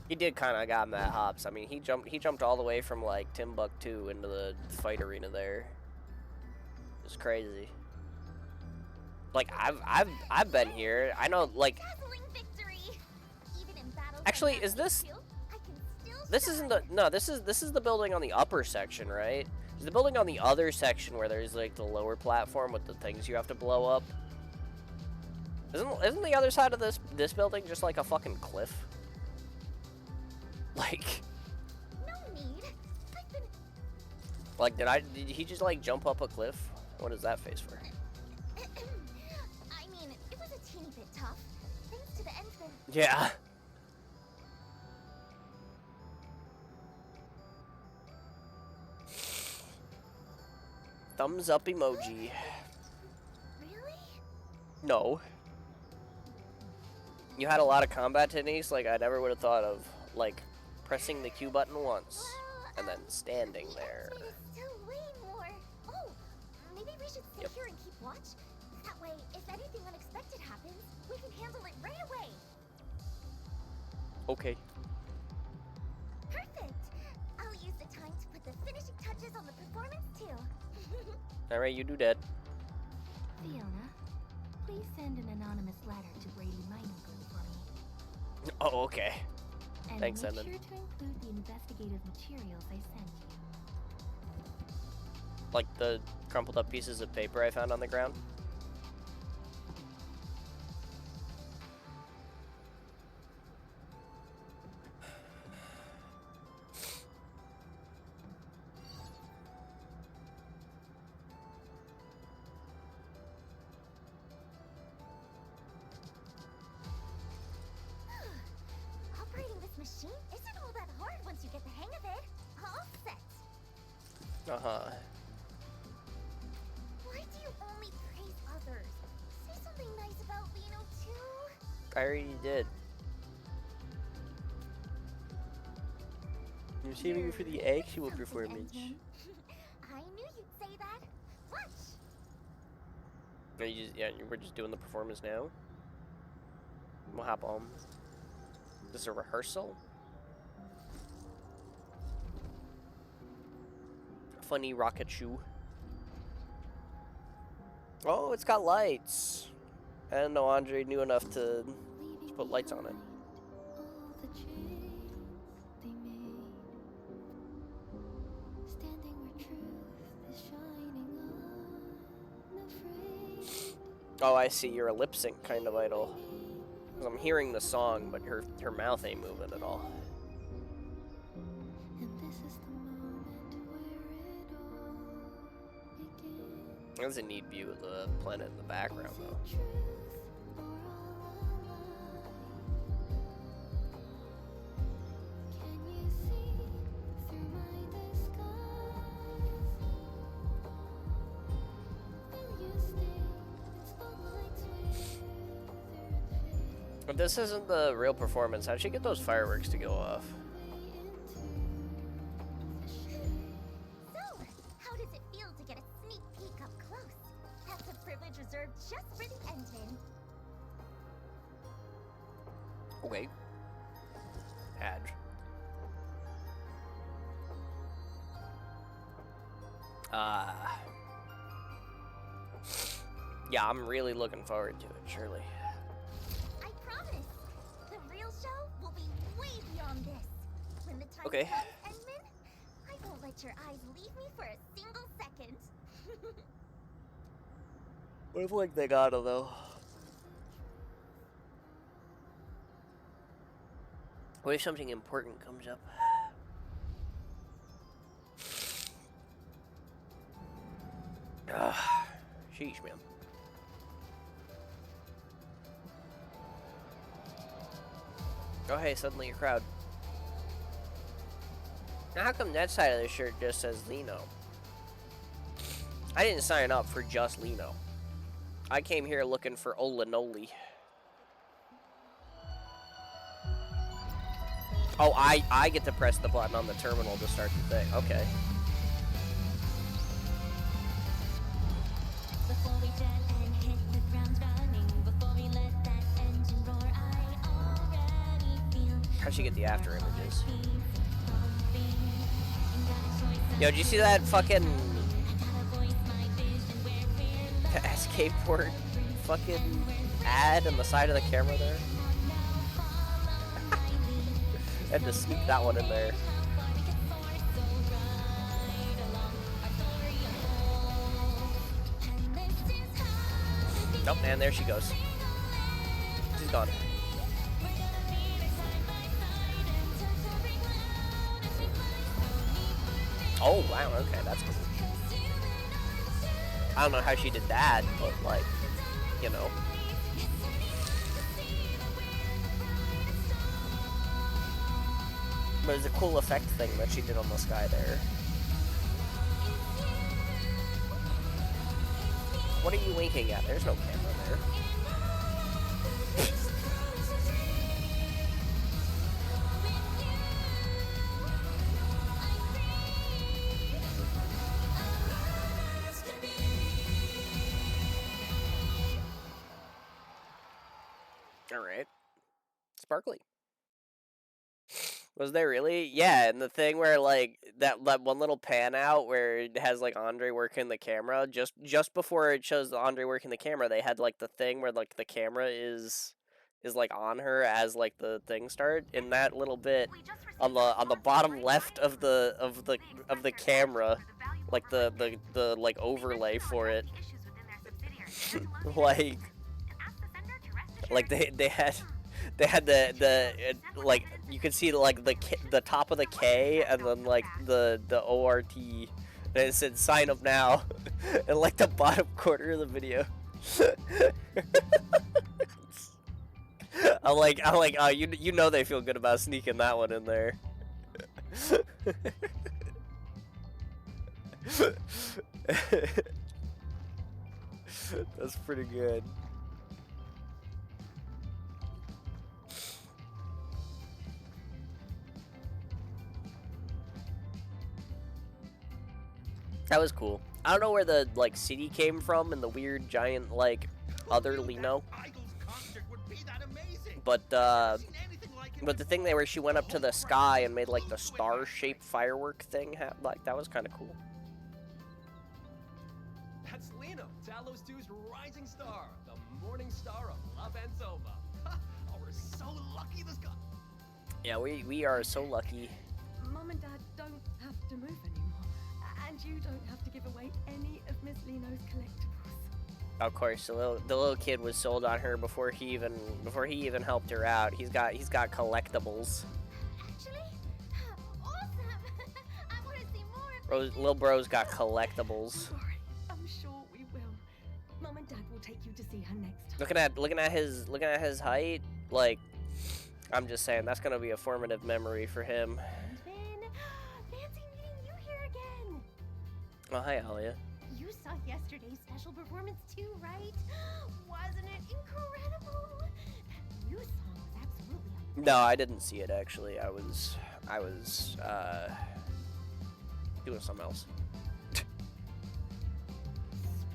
He did kind of got him at hops. I mean, he jumped all the way from like Timbuktu into the fight arena there. It's crazy. Like I've been here. I know, like. Actually, is this? This isn't the This is the building on the upper section, right? Is the building on the other section where there's like the lower platform with the things you have to blow up? Isn't the other side of this building just like a fucking cliff? Like. No need. Like, did he just like jump up a cliff? What is that face for? I mean, it was a teeny bit tough. Thanks to the Ensman. Yeah. Thumbs up emoji. Really? No. You had a lot of combat techniques like I never would have thought of, like pressing the Q button once and then standing there. Still way more. Oh, maybe we should stay here and keep watch. That way, if anything unexpected happens, we can handle it right away. Okay. Perfect. I'll use the time to put the finishing touches on the performance too. Alright, you do that. Fiona, please send an anonymous letter to Brady Mining Group for me. Oh, okay. And Thanks, make Edmund. sure to include the investigative materials I sent you. Like the crumpled up pieces of paper I found on the ground. Operating this machine isn't all that hard once you get the hang of it. All set. Uh-huh. Why do you only praise others? Say something nice about Lino too. I already did. You're saving me for the actual performance. I knew you'd say that. Watch. Are you just, yeah, we're just doing the performance now. We'll hop on. This is a rehearsal. Funny rocket shoe. Oh, it's got lights. I didn't know Andre knew enough to put lights on it. Oh, I see. You're a lip sync kind of idol. 'Cause I'm hearing the song, but her mouth ain't moving at all. That's a neat view of the planet in the background, though. If this isn't the real performance, how'd she get those fireworks to go off? So, how does it feel to get a sneak peek up close? That's a privilege reserved just for the Endmen. Okay. Adge. Yeah, I'm really looking forward to it, Shirley. I promise. The real show will be way beyond this. When the time Okay. comes, Endman, I won't let your eyes leave me for a single second. What if, like, they gotta, though? What if something important comes up? Sheesh, man. Oh, hey, suddenly a crowd. Now, how come that side of the shirt just says Lino? I didn't sign up for just Lino. I came here looking for Olanoli. Oh, I get to press the button on the terminal to start the thing. Okay. Before we jet and hit the ground running, before we let that engine roar, I already feel. How'd she get the after images? Yo, did you see that fucking skateboard fucking ad on the side of the camera there? Had to sneak that one in there. Nope, and there she goes. She's gone. Oh, wow, okay, that's cool. I don't know how she did that, but, like, you know. But it's a cool effect thing that she did on the sky there. What are you winking at? There's no camera there. Alright. Sparkly. Was there really? Yeah, and the thing where, like, that one little pan out where it has, like, Andre working the camera, just before it shows Andre working the camera, they had, like, the thing where, like, the camera is is like on her as like the thing start. In that little bit on the bottom left of the camera, like the like overlay for it, like they had like you could see like the top of the K and then like the ORT, and it said sign up now and like the bottom corner of the video. I'm like oh, you know they feel good about sneaking that one in there. That's pretty good. That was cool. I don't know where the like city came from and the weird giant like other Lino. But the thing there where she went up to the sky and made like the star-shaped firework thing, like that was kind of cool. That's Lino, Talos 2's rising star, the morning star of La Vanzoma. Oh, we're so lucky this guy. Yeah, we are so lucky. Mom and Dad don't have to move anymore, and you don't have to give away any of Miss Lino's collectibles. Of course, the little kid was sold on her before he even helped her out. He's got collectibles. Actually, awesome! I want to see more of Little bro's got collectibles. Don't worry, I'm sure we will. Mom and Dad will take you to see her next time. Looking at his height, like I'm just saying that's gonna be a formative memory for him. Fancy meeting you here again. Oh, hi, Alia. You saw yesterday's special performance too, right? Wasn't it incredible? That new song was absolutely amazing. No, I didn't see it actually. I was doing something else.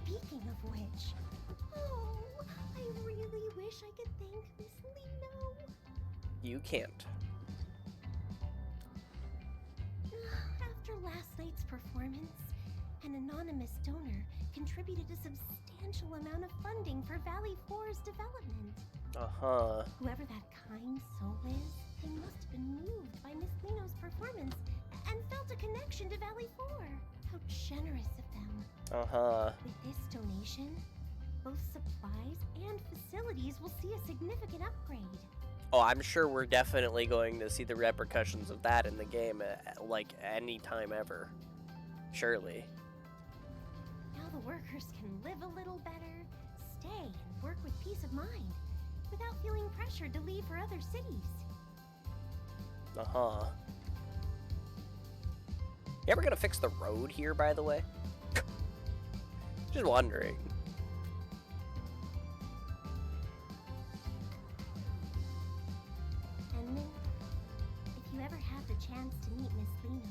Speaking of which, oh, I really wish I could thank Miss Lino. You can't. After last night's performance, an anonymous donor contributed a substantial amount of funding for Valley 4's development. Uh-huh. Whoever that kind soul is, they must have been moved by Miss Lino's performance and felt a connection to Valley 4. How generous of them. Uh-huh. With this donation, both supplies and facilities will see a significant upgrade. Oh, I'm sure we're definitely going to see the repercussions of that in the game, like any time ever. Surely. Now the workers can live a little better, stay, and work with peace of mind, without feeling pressured to leave for other cities. Uh-huh. You ever gonna fix the road here, by the way? Just wondering. And then, if you ever have the chance to meet Miss Lino,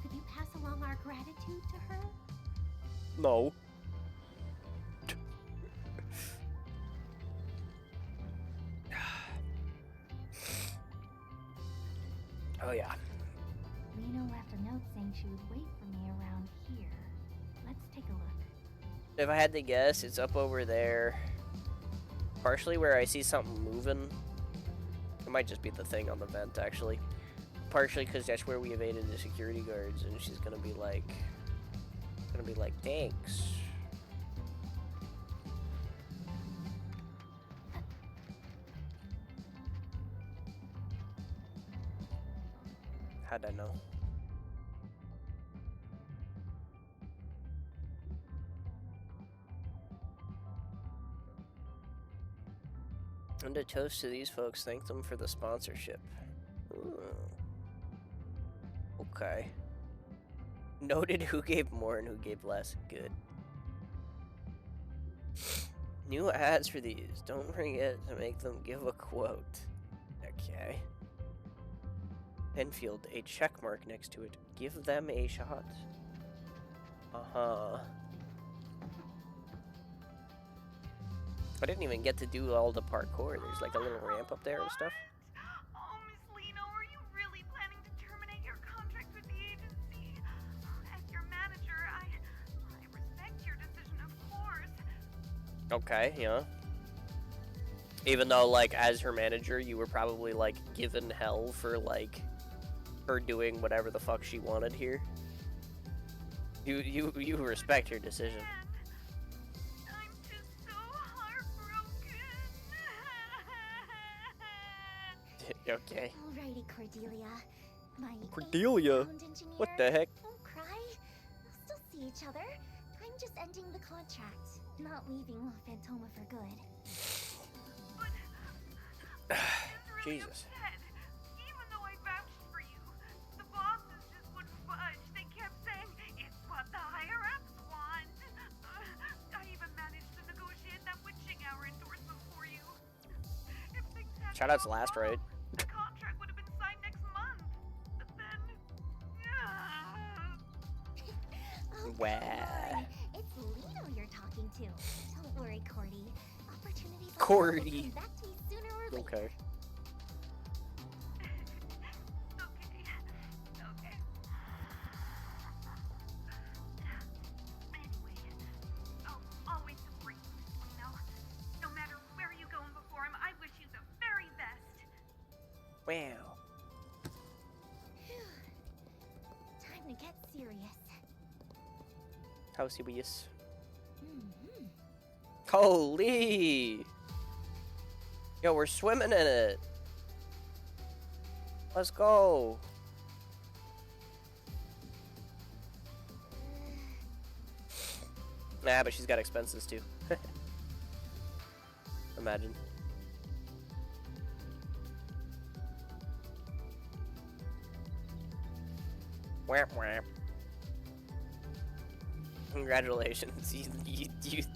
could you pass along our gratitude to her? No. Oh yeah. Lino left a note saying she would wait for me around here. Let's take a look. If I had to guess, it's up over there. Partially where I see something moving. It might just be the thing on the vent, actually. Partially because that's where we evaded the security guards, and she's gonna be like, thanks. How'd I know? And to toast to these folks, thank them for the sponsorship. Ooh. Okay. Noted who gave more and who gave less. Good. New ads for these. Don't forget to make them give a quote. Okay. Enfield, a check mark next to it. Give them a shot. Uh-huh. I didn't even get to do all the parkour. There's like a little ramp up there and stuff. Oh, Miss Lino, are you really planning to terminate your contract with the agency? As your manager, I respect your decision, of course. Okay, yeah. Even though, like, as her manager, you were probably, like, given hell for, like, her doing whatever the fuck she wanted here. You respect her decision. I'm just so heartbroken. Okay. Alrighty, Cordelia. My Cordelia? sound engineer. What the heck? Don't cry. We'll still see each other. I'm just ending the contract, not leaving La Fantoma for good. Jesus. Even though I vouched for you, the bosses just wouldn't budge. They kept saying, it's what the higher-ups want. I even managed to negotiate that witching hour endorsement for you. If things hadn't Shout out to gone Last wrong, Ride. the contract would have been signed next month. But then... Oh, Wow. come on. It's Lino you're talking to. Don't worry, Cordy. Opportunities like that will Cordy. come back to me sooner or later. Okay. Okay. Anyway, I'll always support you, Miss Lino. No matter where you go and before him, I wish you the very best. Wow. Time to get serious. How serious? Mm-hmm. Holy! Yo, we're swimming in it. Let's go. Nah, but she's got expenses too. Imagine. Whap whap. Congratulations, you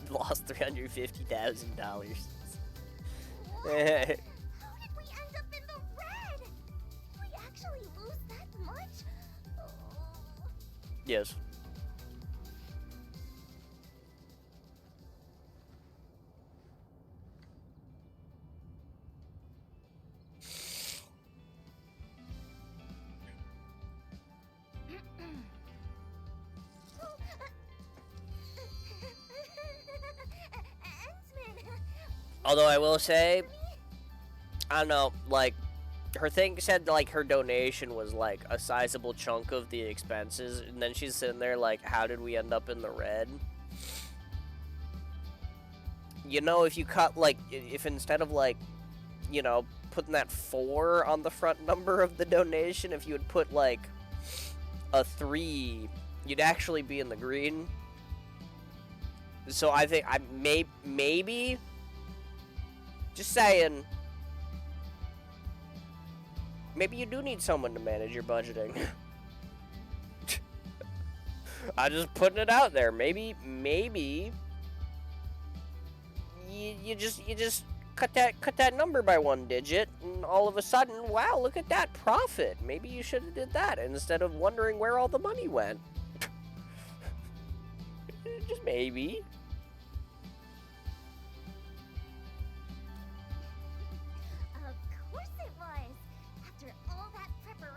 lost $350,000. How did we end up in the red? Did we actually lose that much? Oh. Yes. Although I will say, I don't know, like, her thing said, like, her donation was, like, a sizable chunk of the expenses, and then she's sitting there, like, how did we end up in the red? You know, if you cut, like, if instead of, like, you know, putting that 4 on the front number of the donation, if you would put, like, a 3, you'd actually be in the green. So I think, maybe... Just saying. Maybe you do need someone to manage your budgeting. I'm just putting it out there. Maybe you just cut that number by 1 digit, and all of a sudden, wow, look at that profit. Maybe you should have did that instead of wondering where all the money went. Just maybe.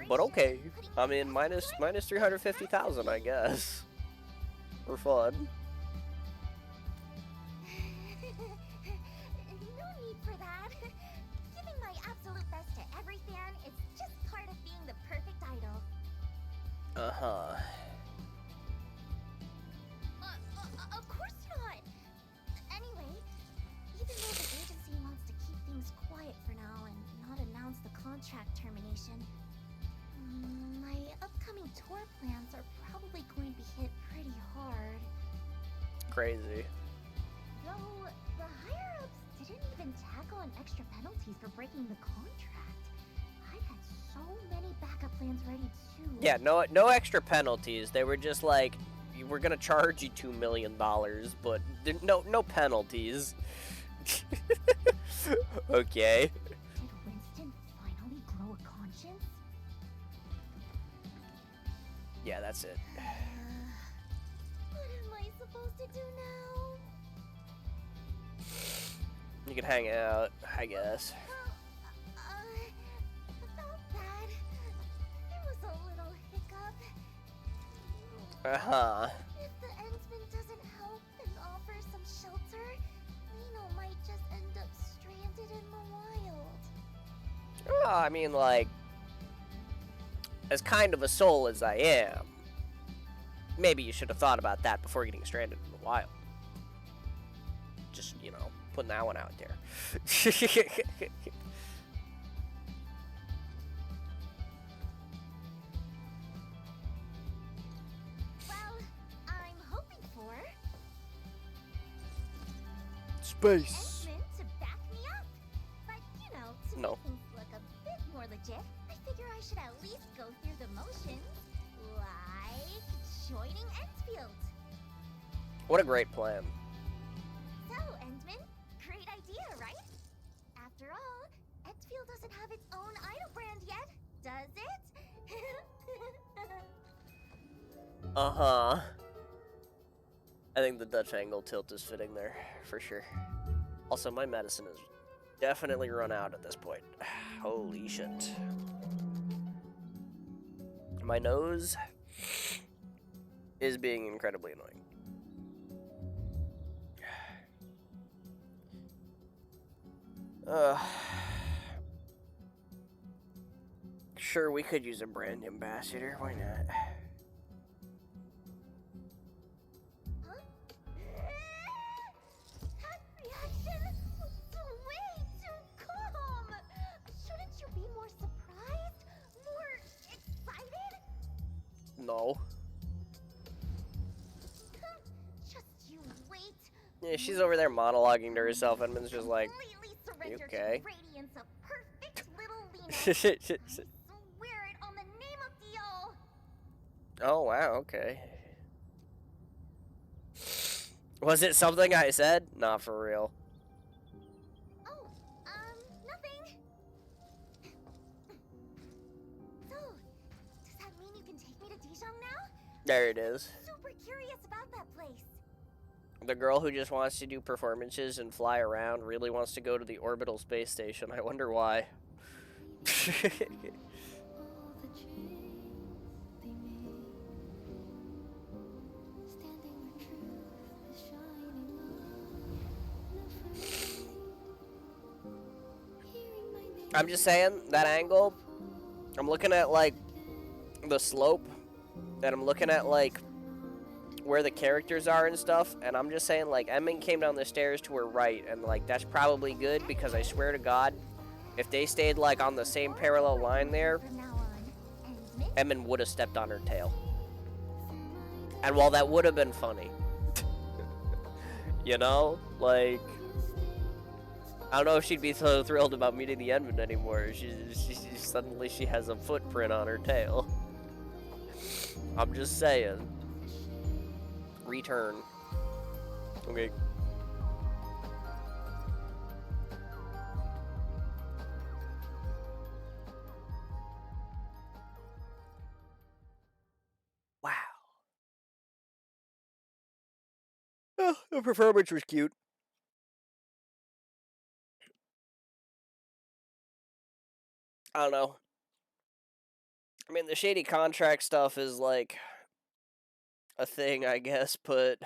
But okay, I mean, minus 350,000, I guess, for fun. No need for that. Giving my absolute best to every fan is just part of being the perfect idol. Uh-huh. Of course not. Anyway, even though the agency wants to keep things quiet for now and not announce the contract termination, my upcoming tour plans are probably going to be hit pretty hard. Crazy. Though, the higher-ups didn't even tackle on extra penalties for breaking the contract. I had so many backup plans ready too. Yeah, no extra penalties. They were just like, we're gonna charge you $2 million, but no penalties. Okay. Did Winston finally grow a conscience? Yeah, that's it. What am I supposed to do now? You can hang out, I guess. About that, there was a little hiccup. Uh-huh. If the Endsman doesn't help and offer some shelter, Lino might just end up stranded in I mean, like, as kind of a soul as I am, maybe you should have thought about that before getting stranded in the wild. Just, you know, putting that one out there. Well, I'm hoping for space. Edmund to back me up. But, you know, to No. make things look a bit more legit, I figure I should at least go through the motions, like joining Enfield. What a great plan. So, Endman, great idea, right? After all, Enfield doesn't have its own idol brand yet, does it? Uh-huh. I think the Dutch angle tilt is fitting there, for sure. Also, my medicine is definitely run out at this point. Holy shit. My nose is being incredibly annoying. Sure, we could use a brand ambassador. Why not? That reaction was way too calm. Shouldn't you be more surprised? More excited? No. Just you wait. Yeah, she's over there monologuing to herself, and Edmund's just like, Completely surrender okay. to radiance of perfect little Lena. Swear it on the name of Dio. Oh, wow, okay. Was it something I said? Not for real. Oh, nothing. So, does that mean you can take me to Dijon now? There it is. Super curious about that place. The girl who just wants to do performances and fly around really wants to go to the orbital space station. I wonder why. I'm just saying, that angle, I'm looking at, like, the slope, and I'm looking at, like, where the characters are and stuff, and I'm just saying, like, Edmund came down the stairs to her right, and, like, that's probably good, because I swear to God, if they stayed, like, on the same parallel line there, Edmund would have stepped on her tail. And while that would have been funny, you know, like, I don't know if she'd be so thrilled about meeting the Edmund anymore. Suddenly she has a footprint on her tail. I'm just saying. Return. Okay. Wow. Oh, the performance was cute. I don't know. I mean, the shady contract stuff is, like, a thing, I guess, but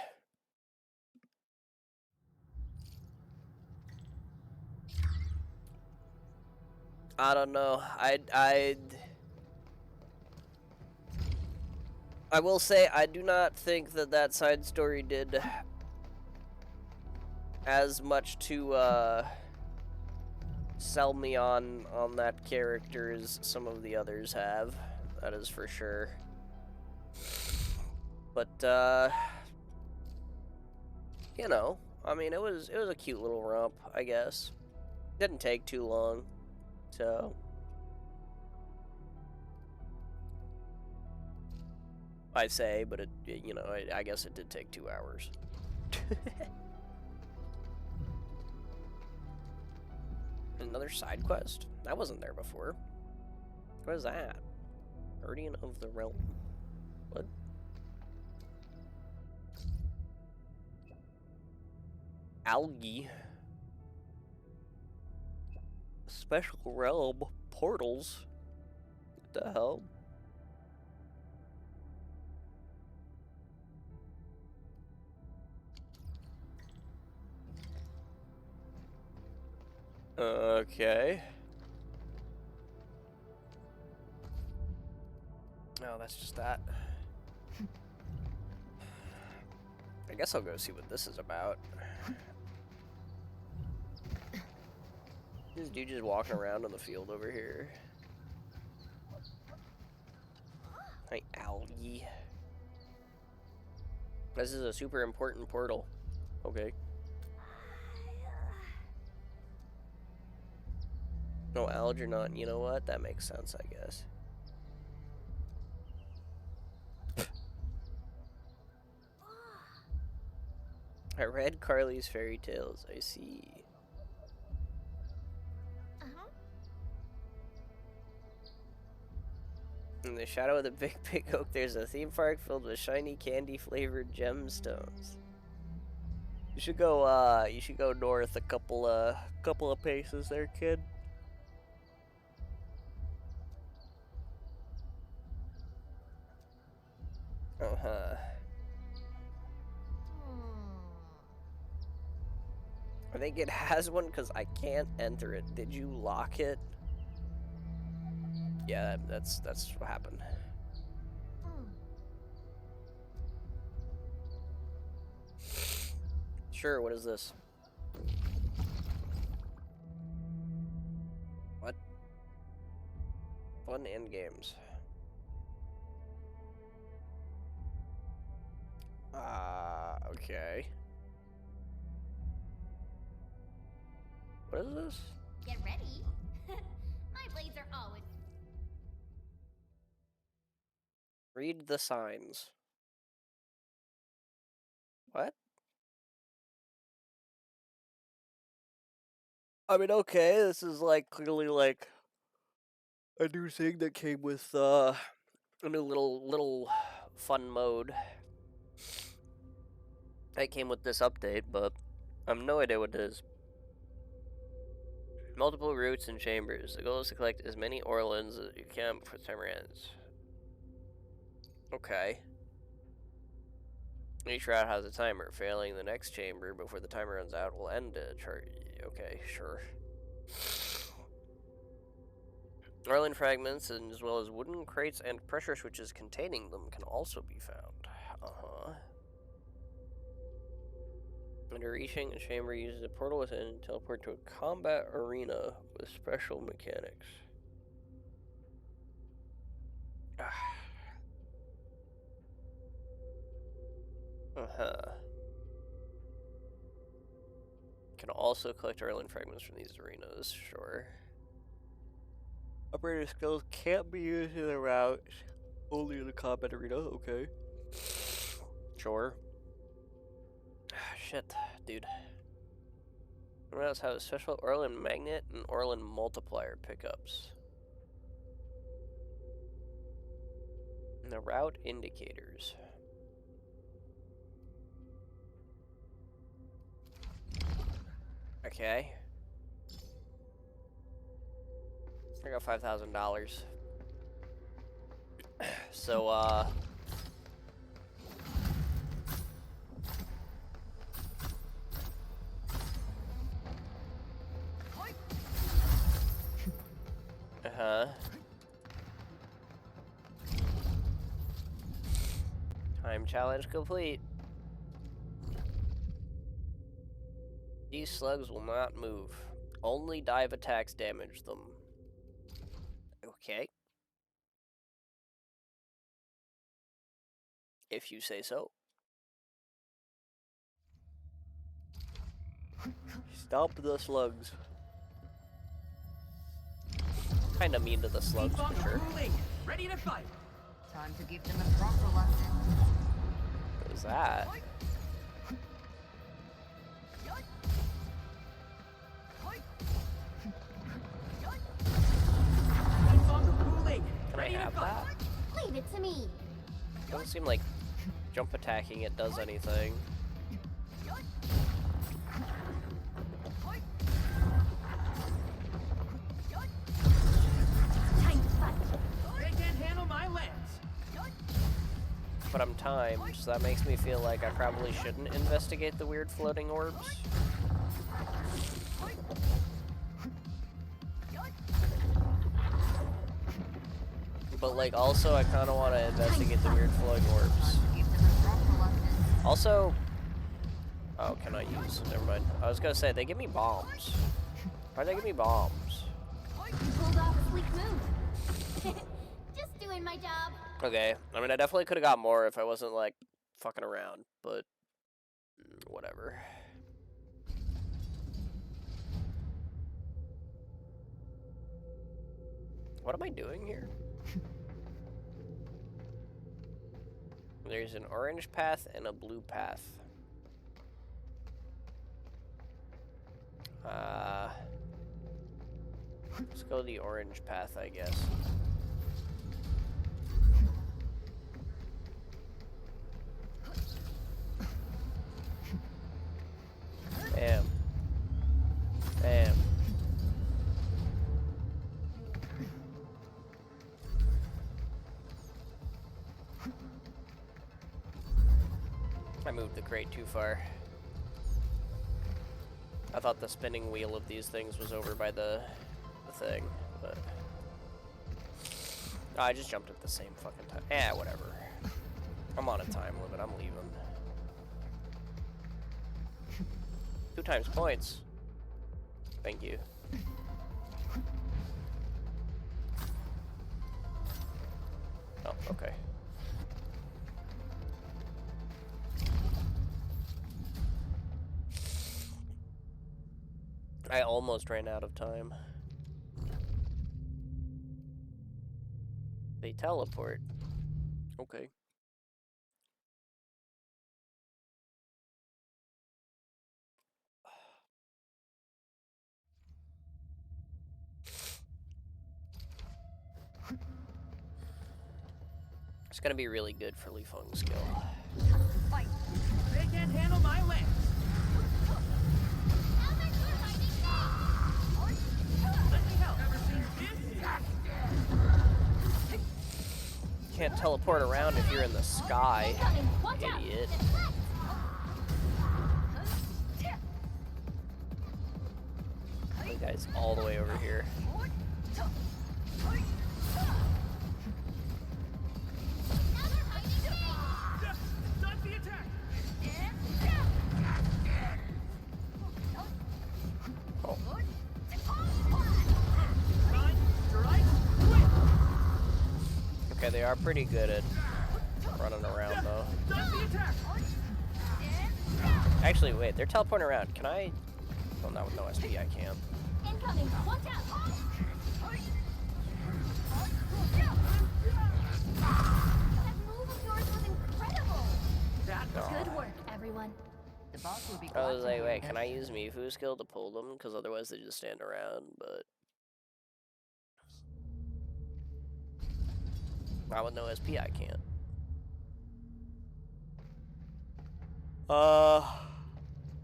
I don't know. I will say I do not think that that side story did as much to sell me on that character as some of the others have. That is for sure. But you know, I mean, it was a cute little romp, I guess. Didn't take too long, so I say, but it you know, I guess it did take 2 hours. Another side quest? That wasn't there before. What is that? Guardian of the Realm. What? Algae. Special realm portals. What the hell? Okay. No, that's just that. I guess I'll go see what this is about. This dude just walking around on the field over here. Hi, algae. This is a super important portal. Okay. No, Algernon, you know what? That makes sense, I guess. I read Carly's fairy tales, I see. In the shadow of the big oak, there's a theme park filled with shiny candy-flavored gemstones. You should go north a couple of paces there, kid. Uh-huh. I think it has one because I can't enter it. Did you lock it? Yeah, that's what happened. Sure, what is this? What? Fun end games. Okay. What is this? Get ready. My blades are always... Read the signs. What? I mean, okay, this is like clearly like a new thing that came with a new little fun mode. It came with this update, but I have no idea what it is. Multiple routes and chambers. The goal is to collect as many Orlans as you can before the timer ends. Okay. Each route has a timer. Failing the next chamber before the timer runs out will end a chart. Okay, sure. Orlan fragments, and as well as wooden crates and pressure switches containing them, can also be found. Under reaching a chamber, uses a portal within to teleport to a combat arena with special mechanics. Can also collect Orlan fragments from these arenas, sure. Operator skills can't be used in the route, only in the combat arena, okay. Sure. Shit, dude. Routes have a special Orlan magnet and Orlan multiplier pickups. And the route indicators. Okay. I got $5,000. So, Time challenge complete. These slugs will not move. Only dive attacks damage them. Okay. If you say so. Stop the slugs. Kinda mean to the slugs, for sure. Ready to fight. Time to give them a proper lesson. What is that? Can I have that? Leave it to me. Doesn't seem like jump attacking it does anything. They can't handle my lance. But I'm timed, so that makes me feel like I probably shouldn't investigate the weird floating orbs. But, like, also I kind of want to investigate the weird flowing orbs. Also... Oh, can I use... Never mind. I was gonna say, they give me bombs. Why'd they give me bombs? You pulled off a sleek move. Just doing my job. Okay. I mean, I definitely could have got more if I wasn't, like, fucking around. But... whatever. What am I doing here? There's an orange path and a blue path. Let's go the orange path, I guess. Bam. Bam. I moved the crate too far. I thought the spinning wheel of these things was over by the thing, but... Oh, I just jumped at the same fucking time. Eh, whatever. I'm on a time limit, I'm leaving. 2 times points. Thank you. Oh, okay. I almost ran out of time. They teleport. Okay. It's gonna be really good for Li Feng's skill. Fight. They can't handle my lance. Let me help. Ever seen this? Can't teleport around if you're in the sky, idiot. The guy's all the way over here. Stop the attack. Oh. Okay, they are pretty good at running around, though. Stop the attack. Actually, wait, they're teleporting around. Can I? Well, not with no SP, I can't. Incoming. Watch out. That move of yours was incredible. Good work, everyone. The boss will be I was like, wait, can I use Mifu's skill to pull them? Because otherwise they just stand around, but... Not with no SP, I can't.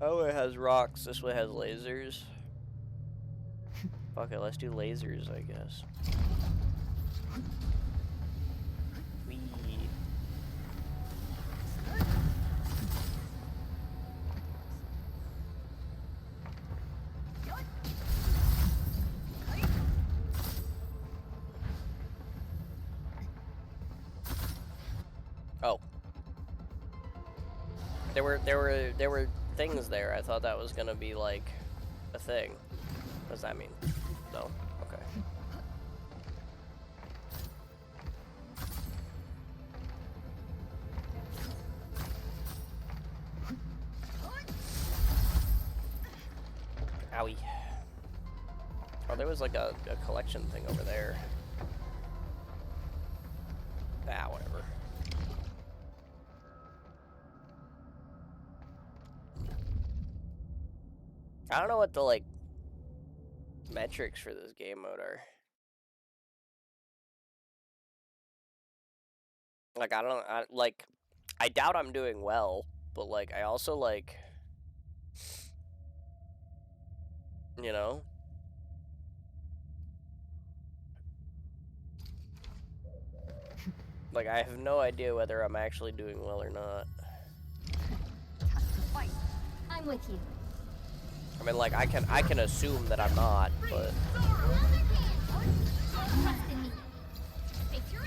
That way has rocks, this way has lasers. Fuck it, let's do lasers, I guess. Whee. Oh. There were things there. I thought that was gonna be like a thing. What does that mean? No? Okay. Owie. Oh, there was like a collection thing over there. Ah, whatever. I don't know what the, like, metrics for this game mode are. Like, I doubt I'm doing well, but, like, I also, like, you know? Like, I have no idea whether I'm actually doing well or not. I'm with you. I mean, like, I can assume that I'm not, but... Trust in me. Face your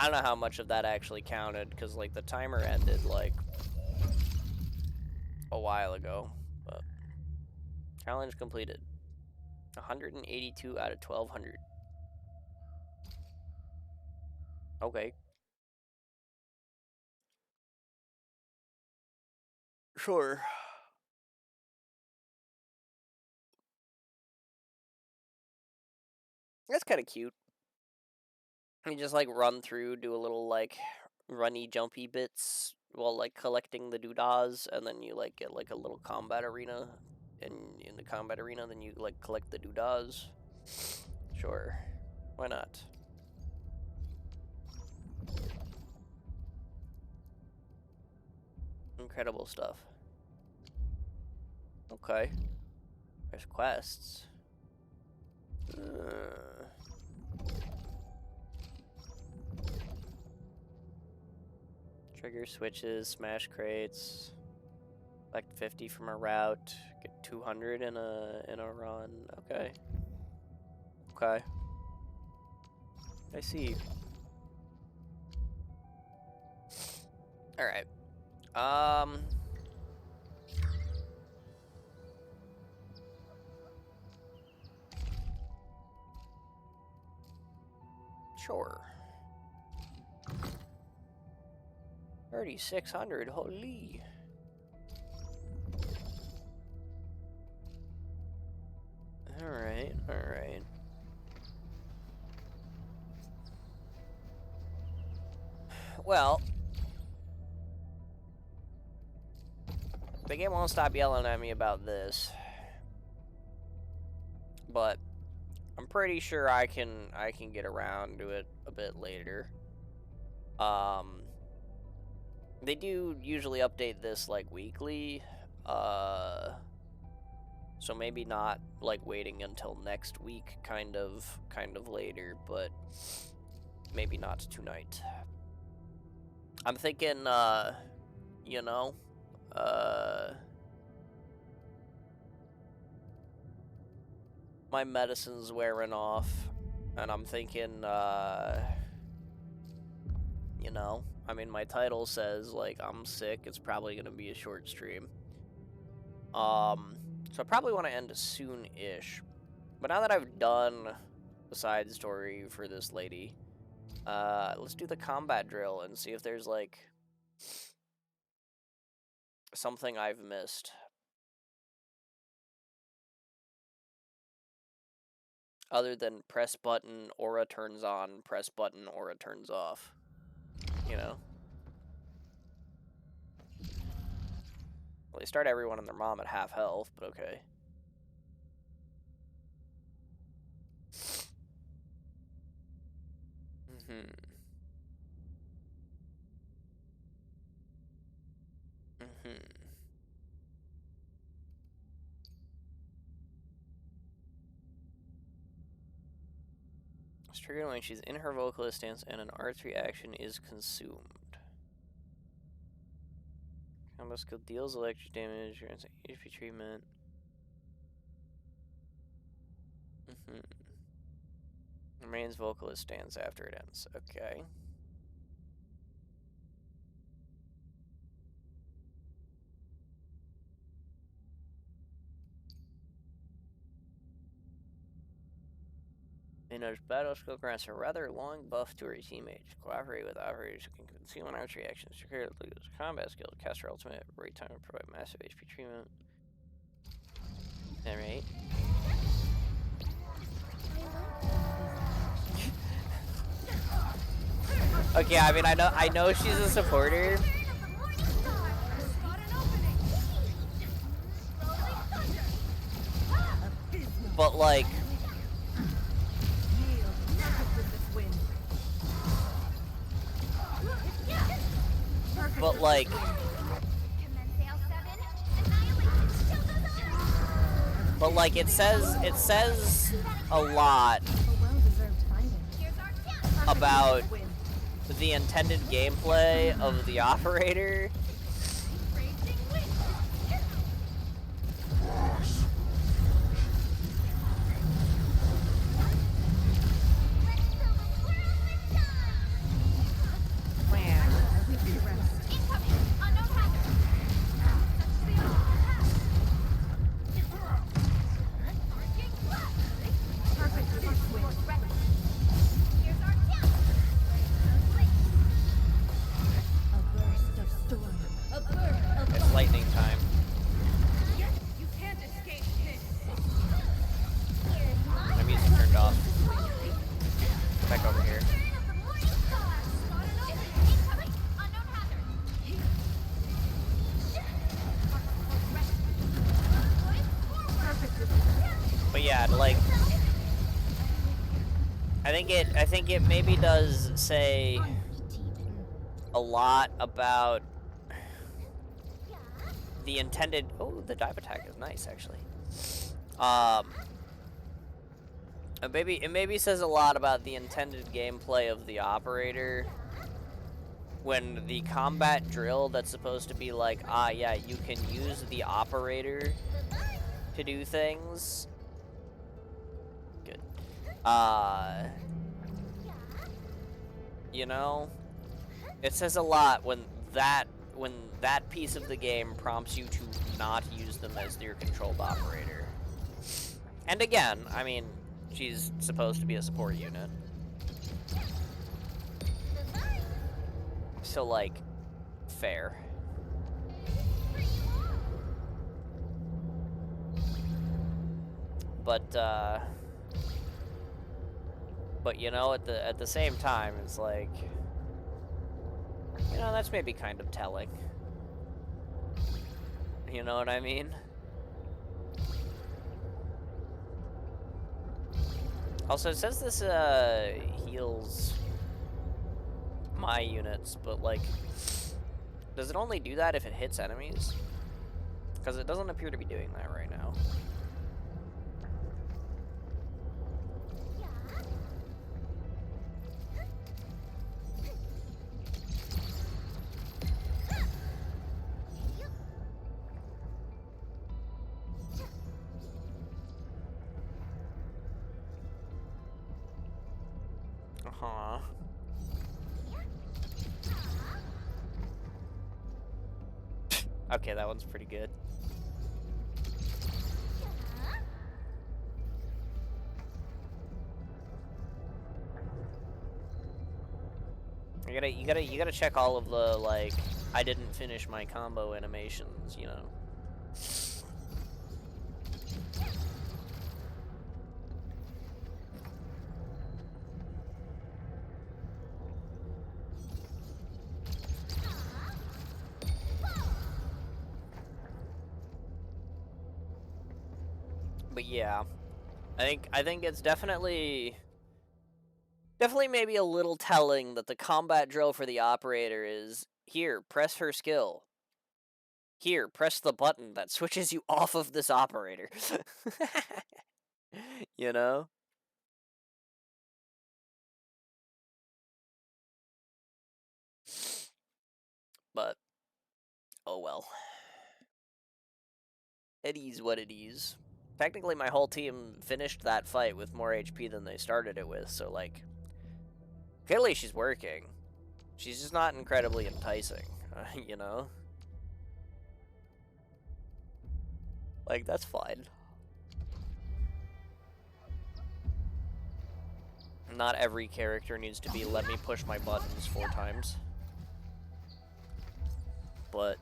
I don't know how much of that actually counted, because, like, the timer ended, like, a while ago. But challenge completed. 182 out of 1,200. Okay. Sure. That's kind of cute. You just, like, run through, do a little, like, runny, jumpy bits while, like, collecting the doodahs, and then you, like, get, like, a little combat arena. And in the combat arena, then you, like, collect the doodahs. Sure. Why not? Incredible stuff. Okay. There's quests. Trigger switches, smash crates. Collect 50 from a route. Get 200 in a run. Okay. Okay. I see. All right. Sure. 3,600. Holy. All right. All right. Well, the game won't stop yelling at me about this, but I'm pretty sure I can get around to it a bit later. They do usually update this like weekly, so maybe not like waiting until next week, kind of later, but maybe not tonight. I'm thinking, you know, my medicine's wearing off, and I'm thinking, you know, I mean, my title says, like, I'm sick. It's probably going to be a short stream. So I probably want to end soon-ish. But now that I've done the side story for this lady, let's do the combat drill and see if there's, like, something I've missed. Other than press button, aura turns on, press button, aura turns off. You know? Well, they start everyone and their mom at half health, but okay. It's triggered when she's in her vocalist stance and an R3 action is consumed. Combo skill deals electric damage, HP treatment. Remains vocalist stance after it ends. Okay. Minno's battle skill grants a rather long buff to her teammates. Cooperate with operators who can consume an archery action. Secure the combat skill. Cast her ultimate. Break time and provide massive HP treatment. Alright. Okay, I mean, I know she's a supporter. But like, it says a lot about the intended gameplay of the operator. back over here. But yeah, like, I think it maybe does say a lot about the intended. Oh, the dive attack is nice, actually. It maybe says a lot about the intended gameplay of the operator when the combat drill that's supposed to be like, ah, yeah, you can use the operator to do things. Good. You know, it says a lot when that piece of the game prompts you to not use them as your controlled operator. And again, I mean, she's supposed to be a support unit. So, like, fair. But you know, at the same time, it's like, you know, that's maybe kind of telling. You know what I mean? Also, it says this heals my units, but like, does it only do that if it hits enemies? Because it doesn't appear to be doing that right now. Uh-huh. Okay, that one's pretty good. You gotta check all of the, like, I didn't finish my combo animations, you know. But yeah, I think it's definitely maybe a little telling that the combat drill for the operator is, here, press her skill. Here, press the button that switches you off of this operator. You know? But, oh well. It is what it is. Technically, my whole team finished that fight with more HP than they started it with, so, like, clearly she's working. She's just not incredibly enticing, you know? Like, that's fine. Not every character needs to be, let me push my buttons 4 times. But,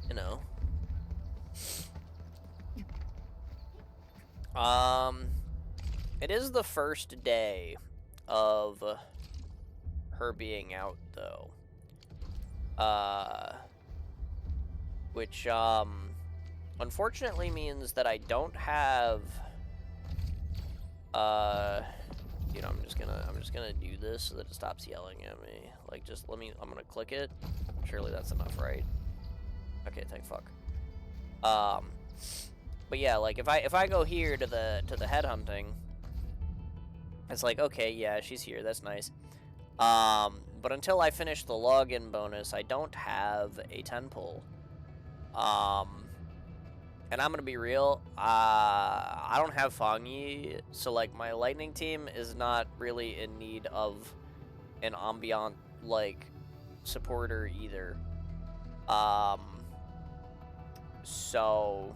you know. It is the first day of her being out, though. Which, unfortunately means that I don't have, you know, I'm just gonna do this so that it stops yelling at me. Like, just I'm gonna click it. Surely that's enough, right? Okay, thank fuck. But yeah, like, if I go here to the headhunting, it's like, okay, yeah, she's here, that's nice. But until I finish the login bonus, I don't have a 10 pull. And I'm gonna be real, I don't have Fang Yi, so, like, my lightning team is not really in need of an ambient, like, supporter either. So,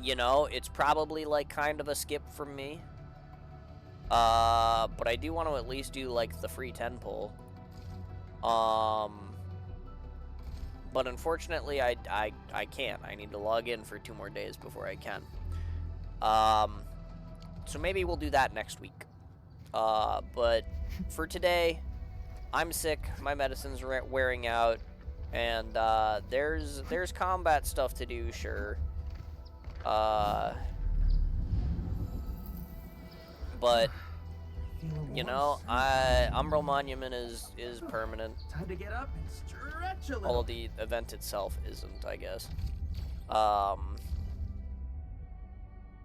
you know, it's probably, like, kind of a skip from me. But I do want to at least do, like, the free 10 pull. But unfortunately, I can't. I need to log in for 2 more days before I can. So maybe we'll do that next week. But for today, I'm sick. My medicine's wearing out, and there's combat stuff to do, sure. But you know, Umbral Monument is permanent. Time to get up and stretch a little. Although the event itself isn't, I guess.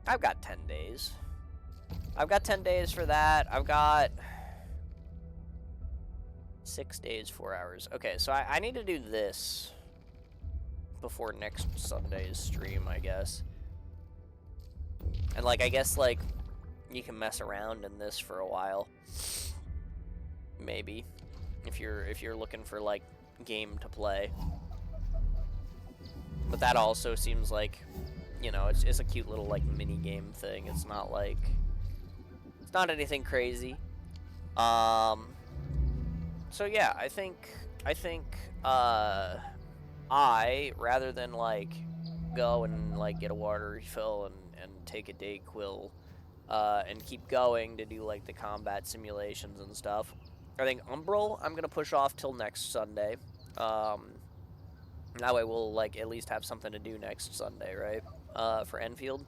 I've got 10 days. I've got 10 days for that. I've got 6 days, 4 hours. Okay, so I need to do this before next Sunday's stream, I guess. And like, I guess like you can mess around in this for a while. Maybe. If you're looking for like game to play. But that also seems like, you know, it's a cute little like mini game thing. It's not like, it's not anything crazy. So yeah, I think I, rather than like go and like get a water refill and take a Dayquil and keep going to do like the combat simulations and stuff, I think Umbral I'm gonna push off till next Sunday. That way we'll like at least have something to do next Sunday, right? For Enfield.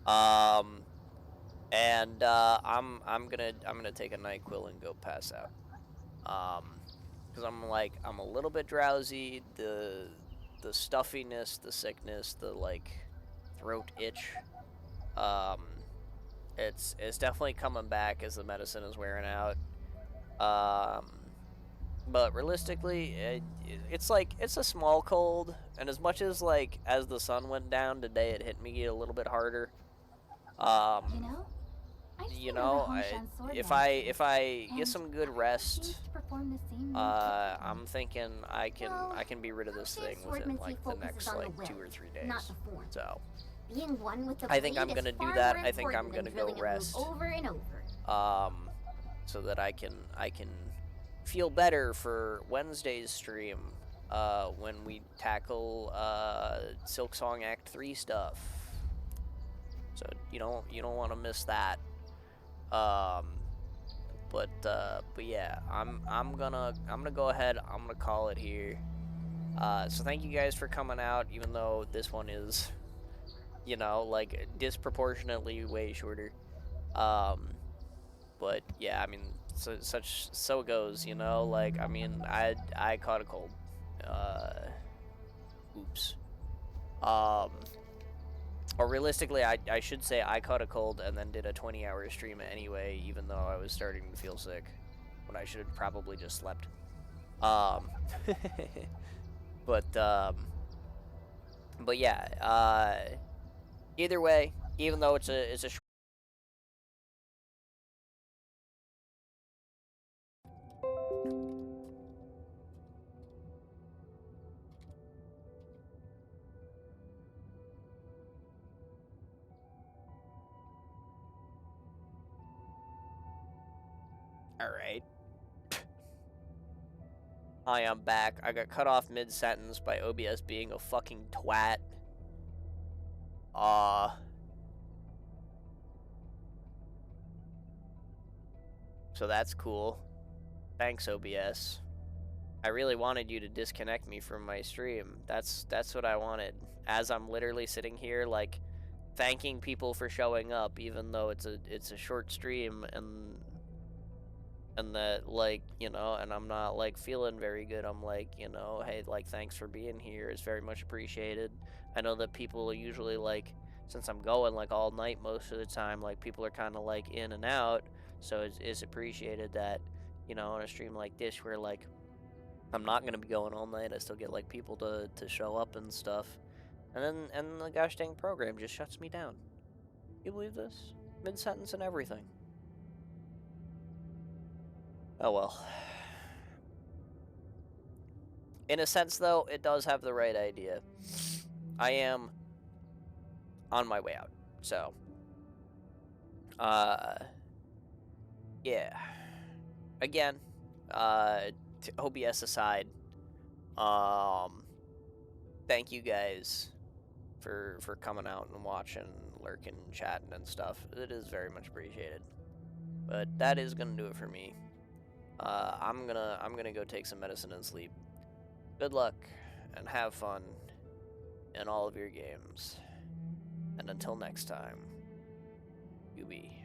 I'm gonna take a NyQuil and go pass out. Because I'm a little bit drowsy. The stuffiness, the sickness, the like throat itch. It's definitely coming back as the medicine is wearing out. But realistically, it's a small cold, and as much as like as the sun went down today, it hit me a little bit harder. If I get some good rest, I'm thinking I can be rid of this thing within like the next like 2 or 3 days. So Being one with the I think I'm blade gonna is do far that. more I think I'm important gonna than go drilling a move rest. over and over. So that I can feel better for Wednesday's stream, when we tackle Silk Song Act 3 stuff. So you don't want to miss that. But yeah, I'm gonna go ahead. I'm gonna call it here. So thank you guys for coming out, even though this one is, you know, like disproportionately way shorter. But yeah, I mean, so it goes, you know. Like, I mean, I caught a cold. Oops. Or realistically, I should say I caught a cold and then did a 20-hour stream anyway, even though I was starting to feel sick, when I should have probably just slept. But yeah. Either way, even though it's a Alright. Hi, I'm back. I got cut off mid-sentence by OBS being a fucking twat. So that's cool. Thanks, OBS. I really wanted you to disconnect me from my stream. That's what I wanted. As I'm literally sitting here, like, thanking people for showing up, even though it's a short stream, and that, like, you know, and I'm not like feeling very good. I'm like, you know, hey, like, thanks for being here. It's very much appreciated. I know that people are usually like, since I'm going like all night most of the time, like people are kind of like in and out. So it's appreciated that, you know, on a stream like this where like I'm not gonna be going all night, I still get like people to show up and stuff. And the gosh dang program just shuts me down. You believe this? Mid-sentence and everything. Oh well. In a sense, though, it does have the right idea. I am on my way out, so yeah. Again, OBS aside, thank you guys for coming out and watching, lurking, chatting, and stuff. It is very much appreciated. But that is gonna do it for me. I'm gonna go take some medicine and sleep. Good luck and have fun in all of your games. And until next time, you be.